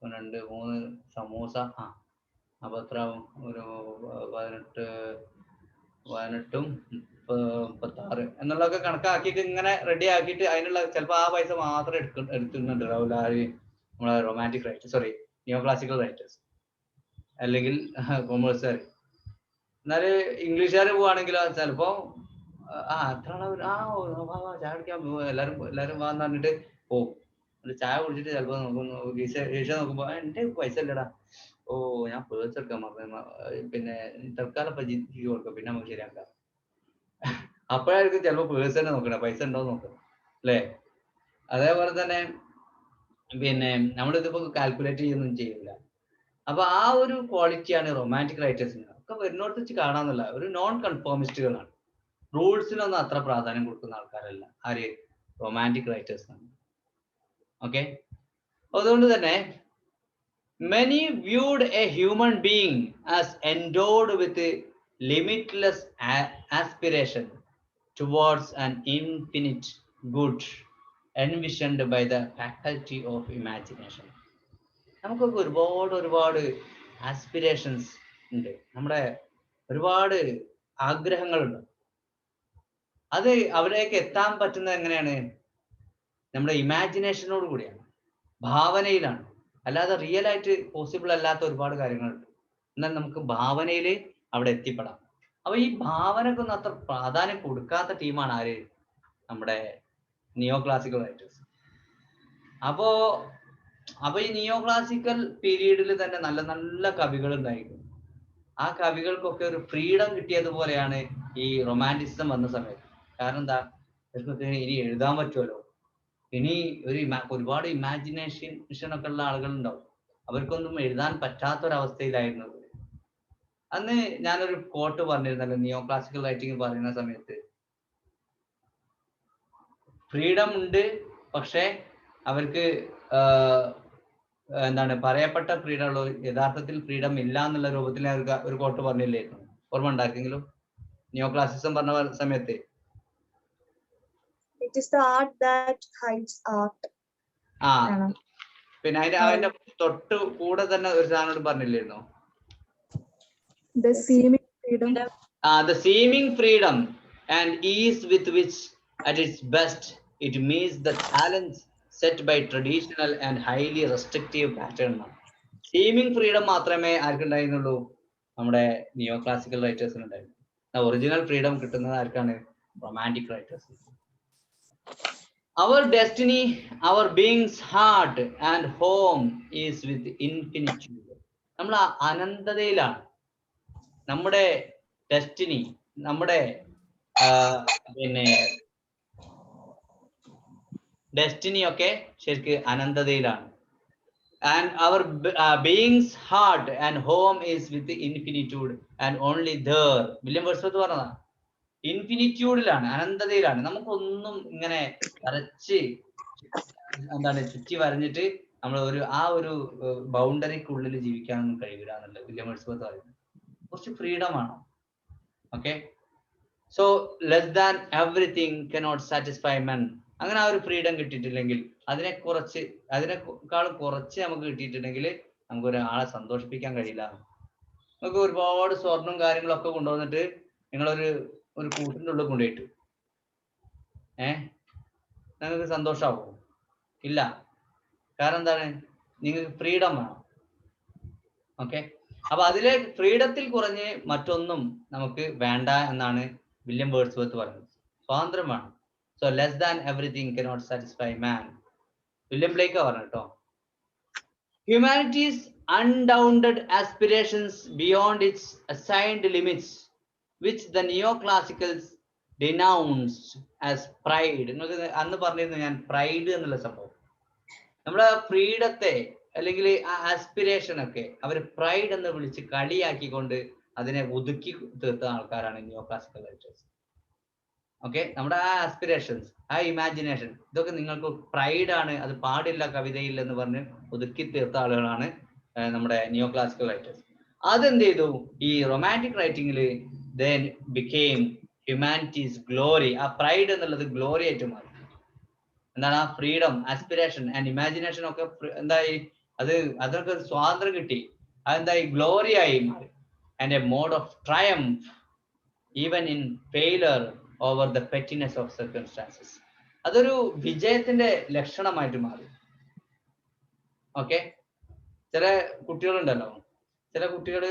2-3 സമൂസ, അപ്പൊ എത്ര ഒരു 18 36 എന്നുള്ളതൊക്കെ കണക്കാക്കിയിട്ട് ഇങ്ങനെ റെഡി ആക്കിയിട്ട് അതിനുള്ള ചിലപ്പോൾ ആ പൈസ മാത്രം എടുക്കുന്നുണ്ടാവില്ല നമ്മളെ റൊമാൻറ്റിക് റൈറ്റേഴ്സ്, സോറി നിയോ ക്ലാസിക്കൽ റൈറ്റേഴ്സ് അല്ലെങ്കിൽ കൊമേഴ്സുകാർ. എന്നാൽ ഇംഗ്ലീഷുകാർ പോവാണെങ്കിൽ ചിലപ്പോ എത്ര ചായ കുടിക്കാൻ എല്ലാരും വാന്ന് പറഞ്ഞിട്ട് പോകും. ചായ കുടിച്ചിട്ട് ചിലപ്പോ നോക്കുമ്പോ എന്റെ പൈസ ഇല്ലടാ, ഞാൻ പേഴ്സ് എടുക്കാൻ മറന്നു, പിന്നെ തൽക്കാലം ജിക്ക് കൊടുക്കും, പിന്നെ നമുക്ക് ശരിയാക്കാം. അപ്പോഴായിരിക്കും ചിലപ്പോ പേഴ്സ് തന്നെ നോക്കണം, പൈസ ഉണ്ടോ നോക്കണം, അല്ലേ? അതേപോലെ തന്നെ പിന്നെ നമ്മളിതിപ്പോ കാൽക്കുലേറ്റ് ചെയ്യുന്നൊന്നും ചെയ്യില്ല. അപ്പൊ ആ ഒരു ക്വാളിറ്റിയാണ് റൊമാൻറ്റിക് റൈറ്റേഴ്സിന് ഒക്കെ വരുന്നോട്ട് വെച്ച് കാണാന്നല്ല. ഒരു നോൺ കൺഫോമിസ്റ്റുകളാണ്, റൂൾസിനൊന്നും അത്ര പ്രാധാന്യം കൊടുക്കുന്ന ആൾക്കാരല്ല ആര്? റൊമാൻറ്റിക് റൈറ്റേഴ്സ് ആണ്. ഓക്കെ, അതുകൊണ്ട് തന്നെ many viewed a human being as endowed with a limitless aspiration towards an infinite good envisioned by the faculty of imagination. നമുക്കൊക്കെ ഒരുപാട് ആസ്പിരേഷൻസ് ഉണ്ട്, നമ്മുടെ ഒരുപാട് ആഗ്രഹങ്ങളുണ്ട്. അത് അവിടേക്ക് എത്താൻ പറ്റുന്നത് എങ്ങനെയാണ്? നമ്മുടെ ഇമാജിനേഷനോട് കൂടിയാണ്, ഭാവനയിലാണ്. അല്ലാതെ റിയൽ ആയിട്ട് പോസിബിൾ അല്ലാത്ത ഒരുപാട് കാര്യങ്ങളുണ്ട്. എന്നാൽ നമുക്ക് ഭാവനയിൽ അവിടെ എത്തിപ്പെടാം. അപ്പൊ ഈ ഭാവനക്കൊന്നും അത്ര പ്രാധാന്യം കൊടുക്കാത്ത ടീമാണ് ആര്? നമ്മുടെ നിയോ ക്ലാസിക്കൽ റൈറ്റേഴ്സ്. അപ്പോ ഈ നിയോ ക്ലാസിക്കൽ പീരീഡിൽ തന്നെ നല്ല നല്ല കവികൾ ഉണ്ടായിരുന്നു. ആ കവികൾക്കൊക്കെ ഒരു ഫ്രീഡം കിട്ടിയതുപോലെയാണ് ഈ റൊമാൻറ്റിസിസം വന്ന സമയത്ത്. കാരണം എന്താ? ഇനി എഴുതാൻ പറ്റുമല്ലോ, ഇനി ഒരുപാട് ഇമാജിനേഷൻ ഒക്കെ ഉള്ള ആളുകൾ ഉണ്ടാവും, അവർക്കൊന്നും എഴുതാൻ പറ്റാത്തൊരവസ്ഥയിലായിരുന്നു. അന്ന് ഞാനൊരു കോട്ട് പറഞ്ഞിരുന്നല്ലോ, നിയോ ക്ലാസിക്കൽ റൈറ്റിംഗ് പറയുന്ന സമയത്ത്, ഫ്രീഡം ഉണ്ട്, പക്ഷെ അവർക്ക് എന്താണ് പറയപ്പെട്ട ഫ്രീഡം ഉള്ളൂ, യഥാർത്ഥത്തിൽ ഫ്രീഡം ഇല്ല എന്നുള്ള രൂപത്തിൽ ഒരു കോട്ട് പറഞ്ഞില്ലായിരുന്നു? ഓർമ്മ ഉണ്ടാക്കെങ്കിലും നിയോ ക്ലാസിസം പറഞ്ഞ സമയത്ത് It is the art that hides art. പിന്നെ അതിന്റെ തൊട്ട് കൂടെ തന്നെ ഒരു സാധനം പറഞ്ഞില്ലായിരുന്നോ? The seeming freedom. The seeming freedom and ease with which at its best it meets the challenge set by traditional and highly restrictive pattern. Seaming freedom മാത്രമേ ആർക്കുണ്ടായിരുന്നുള്ളൂ? നമ്മുടെ നിയോ ക്ലാസിക്കൽ റൈറ്റേഴ്സിന് ഉണ്ടായിരുന്നു. ഒറിജിനൽ ഫ്രീഡം കിട്ടുന്നത് ആർക്കാണ്? Romantic writers. Our destiny, our being's heart and home is with infinitude. നമ്മൾ അനന്തതയിലാണ്. നമ്മുടെ destiny, നമ്മുടെ പിന്നെ destiny ഒക്കെ ശരിക്കും അനന്തതയിലാണ്. And our being's heart and home is with infinitude and only there. William Wordsworth പറഞ്ഞതാ, ഇൻഫിനിറ്റ്യൂഡിലാണ്, അനന്തതയിലാണ്. നമുക്കൊന്നും ഇങ്ങനെ ചുറ്റി വരഞ്ഞിട്ട് നമ്മൾ ഒരു ബൗണ്ടറിക്കുള്ളിൽ ജീവിക്കാനൊന്നും കഴിയില്ല എന്നുള്ളത് വില്യം വേർഡ്സ്വർത്ത് പറയുന്നത്. കുറച്ച് ഫ്രീഡം ആണ്. Okay, so less than everything cannot satisfy men. അങ്ങനെ ആ ഒരു ഫ്രീഡം കിട്ടിയിട്ടില്ലെങ്കിൽ അതിനേക്കാൾ കുറച്ച് നമുക്ക് കിട്ടിയിട്ടുണ്ടെങ്കിൽ നമുക്ക് ഒരാളെ സന്തോഷിപ്പിക്കാൻ കഴിയില്ല. നമുക്ക് ഒരുപാട് സ്വർണം കാര്യങ്ങളൊക്കെ കൊണ്ടുവന്നിട്ട് നിങ്ങളൊരു കൂട്ടിൻ്റെ ഉള്ളിൽ കൊണ്ടുപോയിട്ട് നിങ്ങൾക്ക് സന്തോഷമാവും? ഇല്ല. കാരണം എന്താണ്? നിങ്ങൾക്ക് ഫ്രീഡം വേണം. ഓക്കെ, അപ്പൊ അതിലെ ഫ്രീഡത്തിൽ കുറഞ്ഞ് മറ്റൊന്നും നമുക്ക് വേണ്ട എന്നാണ് വില്യം വേർഡ്സ്വർത്ത് പറയുന്നത്. സ്വാതന്ത്ര്യം വേണം. So less than everything cannot satisfy man. William Blake പറഞ്ഞു കേട്ടോ. Humanity's unbounded aspirations beyond its assigned limits, which the neoclassicals denounced as pride. അന്ന് പറഞ്ഞിരുന്നു ഞാൻ പ്രൈഡ് എന്നുള്ള സംഭവം. നമ്മുടെ ഫ്രീഡത്തെ അല്ലെങ്കിൽ ആ ആസ്പിരേഷൻ ഒക്കെ അവർ പ്രൈഡ് എന്ന് വിളിച്ച് കളിയാക്കിക്കൊണ്ട് അതിനെ ഒതുക്കി തീർത്ത ആൾക്കാരാണ് നിയോ ക്ലാസിക്കൽ റൈറ്റേഴ്സ്. ഓക്കെ, നമ്മുടെ ആ ആസ്പിരേഷൻസ്, ആ ഇമാജിനേഷൻ, ഇതൊക്കെ നിങ്ങൾക്ക് പ്രൈഡാണ്, അത് പാടില്ല കവിതയിൽ എന്ന് പറഞ്ഞ് ഒതുക്കി തീർത്ത ആളുകളാണ് നമ്മുടെ നിയോ ക്ലാസിക്കൽ റൈറ്റേഴ്സ്. അതെന്ത് ചെയ്തു? ഈ റൊമാൻറ്റിക് റൈറ്റിംഗിൽ then became humanity's glory. ആ പ്രൈഡ് എന്നുള്ളത് ഗ്ലോറി ആയിട്ട് മാറി. എന്താണ്? ആ ഫ്രീഡം, ആസ്പിരേഷൻ ആൻഡ് ഇമാജിനേഷൻ ഒക്കെ എന്തായി? അതൊക്കെ സ്വാതന്ത്ര്യം കിട്ടി. അതെന്തായി? ഗ്ലോറി ആയി മാറി. And a mode of triumph even in failure over the pettiness of circumstances. അതൊരു വിജയത്തിന്റെ ലക്ഷണമായിട്ട് മാറി. ഓക്കെ, ചില കുട്ടികളുണ്ടല്ലോ, ചില കുട്ടികൾ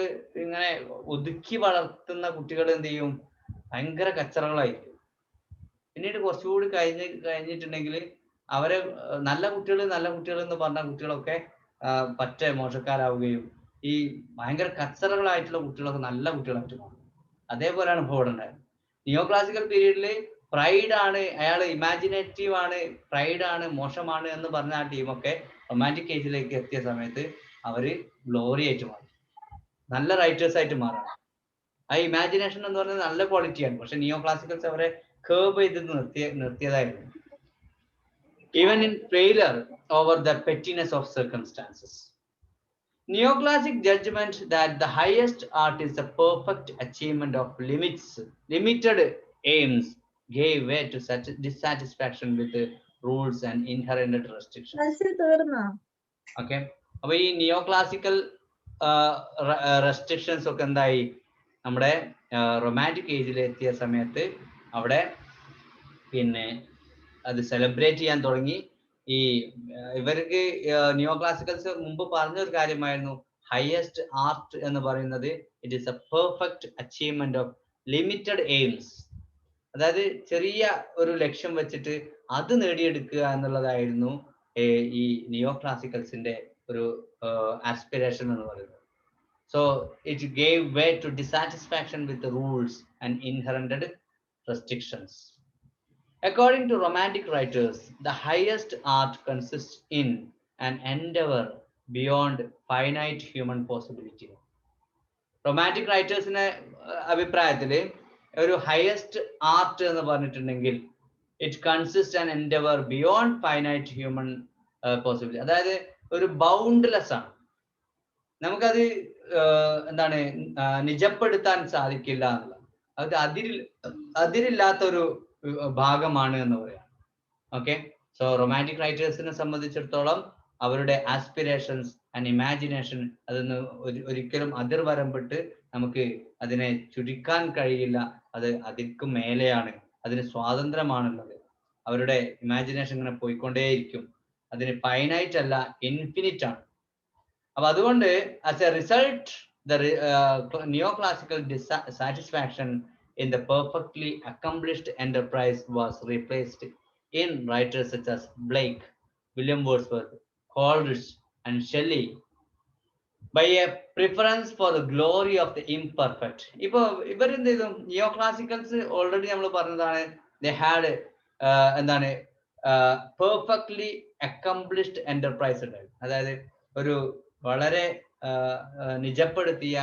ഇങ്ങനെ ഒതുക്കി വളർത്തുന്ന കുട്ടികൾ എന്ത് ചെയ്യും? ഭയങ്കര കച്ചറകളായിരിക്കും. പിന്നീട് കുറച്ചുകൂടി കഴിഞ്ഞിട്ടുണ്ടെങ്കിൽ അവരെ നല്ല കുട്ടികൾ എന്ന് പറഞ്ഞ കുട്ടികളൊക്കെ പറ്റ മോശക്കാരാവുകയും ഈ ഭയങ്കര കച്ചറകളായിട്ടുള്ള കുട്ടികളൊക്കെ നല്ല കുട്ടികളായിട്ട് മാറും. അതേപോലെയാണ് ഇപ്പോൾ ഇവിടെ ഉണ്ടായത്. നിയോ ക്ലാസിക്കൽ പീരീഡിൽ പ്രൈഡ് ആണ്, അയാൾ ഇമാജിനേറ്റീവ് ആണ്, പ്രൈഡ് ആണ്, മോശമാണ് എന്ന് പറഞ്ഞ ആ ടീമൊക്കെ റൊമാൻറ്റിക് ഏജിലേക്ക് എത്തിയ സമയത്ത് അവര് ഗ്ലോറി ആയിട്ട് മാറി, നല്ല റൈറ്റേഴ്സ് ആയിട്ട് മാറാം. ആ ഇമാജിനേഷൻ എന്ന് പറയുന്നത് നല്ല ക്വാളിറ്റിയാണ്. പക്ഷെ നിയോ ക്ലാസിക്കൽസ് അവരെ കേർബ് ചെയ്ത് നിർത്തിയതായിരുന്നു. Even in failure over the pettiness of circumstances. Neoclassic judgment that the highest art is the perfect achievement of limited aims gave way to such dissatisfaction with the rules and inherent restrictions. Okay, അപ്പൊ ഈ നിയോ classical restrictions ഒക്കെ എന്തായി? നമ്മുടെ romantic ഏജിൽ എത്തിയ സമയത്ത് അവിടെ പിന്നെ അത് സെലിബ്രേറ്റ് ചെയ്യാൻ തുടങ്ങി. ഈ ഇവർക്ക് നിയോ ക്ലാസിക്കൽസ് മുമ്പ് പറഞ്ഞൊരു കാര്യമായിരുന്നു, ഹയസ്റ്റ് ആർട്ട് എന്ന് പറയുന്നത് it is a perfect achievement of limited aims. അതായത് ചെറിയ ഒരു ലക്ഷ്യം വെച്ചിട്ട് അത് നേടിയെടുക്കുക എന്നുള്ളതായിരുന്നു ഈ നിയോ ക്ലാസിക്കൽസിന്റെ ഒരു ആസ്പിരേഷൻ എന്ന് പറയുന്നത്. So it gave way to dissatisfaction with rules and inherited restrictions. According to romantic writers, the highest art consists in an endeavor beyond finite human possibility. Romantic writers-ന്റെ അഭിപ്രായത്തിൽ ഒരു ഹയസ്റ്റ് ആർട്ട് എന്ന് പറഞ്ഞിട്ടുണ്ടെങ്കിൽ it consist an endeavour beyond finite human possibility. അതായത് ഒരു boundless ആണ്, നമുക്കത് എന്താണ് നിജപ്പെടുത്താൻ സാധിക്കില്ല എന്നുള്ള, അത് അതിരില്ലാത്തൊരു ഭാഗമാണ് എന്ന് പറയാം. ഓക്കെ, സോ റൊമാൻറ്റിക് റൈറ്റേഴ്സിനെ സംബന്ധിച്ചിടത്തോളം അവരുടെ ആസ്പിരേഷൻസ് ആൻഡ് ഇമാജിനേഷൻ അതൊന്ന് ഒരിക്കലും അതിർവരമ്പിട്ട് നമുക്ക് അതിനെ ചുരുക്കാൻ കഴിയില്ല. അത് അതിൽക്കും മേലെയാണ്, അതിന് സ്വാതന്ത്ര്യമാണുള്ളത്. അവരുടെ ഇമാജിനേഷൻ ഇങ്ങനെ പോയിക്കൊണ്ടേയിരിക്കും, അതിന് ഫൈനൈറ്റ് അല്ല, ഇൻഫിനിറ്റ് ആണ്. അപ്പൊ അതുകൊണ്ട് as A result the neo classical dissatisfaction in the perfectly accomplished enterprise was replaced in writers such as Blake, William Wordsworth, Coleridge and Shelley by a preference for the glory of the imperfect. ഇപ്പൊ ഇവരെന്ത് ചെയ്തു? നിയോ classicals already നമ്മൾ പറഞ്ഞതാണ്, they had എന്താണ് perfectly accomplished enterprise ഉണ്ടായിരുന്നു. അതായത് ഒരു വളരെ നിജപ്പെടുത്തിയ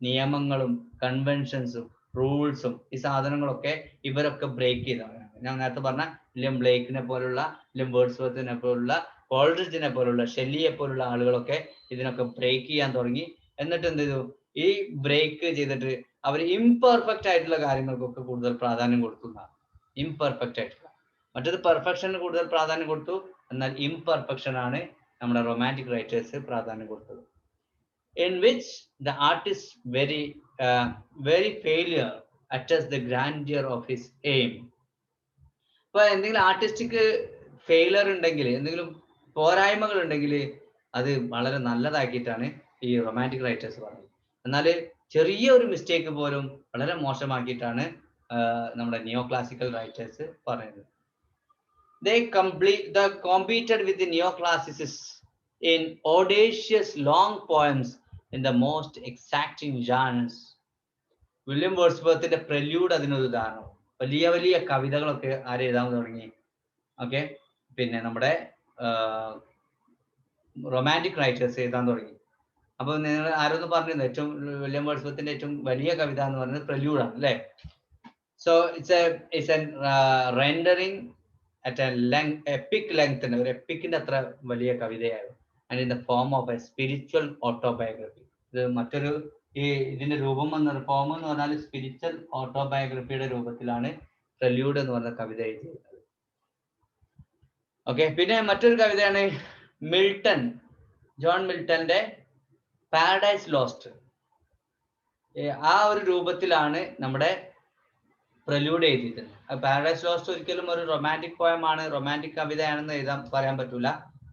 നിയമങ്ങളും കൺവെൻഷൻസും റൂൾസും ഈ സാധനങ്ങളൊക്കെ ഇവരൊക്കെ ബ്രേക്ക് ചെയ്തവരാണ്. ഞാൻ നേരത്തെ പറഞ്ഞ വില്യം ബ്ലേക്കിനെ പോലുള്ള, വില്യം വേർഡ്സ്വർത്തിനെ പോലുള്ള, കോൾറിഡ്ജിനെ പോലുള്ള, ഷെല്ലിയെ പോലുള്ള ആളുകളൊക്കെ ഇതിനൊക്കെ ബ്രേക്ക് ചെയ്യാൻ തുടങ്ങി. എന്നിട്ട് എന്ത് ചെയ്തു? ഈ ബ്രേക്ക് ചെയ്തിട്ട് അവർ ഇംപെർഫെക്റ്റ് ആയിട്ടുള്ള കാര്യങ്ങൾക്കൊക്കെ കൂടുതൽ പ്രാധാന്യം കൊടുക്കുന്നതാണ്. ഇംപെർഫെക്റ്റ് ആയിട്ടുള്ള മറ്റേത് പെർഫെക്ഷന് കൂടുതൽ പ്രാധാന്യം കൊടുത്തു, എന്നാൽ ഇംപെർഫെക്ഷൻ ആണ് നമ്മുടെ റൊമാൻറ്റിക് റൈറ്റേഴ്സ് പ്രാധാന്യം കൊടുത്തത്. In which the artist very failure attests the grandeur of his aim. ഇപ്പൊ എന്തെങ്കിലും ആർട്ടിസ്റ്റിക്ക് ഫെയിലർ ഉണ്ടെങ്കിൽ, എന്തെങ്കിലും പോരായ്മകൾ ഉണ്ടെങ്കിൽ അത് വളരെ നല്ലതാക്കിയിട്ടാണ് ഈ റൊമാൻറ്റിക് റൈറ്റേഴ്സ് പറയുന്നത്. എന്നാൽ ചെറിയ ഒരു മിസ്റ്റേക്ക് പോലും വളരെ മോശമാക്കിയിട്ടാണ് നമ്മുടെ നിയോ ക്ലാസിക്കൽ റൈറ്റേഴ്സ് പറയുന്നത്. They competed with the neoclassicists in audacious long poems in the most exacting genres. William വേർഡ്സ്വർത്തിന്റെ പ്രല്യൂഡ് അതിനൊരു ഉദാഹരണം. വലിയ വലിയ കവിതകളൊക്കെ ആര് എഴുതാൻ തുടങ്ങി? ഓക്കെ, പിന്നെ നമ്മുടെ റൊമാൻറ്റിക് റൈറ്റേഴ്സ് എഴുതാൻ തുടങ്ങി. അപ്പൊ നിങ്ങൾ ആരൊന്ന് പറഞ്ഞിരുന്നു ഏറ്റവും വില്യം വേർഡ്സ്വർത്തിന്റെ ഏറ്റവും വലിയ കവിത എന്ന് പറയുന്നത് പ്രല്യൂഡാണ് അല്ലേ? So it's an rendering at a epic length, ഒരു എപ്പിക്കിന്റെ അത്ര വലിയ കവിതയായിരുന്നു. And in the form of a spiritual autobiography. ഇത് മറ്റൊരു ഇതിന്റെ രൂപം ഫോം എന്ന് പറഞ്ഞാൽ സ്പിരിച്വൽ ഓട്ടോബയോഗ്രഫിയുടെ രൂപത്തിലാണ് പ്രല്യൂഡ് എന്ന് പറഞ്ഞ കവിത എഴുതിയിരുന്നത്. ഓക്കെ, പിന്നെ മറ്റൊരു കവിതയാണ് മിൽട്ടൺ, ജോൺ മിൽട്ടന്റെ പാരഡൈസ് ലോസ്റ്റ്. ആ ഒരു രൂപത്തിലാണ് നമ്മുടെ പ്രല്യൂഡ് എഴുതിയിരുന്നത്. പാരഡൈസ് ലോസ്റ്റ് ഒരിക്കലും ഒരു റൊമാൻറ്റിക് പോയമാണ്, റൊമാൻറ്റിക് കവിതയാണെന്ന് പറയാൻ പറ്റൂല,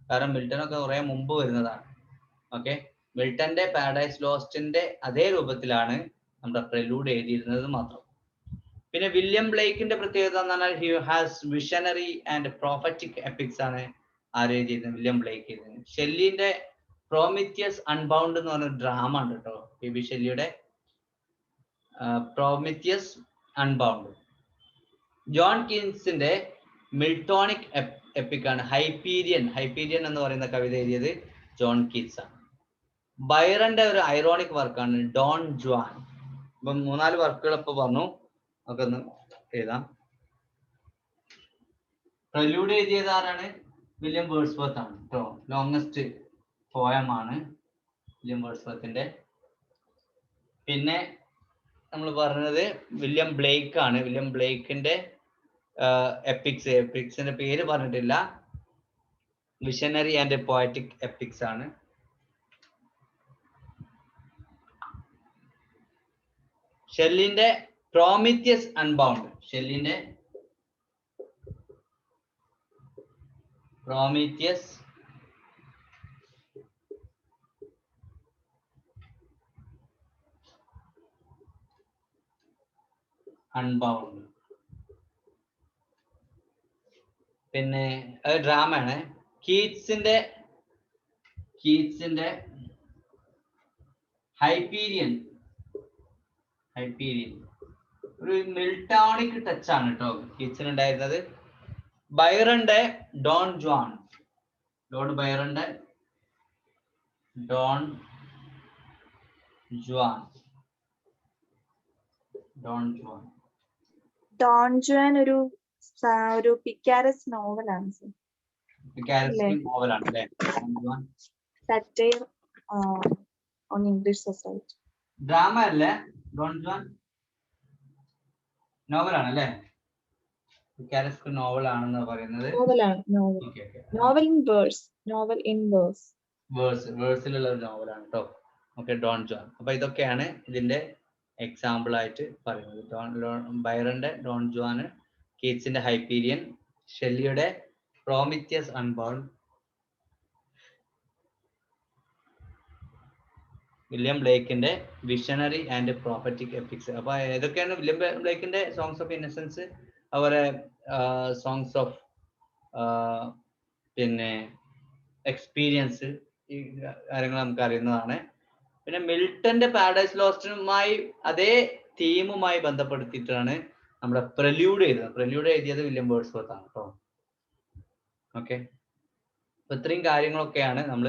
കാരണം മിൽട്ടൺ ഒക്കെ കുറെ മുമ്പ് വരുന്നതാണ്. ഓക്കെ, മിൽട്ടന്റെ പാരഡൈസ് ലോസ്റ്റിന്റെ അതേ രൂപത്തിലാണ് നമ്മുടെ പ്രല്യൂഡ് എഴുതിയിരുന്നത് മാത്രം. പിന്നെ വില്യം ബ്ലേക്കിന്റെ പ്രത്യേകത എന്ന് പറഞ്ഞാൽ he has visionary and prophetic epics ആണ് ആര് എഴുതിയിരുന്നത്? വില്യം ബ്ലേക്ക് എഴുതിയത്. ഷെല്ലിന്റെ പ്രോമിത്യസ് അൺബൗണ്ട് എന്ന് പറഞ്ഞ ഡ്രാമ ഉണ്ട് കേട്ടോ, പി ഷെല്ലിയുടെ പ്രോമിത്യസ് അൺബൗണ്ട്. ജോൺ കീൻസിന്റെ മിൽട്ടോണിക് എപ്പിക്കാണ് ഹൈപ്പീരിയൻ. ഹൈപ്പീരിയൻ എന്ന് പറയുന്ന കവിത എഴുതിയത് ജോൺ കീൻസ് ആണ്. ബൈറന്റെ ഒരു ഐറോണിക് വർക്കാണ് ഡോൺ ജുവാൻ. ഇപ്പം 3-4 വർക്കുകൾ ഇപ്പൊ പറഞ്ഞു, നമുക്ക് ഒന്ന് എഴുതാം. പ്രല്യൂഡ് എഴുതിയത് ആരാണ്? വില്യം വേർഡ്സ്വർത്ത് ആണ് കേട്ടോ. ലോങ്സ്റ്റ് പോയമാണ് വില്യം വേർഡ്സ്വർത്തിന്റെ. പിന്നെ നമ്മൾ പറഞ്ഞത് വില്യം ബ്ലേക്ക് ആണ്. വില്യം ബ്ലേക്കിന്റെ എപ്പിക്സിന്റെ പേര് പറഞ്ഞിട്ടില്ല, വിഷനറി ആൻഡ് പോയറ്റിക് എപ്പിക്സ് ആണ്. ഷെല്ലിന്റെ പ്രോമിത്യസ് അൺബൗണ്ട്, ഷെല്ലിന്റെ പ്രോമിത്യസ് അൺബൗണ്ട്. പിന്നെ ഡ്രാമയാണ്. കീറ്റ്സിന്റെ ഹൈപ്പീരിയൻ ഒരു മിൽട്ടോണിക് ടച്ച് ആണ് കേട്ടോ കീറ്റ്സിന് ഉണ്ടായിരുന്നത്. ബൈറന്റെ ഡോൺ ജുവാൻ, ലോർഡ് ബൈറന്റെ ഡോൺ ജുവാൻ ഒരു പിക്കാരസ് നോവലാണ് സർ. നോവലാണ് അല്ലേ? Satire on English society. Drama അല്ലേ ഡോൺ ജുവാൻ? നോവലാണ് അല്ലേ? പിക്കാരസ്ക് നോവൽ ആണെന്ന് പറയുന്നത്. വേഴ്സിലുള്ള ഒരു നോവലാണ് കേട്ടോ. Okay, Don Juan. അപ്പൊ ഇതൊക്കെയാണ് ഇതിന്റെ എക്സാമ്പിൾ ആയിട്ട് പറയുന്നത്. ബൈറന്റെ ഡോൺ ജുവാൻ, കീറ്റ്സിന്റെ ഹൈപ്പീരിയൻ, ഷെല്ലിയുടെ പ്രോമിത്യസ് അൺബൗണ്ട്, വില്യം ബ്ലേക്കിന്റെ വിഷനറി ആൻഡ് പ്രോഫറ്റിക് എപ്പിക്സ്. അപ്പൊ ഏതൊക്കെയാണ് വില്യം ബ്ലേക്കിന്റെ സോങ്സ് ഓഫ് ഇന്നസെൻസ്, അതുപോലെ സോങ്സ് ഓഫ് പിന്നെ എക്സ്പീരിയൻസ്, ഈ കാര്യങ്ങൾ നമുക്ക് അറിയുന്നതാണ്. പിന്നെ മിൽട്ടന്റെ പാരഡൈസ് ലോസ്റ്റുമായി അതേ തീമുമായി ബന്ധപ്പെടുത്തിയിട്ടാണ് നമ്മുടെ പ്രല്യൂഡ് എഴുതുന്നത്. പ്രല്യൂഡ് എഴുതിയത് വില്യം വേർഡ്സ്വർത്ത് ആണ് കേട്ടോ. ഓക്കെ, അപ്പൊ ഇത്രയും കാര്യങ്ങളൊക്കെയാണ് നമ്മൾ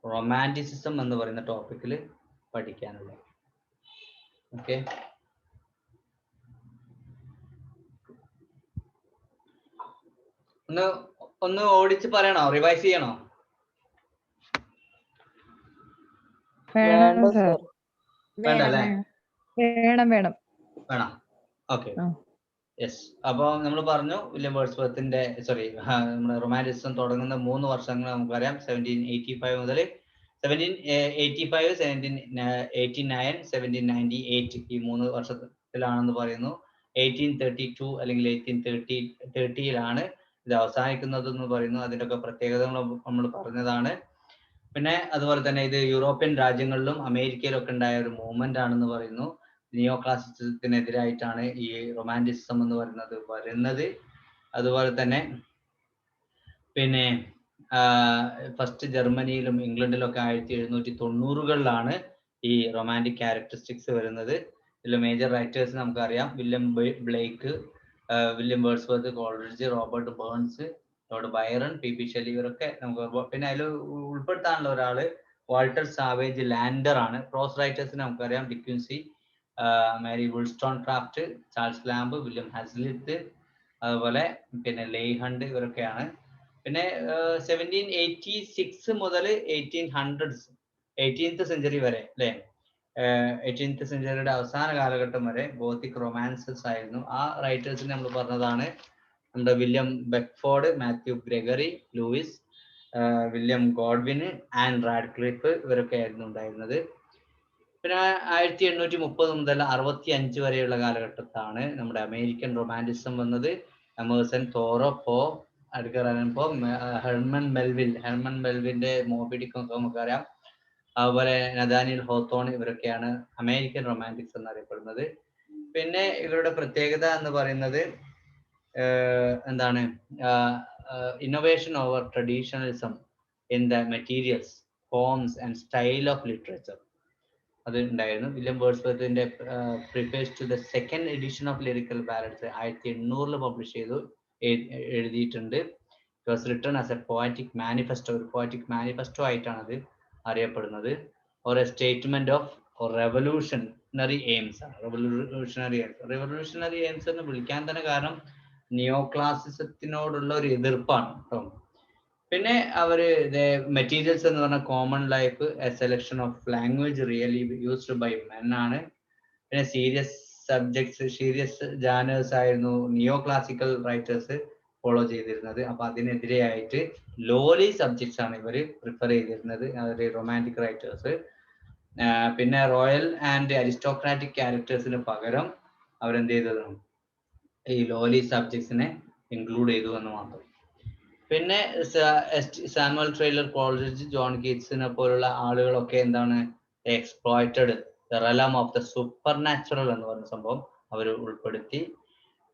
റൊമാൻറ്റിസിസം എന്ന് പറയുന്ന ടോപ്പിക്കിൽ പഠിക്കാനുള്ളത്. ഓക്കെ, ഒന്ന് ഓടിച്ച് പറയണോ? റിവൈസ് ചെയ്യണോ? വേണം. ഓക്കെ. യെസ്. അപ്പോൾ നമ്മൾ പറഞ്ഞു വില്യം വേർഡ്സ്വർത്തിന്റെ നമ്മുടെ റൊമാൻറ്റിസിസം തുടങ്ങുന്ന 3 വർഷങ്ങൾ നമുക്കറിയാം. 1785 മുതൽ 1785, 1789, 1798 ഈ 3 വർഷത്തിലാണെന്ന് പറയുന്നു. 1832 അല്ലെങ്കിൽ 1830 ഇത് അവസാനിക്കുന്നത് എന്ന് പറയുന്നു. അതിൻ്റെയൊക്കെ പ്രത്യേകതകൾ നമ്മൾ പറഞ്ഞതാണ്. പിന്നെ അതുപോലെ തന്നെ ഇത് യൂറോപ്യൻ രാജ്യങ്ങളിലും അമേരിക്കയിലൊക്കെ ഉണ്ടായ ഒരു മൂവ്മെന്റ് ആണെന്ന് പറയുന്നു. നിയോ ക്ലാസിസത്തിനെതിരായിട്ടാണ് ഈ റൊമാൻറ്റിസിസം എന്ന് പറയുന്നത് വരുന്നത്. അതുപോലെ തന്നെ പിന്നെ ഫസ്റ്റ് ജർമ്മനിയിലും ഇംഗ്ലണ്ടിലൊക്കെ 1790-കളിലാണ് ഈ റൊമാൻറ്റിക് ക്യാരക്ടറിസ്റ്റിക്സ് വരുന്നത്. ഇതിൽ മേജർ റൈറ്റേഴ്സ് നമുക്കറിയാം. William Blake, William Wordsworth, Coleridge, Robert Burns, Lord Byron, P Shelley, ഇവരൊക്കെ നമുക്ക് പിന്നെ അതിൽ ഉൾപ്പെടുത്താനുള്ള ഒരാള് വാൾട്ടർ സാവേജ് ലാൻഡർ ആണ്. പ്രോസ് റൈറ്റേഴ്സിന് നമുക്കറിയാം. ഡിക്വിൻസി, മാരി വുൾസ്റ്റോൺക്രാഫ്റ്റ്, ചാൾസ് ലാംബ്, വില്യം ഹാസ്ലിറ്റ്, അതുപോലെ പിന്നെ ലെയ്ഹണ്ട്, ഇവരൊക്കെയാണ്. പിന്നെ 1786 മുതൽ 1800s സെഞ്ചുറി വരെ അല്ലേ, 18th സെഞ്ചുറിയുടെ അവസാന കാലഘട്ടം വരെ ഗോത്തിക് റൊമാൻസസ് ആയിരുന്നു. ആ റൈറ്റേഴ്സിന് നമ്മൾ പറഞ്ഞതാണ് നമ്മുടെ William Beckford, Matthew Gregory, Lewis, William Godwin, Ann Radcliffe, ഇവരൊക്കെ ആയിരുന്നു ഉണ്ടായിരുന്നത്. പിന്നെ 1830 മുതൽ 65 വരെയുള്ള കാലഘട്ടത്താണ് നമ്മുടെ അമേരിക്കൻ റൊമാൻറ്റിസം വന്നത്. Emerson, Thoreau, Poe, Edgar Allan Poe, Herman മെൽവിന്റെ മോബി ഡിക്ക് ഒക്കെ നമുക്കറിയാം. അതുപോലെ നഥാനിയൽ ഹോത്തോൺ, ഇവരൊക്കെയാണ് അമേരിക്കൻ റൊമാൻറ്റിക്സ് എന്നറിയപ്പെടുന്നത്. പിന്നെ ഇവരുടെ പ്രത്യേകത എന്ന് പറയുന്നത് എന്താണ്, innovation over traditionalism in the materials, forms and style of literature, അത് ഉണ്ടായിരുന്നു. വില്യം വേർഡ്സ്വർത്തിന്റെ preface to the second edition of Lyrical Ballads 1800 publish ചെയ്തു, എഴുതിയിട്ടുണ്ട്. It was written as a poetic manifesto, ഒരു പോയറ്റിക് മാനിഫെസ്റ്റോ ആയിട്ടാണ് അത് അറിയപ്പെടുന്നത്. Or a statement of revolutionary aims ആണ്. റെവല്യൂഷണറി എയിംസ് എന്ന് വിളിക്കാൻ തന്നെ കാരണം നിയോ ക്ലാസിസത്തിനോടുള്ള ഒരു എതിർപ്പാണ് കേട്ടോ. പിന്നെ അവര് മെറ്റീരിയൽസ് എന്ന് പറഞ്ഞാൽ common life, a selection of language really used by men ആണ്. പിന്നെ സീരിയസ് സബ്ജക്ട്സ്, സീരിയസ് ജാനേഴ്സ് ആയിരുന്നു നിയോ ക്ലാസിക്കൽ റൈറ്റേഴ്സ് ഫോളോ ചെയ്തിരുന്നത്. അപ്പൊ അതിനെതിരെയായിട്ട് ലോലി സബ്ജക്ട്സ് ആണ് ഇവർ പ്രിഫർ ചെയ്തിരുന്നത്, അവര് റൊമാൻറ്റിക് റൈറ്റേഴ്സ്. പിന്നെ റോയൽ ആൻഡ് അരിസ്റ്റോക്രാറ്റിക് ക്യാരക്ടേഴ്സിന് പകരം അവരെന്ത് ചെയ്തത്, ഈ ലോലി സബ്ജക്ട്സിനെ ഇൻക്ലൂഡ് ചെയ്തു എന്ന് മാത്രം. പിന്നെ സാമുവൽ ട്രെയ്ലർ കോൾറിഡ്ജ്, ജോൺ കീറ്റ്സിനെ പോലുള്ള ആളുകളൊക്കെ എന്താണ്, exploited the realm of the supernatural എന്ന് പറയുന്ന സംഭവം അവർ ഉൾപ്പെടുത്തി.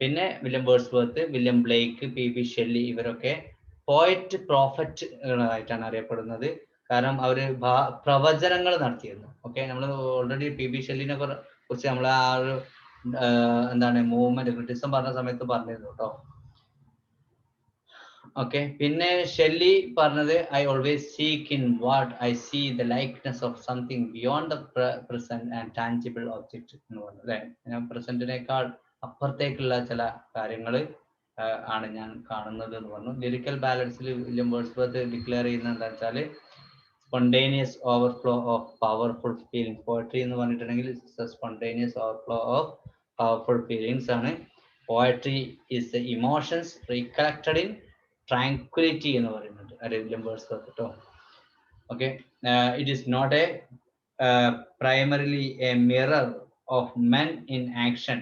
പിന്നെ William Wordsworth, William Blake, P Shelley, ഇവരൊക്കെ പോയറ്റ് പ്രോഫറ്റുകളായിട്ടാണ് അറിയപ്പെടുന്നത്. കാരണം അവർ പ്രവചനങ്ങൾ നടത്തിയിരുന്നു. ഓക്കെ, നമ്മൾ ഓൾറെഡി പി ഷെല്ലിനെ കുറിച്ച് നമ്മൾ ആ ഒരു എന്താണ് മൂവ്മെന്റ് ക്രിറ്റിസം പറഞ്ഞ സമയത്ത് പറഞ്ഞിരുന്നു കേട്ടോ. ഓക്കെ, പിന്നെ ഷെല്ലി പറഞ്ഞത് I always seek in what I see the likeness of something beyond the present and tangible object എന്ന് പറഞ്ഞു അല്ലെ. ഞാൻ പ്രസന്റിനേക്കാൾ അപ്പുറത്തേക്കുള്ള ചില കാര്യങ്ങൾ ആണ് ഞാൻ കാണുന്നത് എന്ന് പറഞ്ഞു. ലിറിക്കൽ ബാലൻസിൽ വില്യം വേർഡ്സ്വർത്ത് ഡിക്ലെയർ ചെയ്യുന്നത് എന്താ വെച്ചാൽ spontaneous overflow of powerful feelings. Poetry എന്ന് പറഞ്ഞിട്ടുണ്ടെങ്കിൽ spontaneous overflow of powerful feelings ആണ്. Poetry is the emotions recollected in tranquillity എന്ന് പറയുന്നുണ്ട് വില്യം വേർഡ്സ്വർത്ത് കേട്ടോ. Okay, it is not a primarily a mirror of men in action.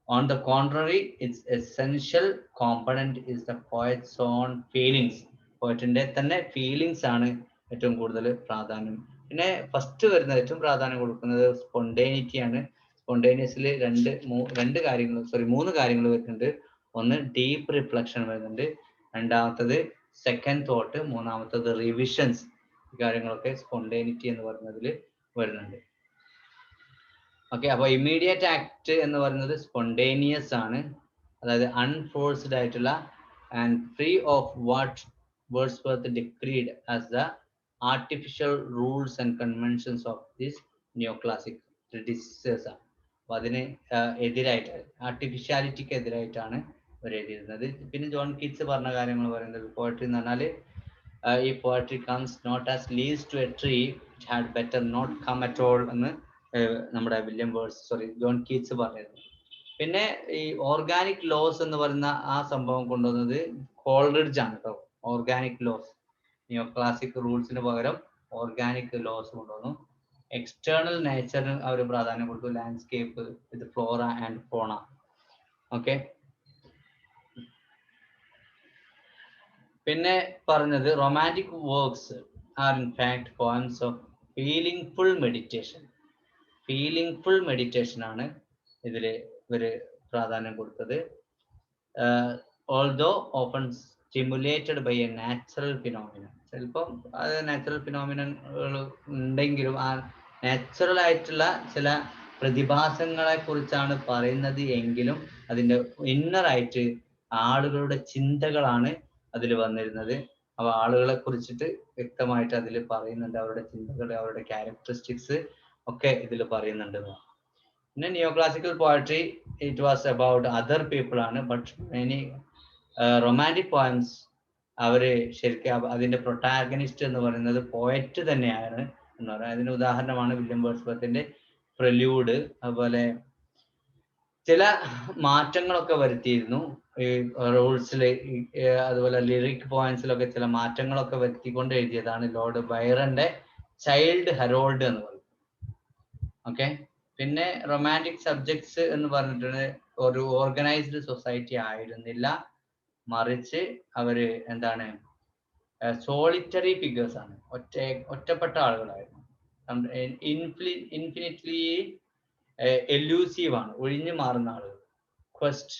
On the contrary, its essential component is the poet's own feelings. പോയറ്റിന്റെ തന്നെ feelings ആണ് ഏറ്റവും കൂടുതൽ പ്രാധാന്യം. പിന്നെ first വരുന്നത് ഏറ്റവും പ്രാധാന്യം കൊടുക്കുന്നത് സ്പോണ്ടേനിറ്റി ആണ്. സ്പോണ്ടേനിയസിൽ മൂന്ന് കാര്യങ്ങൾ വരുന്നുണ്ട്. ഒന്ന് ഡീപ്പ് റിഫ്ലക്ഷൻ വരുന്നുണ്ട്, രണ്ടാമത്തത് സെക്കൻഡ് തോട്ട്, മൂന്നാമത്തത് റിവിഷൻസ്. ഈ കാര്യങ്ങളൊക്കെ സ്പോണ്ടേനിറ്റി എന്ന് പറയുന്നതിൽ വരുന്നുണ്ട്. ഓക്കെ, അപ്പോൾ ഇമ്മീഡിയറ്റ് ആക്ട് എന്ന് പറയുന്നത് സ്പോണ്ടേനിയസ് ആണ്, അതായത് അൺഫോഴ്സ്ഡ് ആയിട്ടുള്ള and free of what Wordsworth decreed as the artificial rules and conventions of this neo classic traditions. അപ്പോൾ അതിന് എതിരായിട്ട്, ആർട്ടിഫിഷ്യാലിറ്റിക്ക് എതിരായിട്ടാണ് അവർ എഴുതിയിരുന്നത്. പിന്നെ ജോൺ കീറ്റ്സ് പറഞ്ഞ കാര്യങ്ങൾ പറയുന്നത് പോയട്രി എന്ന് പറഞ്ഞാൽ ഈ poetry comes not as leaves to a tree, it had better not come at all എന്ന് നമ്മുടെ ജോൺ കീറ്റ്സ് പറഞ്ഞിരുന്നു. പിന്നെ ഈ ഓർഗാനിക് ലോസ് എന്ന് പറയുന്ന ആ സംഭവം കൊണ്ടുവന്നത് കോൾറിഡ്ജ് ആണ് കേട്ടോ. ഓർഗാനിക് ലോസ്, നിയോ ക്ലാസിക് റൂൾസിന് പകരം ഓർഗാനിക് ലോസ് കൊണ്ടുവന്നു. എക്സ്റ്റേണൽ നേച്ചറിന് അവർ പ്രാധാന്യം കൊടുത്തു, landscape with flora and fauna. Okay, പിന്നെ പറഞ്ഞത് romantic works are in fact poems of feeling full meditation. Feeling full meditation ആണ് ഇതിൽ ഇവര് പ്രാധാന്യം കൊടുത്തത്. Although often stimulated by a natural phenomenon. ചിലപ്പം അത് നാച്ചുറൽ ഫിനോമിനകൾ ഉണ്ടെങ്കിലും ആ നാച്ചുറൽ ആയിട്ടുള്ള ചില പ്രതിഭാസങ്ങളെ കുറിച്ചാണ് പറയുന്നത് എങ്കിലും അതിൻ്റെ ഇന്നറായിട്ട് ആളുകളുടെ ചിന്തകളാണ് അതിൽ വന്നിരുന്നത്. അപ്പോൾ ആളുകളെ കുറിച്ചിട്ട് വ്യക്തമായിട്ട് അതിൽ പറയുന്നുണ്ട്, അവരുടെ ചിന്തകൾ, അവരുടെ ക്യാരക്ടറിസ്റ്റിക്സ് ഒക്കെ ഇതിൽ പറയുന്നുണ്ട്. പിന്നെ നിയോ classical poetry it was about other people ആണ്, ബട്ട് മെനി റൊമാൻറ്റിക് പോയംസ് അവര് ശരിക്കും അതിന്റെ പ്രൊട്ടാഗനിസ്റ്റ് എന്ന് പറയുന്നത് പോയറ്റ് തന്നെയാണ് എന്ന് പറയുന്നത്. അതിന് ഉദാഹരണമാണ് വില്യം വേർഡ്സ്വർത്തിന്റെ പ്രില്യൂഡ്. അതുപോലെ ചില മാറ്റങ്ങളൊക്കെ വരുത്തിയിരുന്നു ഈ റൂൾസിൽ, അതുപോലെ ലിറിക് പോയിന്റ്സിലൊക്കെ ചില മാറ്റങ്ങളൊക്കെ വരുത്തിക്കൊണ്ട് എഴുതിയതാണ് ലോർഡ് ബൈറന്റെ ചൈൽഡ് ഹെറോൾഡ് എന്ന് പറയുന്നത്. ഓക്കെ, പിന്നെ റൊമാൻറ്റിക് സബ്ജക്ട്സ് എന്ന് പറഞ്ഞിട്ട് ഒരു ഓർഗനൈസ്ഡ് സൊസൈറ്റി ആയിരുന്നില്ല, മറിച്ച് അവര് എന്താണ് സോളിറ്ററി ഫിഗേഴ്സ് ആണ്, ഒറ്റപ്പെട്ട ആളുകളായിരുന്നു. ഇൻഫിനിറ്റ്ലി എലൂസീവ് ആണ്, ഒഴിഞ്ഞു മാറുന്ന ആളുകൾ. Quest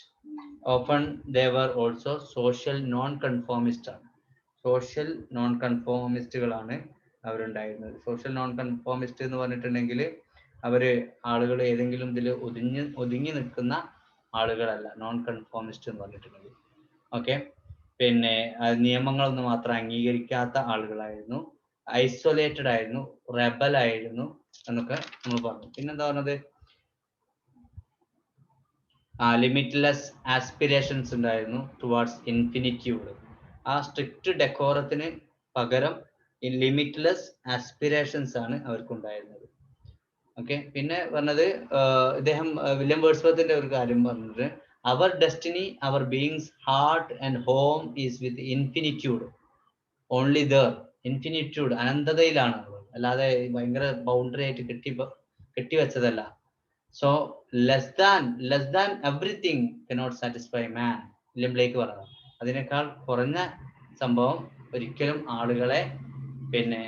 open they were also social non conformist ആണ്, സോഷ്യൽ നോൺ കൺഫോമിസ്റ്റുകളാണ് അവരുണ്ടായിരുന്നത്. സോഷ്യൽ നോൺ കൺഫോമിസ്റ്റ് എന്ന് പറഞ്ഞിട്ടുണ്ടെങ്കിൽ അവര് ആളുകൾ ഏതെങ്കിലും ഇതിൽ ഒതുങ്ങി നിൽക്കുന്ന ആളുകളല്ല നോൺ കൺഫോമിസ്റ്റ് എന്ന് പറഞ്ഞിട്ടുണ്ടെങ്കിൽ. ഓക്കെ, പിന്നെ നിയമങ്ങളൊന്നും മാത്രം അംഗീകരിക്കാത്ത ആളുകളായിരുന്നു, ഐസൊലേറ്റഡ് ആയിരുന്നു, റെബൽ ആയിരുന്നു എന്നൊക്കെ നമ്മൾ പറഞ്ഞു. പിന്നെന്താ പറഞ്ഞത്, ലിമിറ്റ്ലെസ് ആസ്പിരേഷൻസ് ഉണ്ടായിരുന്നു ടുവാർഡ്സ് ഇൻഫിനിറ്റ്യൂഡ്. ആ സ്ട്രിക്റ്റ് ഡെക്കോറത്തിന് പകരം ലിമിറ്റ്ലെസ് ആസ്പിരേഷൻസ് ആണ് അവർക്കുണ്ടായിരുന്നത്. ഓക്കെ, പിന്നെ പറഞ്ഞത് ഇദ്ദേഹം വില്യം വേർഡ്സ്വർത്തിന്റെ ഒരു കാര്യം പറഞ്ഞത്, our destiny our beings heart and home is with infinitude only there. Infinitude അനന്തതയിലാണ്, അല്ലാതെ ഭയങ്കര ബൗണ്ടറി ആയിട്ട് കെട്ടിവെച്ചതല്ല. So less than everything cannot satisfy man. William Blake പറഞ്ഞത് അതിനേക്കാൾ കുറഞ്ഞ സംഭവം ഒരിക്കലും ആളുകളെ പിന്നെ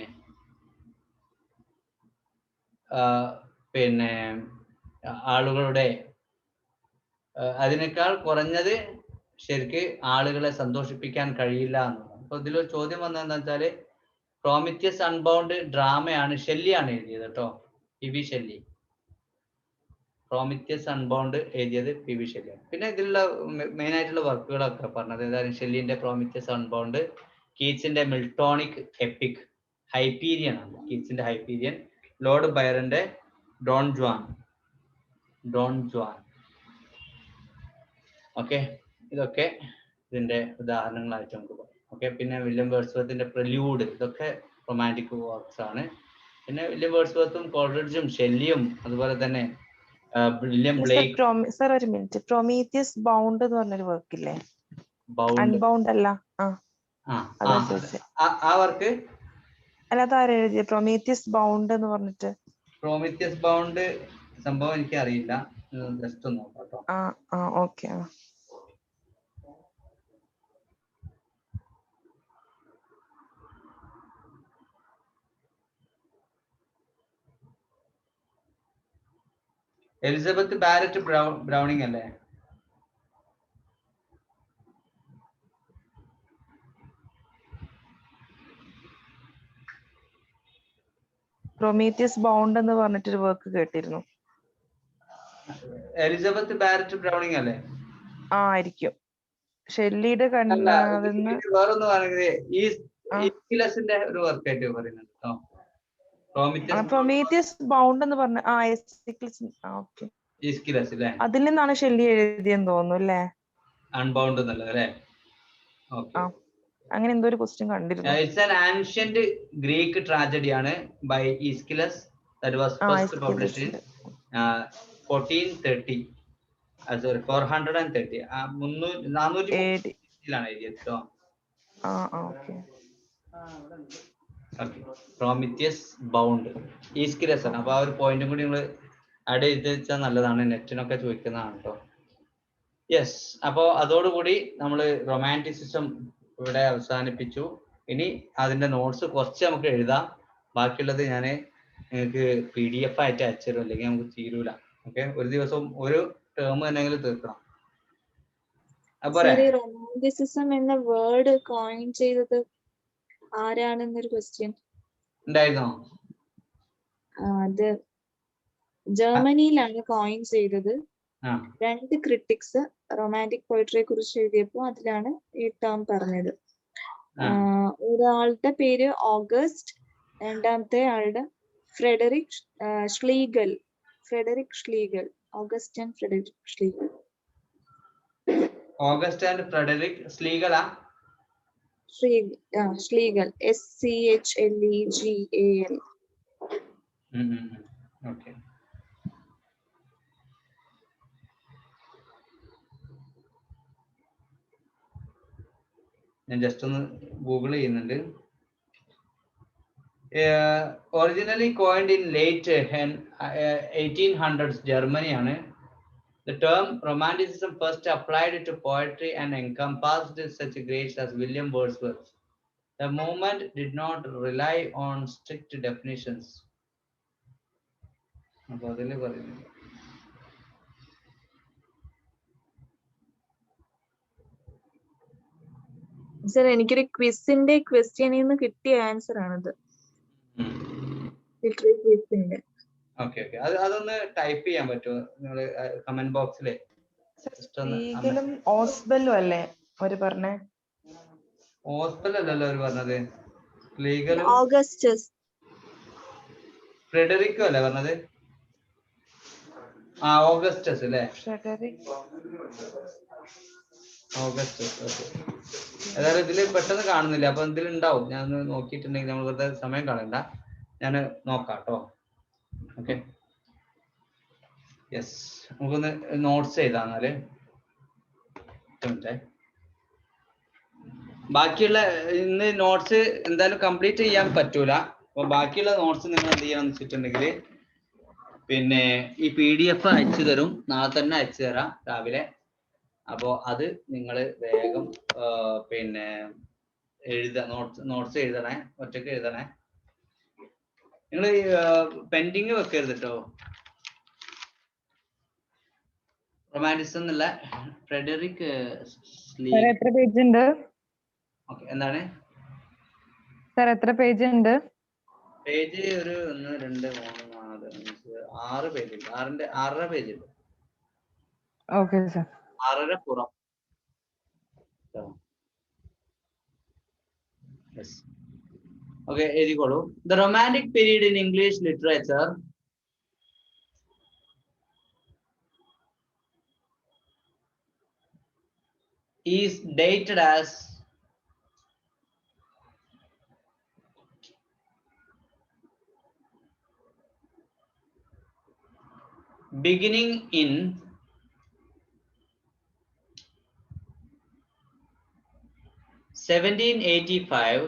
ആളുകളുടെ അതിനേക്കാൾ കുറഞ്ഞത് ശരിക്ക് ആളുകളെ സന്തോഷിപ്പിക്കാൻ കഴിയില്ല എന്നുള്ളത്. അപ്പൊ ഇതിലൊരു ചോദ്യം വന്നതെന്ന് വെച്ചാല്, പ്രോമിത്യസ് അൺബൗണ്ട് ഡ്രാമയാണ്, ഷെല്ലിയാണ് എഴുതിയത് കേട്ടോ, P V Shelley. Prometheus Unbound എഴുതിയത് പി വി ഷെല്ലിയാണ്. പിന്നെ ഇതിലുള്ള മെയിൻ ആയിട്ടുള്ള വർക്കുകളൊക്കെ പറഞ്ഞത് ഏതായാലും ഷെല്ലിന്റെ പ്രോമിത്യസ് അൺബൗണ്ട്, കീറ്റ്സിന്റെ മിൽട്ടോണിക് എപ്പിക്, ഹൈപ്പീരിയൻ ആണ് കീറ്റ്സിന്റെ ഹൈപ്പീരിയൻ, ലോർഡ് ബൈറന്റെ ഡോൺ ജുവാൻ. ഓക്കെ, ഇതൊക്കെ ഇതിന്റെ ഉദാഹരണങ്ങളായിട്ട് നമുക്ക് പറയാം. ഓക്കെ, പിന്നെ വില്യം വേർഡ്സ്വർത്തിന്റെ പ്രില്യൂഡ്, ഇതൊക്കെ റൊമാൻറ്റിക് വർക്ക്സ് ആണ്. പിന്നെ വില്യം വേർഡ്സ്വർത്തും കോൾറിഡ്ജും ഷെല്ലിയും അതുപോലെ തന്നെ വില്യം ബ്ലേക്ക്. സർ ഒരു മിനിറ്റ്, പ്രൊമീത്തിയസ് ബൗണ്ട് എന്ന് പറഞ്ഞൊരു വർക്ക് ഇല്ലേ? അൺബൗണ്ട് അല്ല, ആ വർക്ക് അല്ല, അതാരാ എഴുതിയ പ്രൊമീത്തിയസ് ബൗണ്ട് എന്ന് പറഞ്ഞിട്ട്? പ്രോമിത്യസ് ബൗണ്ട് സംഭവം എനിക്ക് അറിയില്ല, ജസ്റ്റ് ഒന്ന് നോക്കാം കേട്ടോ. ഓക്കെ. എലിസബത്ത് ബാരറ്റ് ബ്രൗണിംഗ് അല്ലേ? പ്രൊമീത്തിയസ് ബൗണ്ട് എന്ന് പറഞ്ഞിട്ടൊരു വർക്ക് കേട്ടിരുന്നു. എലിസബത്ത് ബാരറ്റ് ബ്രൗണിംഗ് അല്ലേ? ആയിരിക്കും. ഷെല്ലിയുടെ വേറൊന്ന് പറയുന്നത് ഒരു വർക്കായിട്ട് പറയുന്നുണ്ട് കേട്ടോ. പ്രൊമീത്തിയസ് ബൗണ്ട് എന്ന് പറഞ്ഞ അതിൽ നിന്നാണ് ഷെല്ലി എഴുതിയെന്ന് തോന്നുന്നു അല്ലേ? അൺബൗണ്ട് എന്നുള്ളത് അല്ലേ? അങ്ങനെ എന്തോ ഒരു ക്വസ്റ്റ്യൻ കണ്ടിരുന്നു. It's an ancient Greek tragedy ആണ് by Aeschylus, that was first published in 1430. Sorry 430 430 എഴുതിയത് കേട്ടോ. പ്രോമിത്യസ് ബൗണ്ട് ഈസ്കിലസ് ആണ്. അപ്പൊ ആ ഒരു പോയിന്റും കൂടി നിങ്ങൾ ആഡ് ചെയ്ത് വെച്ചാൽ നല്ലതാണ്, നെറ്റിനൊക്കെ ചോദിക്കുന്നതാണ് കേട്ടോ. യെസ്, അപ്പോ അതോടുകൂടി നമ്മൾ റൊമാൻറ്റിസിസം ഇവിടെ അവസാനിപ്പിച്ചു. ഇനി അതിന്റെ നോട്ട്സ് കുറച്ച് നമുക്ക് എഴുതാം, ബാക്കിയുള്ളത് ഞാൻ നിങ്ങൾക്ക് PDF ആയിട്ട് അയച്ചു തരും, അല്ലെങ്കിൽ നമുക്ക് തീരൂല. ഓക്കെ, ഒരു ദിവസം ഒരു ടേം തന്നെങ്കിലും തീർക്കണം. റൊമാൻറ്റിസിസം എന്ന വേർഡ് കോയിൻ ചെയ്തത് ആരാണെന്നൊരു ക്വസ്റ്റ്യൻ ഉണ്ടായിരുന്നോ? അത് ജർമ്മനിയിലാണ് കോയിൻ ചെയ്തത്. 2 ക്രിട്ടിക്സ് റൊമാൻറ്റിക് പോയിട്രിയെ കുറിച്ച് എഴുതിയപ്പോൾ അതിലാണ് ഈ ടേം പറഞ്ഞത്. ഒരാളുടെ പേര് ഓഗസ്റ്റ്, രണ്ടാമത്തെ ആളുടെ Friedrich Schlegel. August and Friedrich Schlegel. August and Friedrich സ്ലീഗലാ? Schlegel, SCHLEGAL. ഓക്കെ. ഞാൻ ജസ്റ്റ് ഒന്ന് ഗൂഗിൾ ചെയ്യുന്നുണ്ട്. Originally coined in late 1800s ജർമ്മനിയാണ്. The term Romanticism first applied to poetry and encompassed such greats as William Wordsworth. The movement did not rely on strict definitions. അപ്പോൾ അതില് പറയുന്നു sir, എനിക്കൊരു ക്വിസിന്റെ ക്വസ്റ്റ്യനിൽ നിന്ന് കിട്ടിയ ആൻസർ ആണത്. ക്വിസിന്റെ. ഓക്കെ ഓക്കെ, അതൊന്ന് ടൈപ്പ് ചെയ്യാൻ പറ്റുമോ നിങ്ങൾ കമന്റ് ബോക്സിലെ? ഓസ്ബലും അല്ലേ അവര് പറഞ്ഞേ? ഓസ്ബൽ അല്ലല്ലോ അവര് പറഞ്ഞത്, ലീഗലും ഓഗസ്റ്റസ് ഫ്രെഡറിക്കും അല്ലേ പറഞ്ഞത്? ഓഗസ്റ്റസ് അല്ലേ? ഓഗസ്റ്റസ്. ഓക്കെ, ഏതായാലും ഇതില് പെട്ടെന്ന് കാണുന്നില്ല, അപ്പൊ ഇതിൽ ഉണ്ടാവും. ഞാൻ ഒന്ന് നോക്കിയിട്ടുണ്ടെങ്കിൽ നമ്മൾ വെറുതെ സമയം കളയണ്ട, ഞാൻ നോക്കാം കേട്ടോ. ഓക്കെ, യെസ്, നമുക്കൊന്ന് നോട്ട്സ് എഴുതാന്നാല്. ബാക്കിയുള്ള ഇന്ന് നോട്ട്സ് എന്തായാലും കംപ്ലീറ്റ് ചെയ്യാൻ പറ്റൂല. അപ്പൊ ബാക്കിയുള്ള നോട്ട്സ് നിങ്ങൾ എന്ത് ചെയ്യാന്ന് വെച്ചിട്ടുണ്ടെങ്കിൽ പിന്നെ ഈ PDF അയച്ചു തരും, നാളെ തന്നെ അയച്ചു തരാം രാവിലെ. അപ്പോൾ അത് നിങ്ങൾ വേഗം പിന്നെ നോട്ട്സ് എഴുതണേ, ഒറ്റക്ക് എഴുതണേ. നിങ്ങൾ പെൻഡിങ് വെക്കരുത് കേട്ടോ. റൊമാൻറ്റിസം എന്നുള്ള ഫ്രെഡറിക് എത്ര പേജ് ഉണ്ട്? എന്താണ് സർ, എത്ര പേജ് ഉണ്ട്? പേജ് ഒരു 1 2 3 4 5 6 പേജ് ഉണ്ട്. 6.5 പേജ് ഉണ്ട്. Okay sir. 6.5 പുറം. ഓക്കെ, എഴുതിക്കോളൂ. The romantic period in English literature is dated as beginning in 1785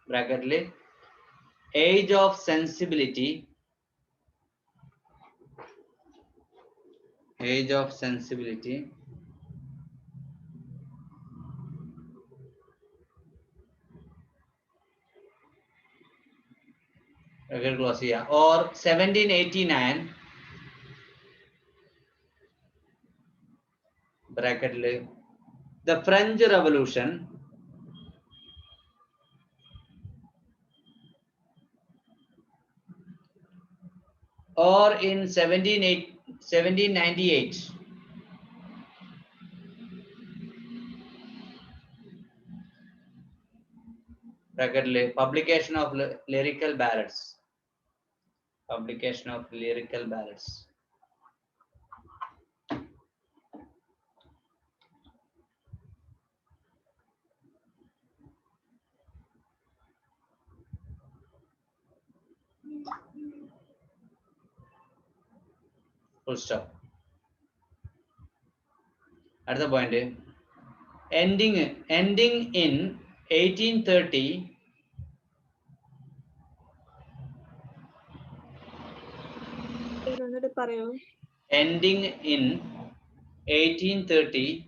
ബ്രാക്കറ്റില് ഏജ് ഓഫ് സെൻസിബിലിറ്റി, ക്ലോസ് ചെയ്യാം, or 1789 ബ്രാക്കറ്റില് the French Revolution, or in 1798 ബ്രാക്കറ്റില് publication of lyrical ballads. Full stop. At the point, ending in 1830. Ending in 1830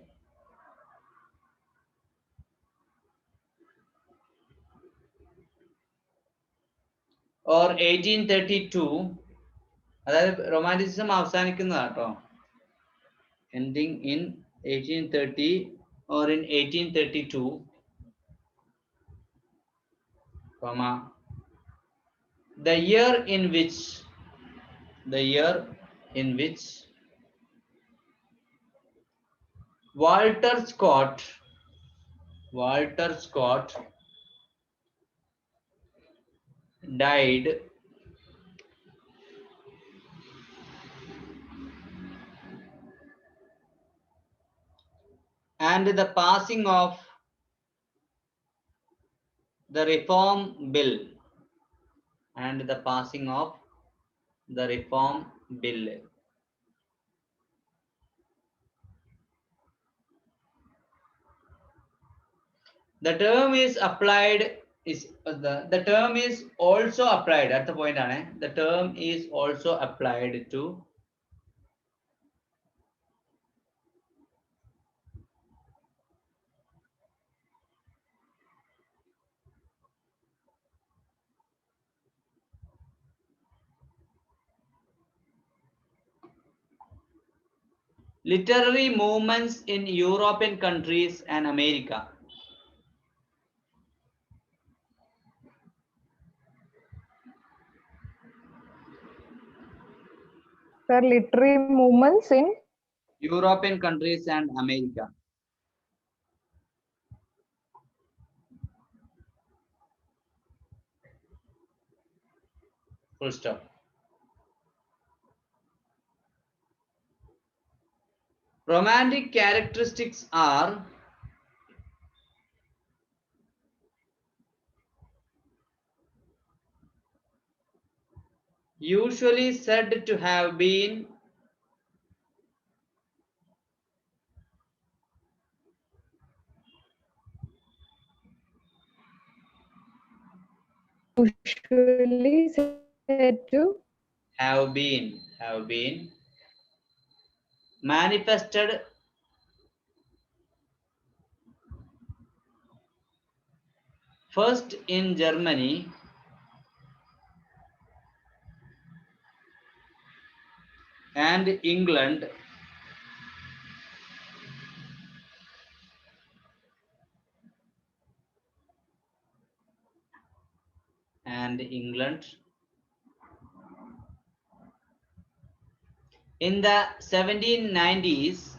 or 1832. അതായത് romanticism അവസാനിക്കുന്നതാട്ടോ. Ending in 1830 or in 1832, comma, the year in which Walter Scott died, and the passing of the Reform Bill, the term is applied the term is also applied at the point ആണ്. The term is also applied to literary movements in European countries and America. Sir, literary movements in European countries and America. Full stop. Romantic characteristics are usually said to have been usually said to have been manifested first in Germany and England in the 1790s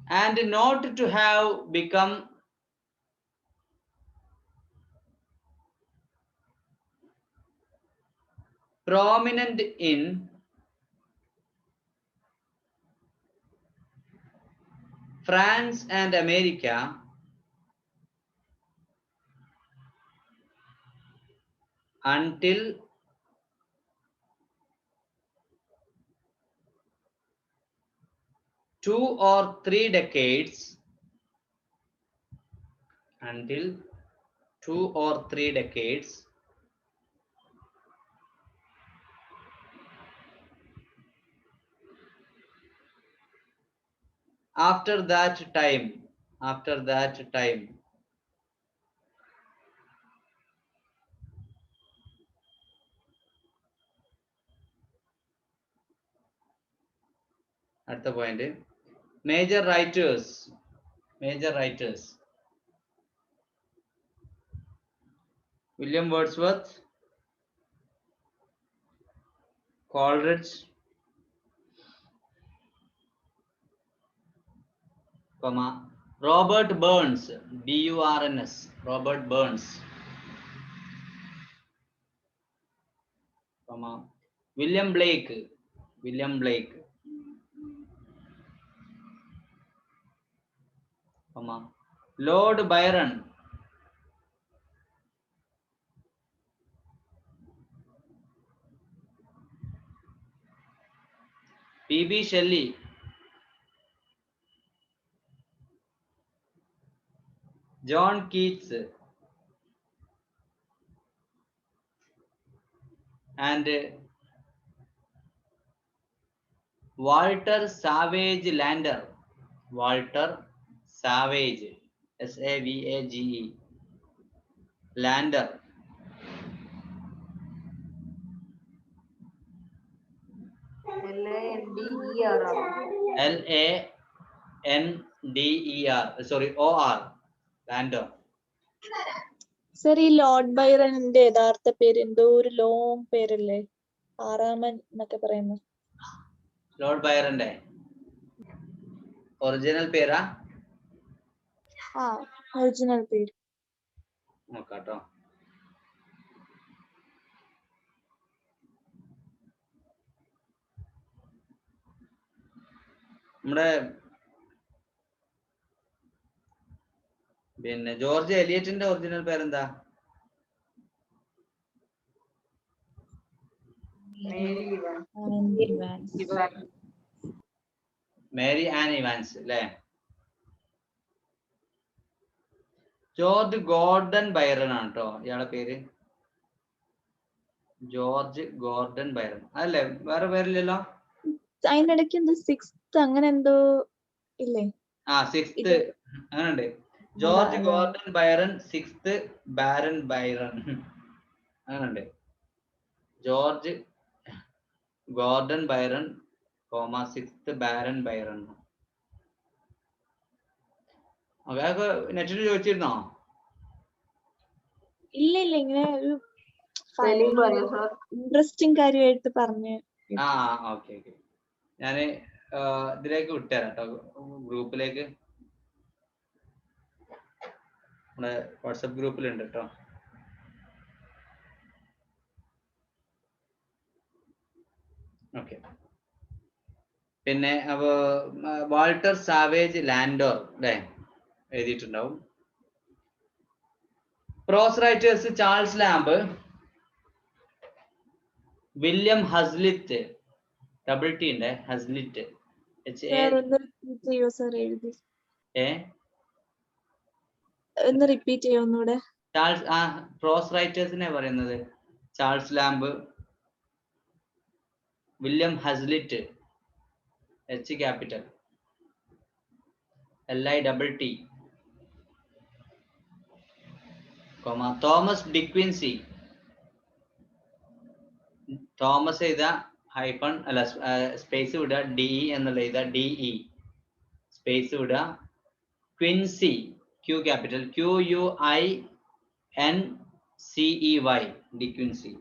and not to have become prominent in France and America until 2 or 3 decades after that time at the point major writers William Wordsworth, Coleridge, comma, Robert Burns, BURNS, Robert Burns, comma, William Blake, Lord Byron. P.B. Shelley. John Keats. And Walter Savage Landor. Walter Savage. Savage. Landor. Landor. Sorry, OR. Landor. Sir ഈ Lord ബൈറണിന്റെ യഥാർത്ഥ പേര് എന്തോ ഒരു long പേരല്ലേ, ആറാമൻ എന്നൊക്കെ പറയുന്നു. Lord ബൈറന്റെ original പേരാ? ആ, ഒറിജിനൽ പേര് നോക്കാട്ടോ. നമ്മുടെ പിന്നെ ജോർജ് എലിയറ്റിന്റെ ഒറിജിനൽ പേരെന്താ? മേരി ആൻ ഇവാൻസ് അല്ലേ? ജോർജ് ഗോർഡൻ ബൈറൺ ആണ് കേട്ടോ ഇയാളെ പേര്. ജോർജ് ഗോർഡൻ ബൈറൺ അല്ലേ? വേറെ പേരില്ലല്ലോ. അതിനിടയ്ക്ക് എന്തോ സിക്സ്ത് അങ്ങനെ എന്തോ ഇല്ലേ? ആ, സിക്സ്ത് അങ്ങനെ ഉണ്ട്. George Gordon Byron, sixth Baron Byron അങ്ങനെ ഉണ്ട്. George Gordon Byron, sixth Baron Byron. അതൊക്കെ നെറ്റിൽ ചോദിച്ചിരുന്നോ? ഇല്ല ഇല്ല, ഇങ്ങനെ ഒരു ഇൻട്രസ്റ്റിംഗ് കാര്യമായിട്ട് പറഞ്ഞു. ആ, ഓക്കെ. ഞാന് ഇതിലേക്ക് വിട്ടുതരാം കേട്ടോ, ഗ്രൂപ്പിലേക്ക്. നമ്മുടെ വാട്സപ്പ് ഗ്രൂപ്പിലുണ്ട് കേട്ടോ. ഓക്കെ. പിന്നെ അപ്പൊ വാൾട്ടർ സാവേജ് ലാൻഡോർ അല്ലേ എഴുതിയിട്ടുണ്ടാവും. Prose writers Charles Lamb, William Hazlitt, double T ഉണ്ട്, ഹസ്ലിറ്റ്. ഒന്ന് റിപ്പീറ്റ് ചെയ്യോ ഒന്നുകൂടെ? ചാൾസ്, പ്രോസ് റൈറ്റേഴ്സിനെ പറയുന്നത് Charles Lamb, William Hazlitt, H capital, LITT, Thomas De Quincey. Thomas എഴുതാ ഹൈഫൺ അല്ല സ്പേസ് വിടുക, DE എന്നുള്ള എഴുതാ, DE സ്പേസ് വിടുക. Quincey, Q capital, QUINCEY, De Quincey.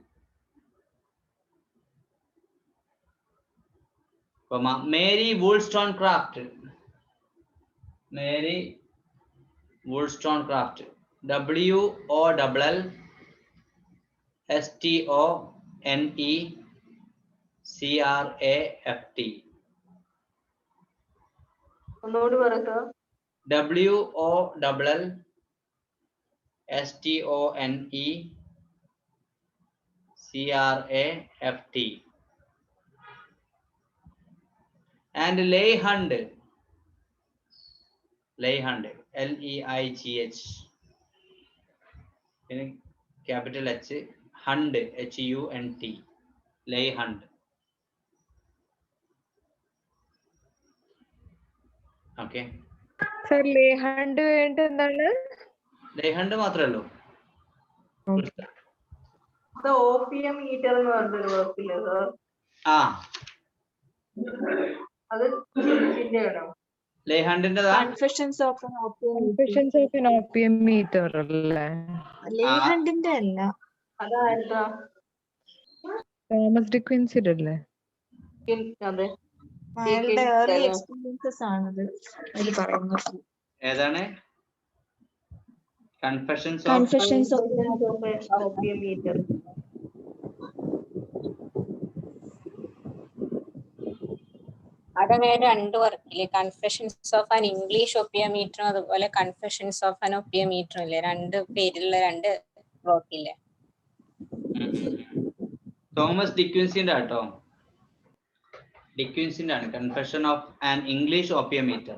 Mary Wollstonecraft, Mary Wollstonecraft, WOLLSTONECRAFT. ഒന്നുകൂടി പറയട്ടോ. WOLLSTONECRAFT. And Leigh-Hunt, LEIGH, പിന്നെ capital H, Hunt, HUNT, Leigh-Hunt. ഓക്കെ. സർ ലേഹണ്ട് വേണ്ട എന്താണ്? Leigh-Hunt മാത്രമേ ഉള്ളൂ. OPM മീറ്റർ എന്ന് പറഞ്ഞൊരു വർക്കില്ലേ സാർ? ആ, അത് ആണോ? Leigh-Huntന്റെതാ? Confessions of an OPM eater അല്ലേ? ലേഹണ്ടിന്റെ അല്ല. അതായിരുന്നാ? തോമസ് ഡിക്വിൻസിയുടെ അല്ലേ? അതെ, അയാളുടെ ഏർലി എക്സ്പീരിയൻസസ് ആണത് അതിൽ പറയുന്നത്. ഏതാണ്? കൺഫെഷൻസ് ഓഫ് OPM മീറ്റർ. അവിടെ രണ്ട് വർക്കില്ലേ, കൺഫെഷൻസ് ഓഫ് ആൻ ഇംഗ്ലീഷ് ഒപ്പിയോമീറ്ററും അതുപോലെ കൺഫെഷൻസ് ഓഫ് ആൻ ഒപ്പിയോമീറ്ററും ഇല്ലേ, രണ്ട് പേരിലുള്ള രണ്ട് വർക്കില്ലേ. തോമസ് ഡിക്വിൻസിന്റെ ആട്ടോ, ഡിക്വിൻസിന്റെ ആണ് കൺഫെഷൻ ഓഫ് ആൻ ഇംഗ്ലീഷ് ഓപ്പിയോമീറ്റർ.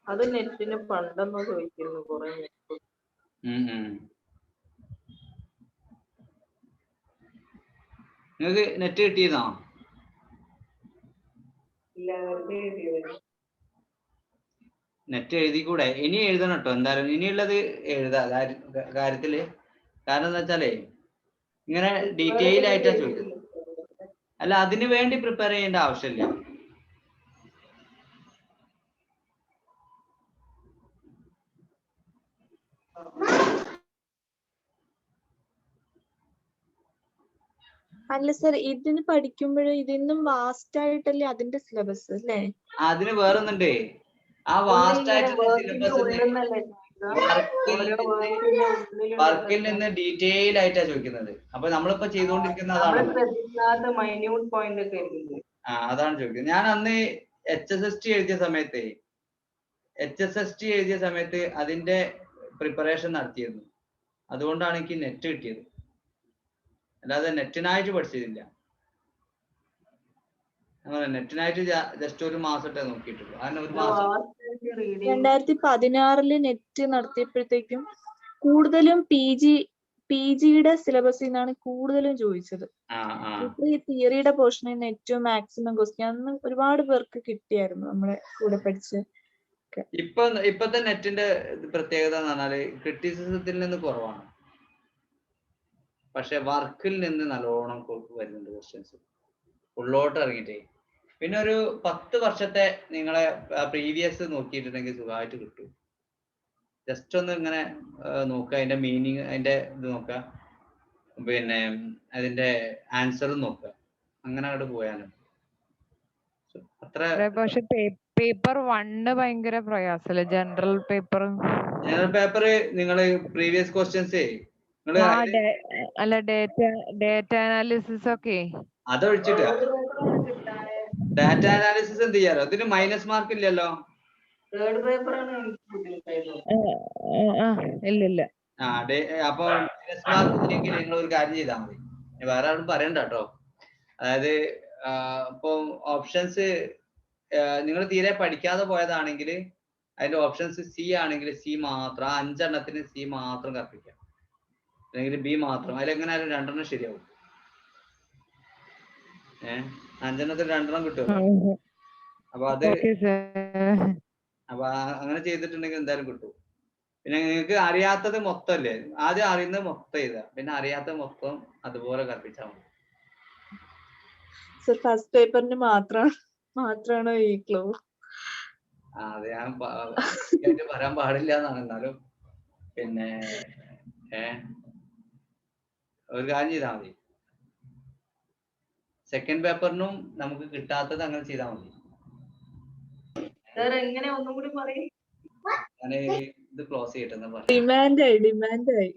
അത് നെറ്റിന് പണ്ടെന്നോ ചോദിക്കുന്നു കുറെ. നിങ്ങൾക്ക് നെറ്റ് കിട്ടിയിരുന്നോ? നെറ്റ് എഴുതിക്കൂടെ? ഇനി എഴുതണം കേട്ടോ, എന്തായാലും ഇനിയുള്ളത് എഴുതാ കാര്യത്തില്. കാരണം എന്താ വെച്ചാലേ ഇങ്ങനെ ഡീറ്റെയിൽ ആയിട്ടാ ചോദിക്കുന്നത്. അല്ല, അതിനു വേണ്ടി പ്രിപ്പയർ ചെയ്യേണ്ട ആവശ്യമില്ല. അല്ല സർ, ഇതിന് പഠിക്കുമ്പോഴേ ഇതിന്നും വാസ്റ്റ് ആയിട്ടല്ലേ അതിന്റെ സിലബസ് അല്ലേ? അതിന് വേറൊന്നുണ്ട്. ആ വാസ്റ്റ് ആയിട്ടുള്ള സിലബസ് വർക്കിൽ നിന്ന് ഡീറ്റെയിൽ ആയിട്ടാ ചോദിക്കുന്നത്. അപ്പൊ നമ്മളിപ്പോ ചെയ്തുകൊണ്ടിരിക്കുന്ന അതാണ് ചോദിക്കുന്നത്. ഞാൻ അന്ന് HSST എഴുതിയ സമയത്ത് അതിന്റെ പ്രിപ്പറേഷൻ നടത്തിയിരുന്നു. അതുകൊണ്ടാണ് എനിക്ക് നെറ്റ് കിട്ടിയത്, അല്ലാതെ നെറ്റിനായിട്ട് പഠിച്ചിട്ടില്ല. നെറ്റിനായിട്ട് ജസ്റ്റ് ഒരു മാസത്തെ നോക്കിയിട്ടുള്ളൂ. അതിന് ഒരു മാസം 2016 നെറ്റ് നടത്തിയപ്പോഴത്തേക്കും കൂടുതലും പിജിയുടെ സിലബസിൽ നിന്നാണ് കൂടുതലും ചോദിച്ചത്. ഈ തിയറിയുടെ പോർഷനിൽ നിന്ന് ഏറ്റവും മാക്സിമം ക്വസ്റ്റ്യൻ അന്ന് ഒരുപാട് പേർക്ക് കിട്ടിയായിരുന്നു നമ്മളെ കൂടെ പഠിച്ച്. ഇപ്പത്തെ നെറ്റിന്റെ പ്രത്യേകത എന്ന് പറഞ്ഞാല് ക്രിറ്റിസിസത്തിൽ നിന്ന് കുറവാണ്, പക്ഷെ വർക്കിൽ നിന്ന് നല്ലോണം വരുന്നുണ്ട് ക്വസ്റ്റ്യൻസ് ഉള്ളോട്ട് ഇറങ്ങിയിട്ടേ. പിന്നെ ഒരു 10 വർഷത്തെ നിങ്ങളെ പ്രീവിയസ് നോക്കിയിട്ടുണ്ടെങ്കിൽ സുഖമായിട്ട് കിട്ടും. ജസ്റ്റ് ഒന്ന് ഇങ്ങനെ നോക്കുക, അതിന്റെ മീനിങ്, അതിന്റെ ഇത് നോക്കുക, പിന്നെ അതിന്റെ ആൻസറും നോക്കുക, അങ്ങനെ അങ്ങോട്ട് പോയാലും അത്ര. പക്ഷെ പേപ്പർ 1 ഭയങ്കര പ്രയാസല്ലേ? ജനറൽ പേപ്പർ നിങ്ങള് പ്രീവിയസ് ക്വസ്റ്റ്യൻസ് അല്ല, ഡേറ്റ അനാലിസിസ് ഒക്കെ അതൊഴിച്ചിട്ട് ഡാറ്റ അനാലിസിസ് എന്ത് ചെയ്യാറോ? അതിന് മൈനസ് മാർക്ക് ഇല്ലല്ലോ. ഇല്ല. അപ്പൊ മൈനസ് മാർക്ക് ഇല്ലെങ്കിൽ നിങ്ങൾ ഒരു കാര്യം ചെയ്താൽ മതി, വേറെ ആരും പറയണ്ട കേട്ടോ. അതായത് ഇപ്പൊ ഓപ്ഷൻസ് നിങ്ങൾ തീരെ പഠിക്കാതെ പോയതാണെങ്കിൽ അതിന്റെ ഓപ്ഷൻസ് C ആണെങ്കിൽ C മാത്രം, 5 എണ്ണത്തിന് C മാത്രം കർപ്പിക്കാം, അല്ലെങ്കിൽ B മാത്രം. അതിലെങ്ങനെയായാലും 2 എണ്ണം ശരിയാവും. 5 എണ്ണത്തിൽ 2 എണ്ണം കിട്ടുമല്ലോ. അപ്പൊ അങ്ങനെ ചെയ്തിട്ടുണ്ടെങ്കിൽ എന്തായാലും കിട്ടും. പിന്നെ നിങ്ങൾക്ക് അറിയാത്തത് മൊത്തം അല്ലേ, ആദ്യം അറിയുന്നത് മൊത്തം എഴുതുക, പിന്നെ അറിയാത്തത് മൊത്തം അതുപോലെ കർപ്പിച്ചാൽ മതി. ഫസ്റ്റ് പേപ്പറിന് മാത്രമാണോ ഈ ക്ലൂ? അത് ഞാൻ പറയാൻ പാടില്ല എന്നാണ്. എന്നാലും പിന്നെ ഒരു കാര്യം ചെയ്താൽ മതി, സെക്കൻഡ് പേപ്പറിനും നമുക്ക് കിട്ടാത്തത് അങ്ങനെ ചെയ്താൽ മതി. ഞാൻ ഇത് ക്ലോസ് ചെയ്തിട്ടെന്ന് പറയാം. ഡിമാൻഡായി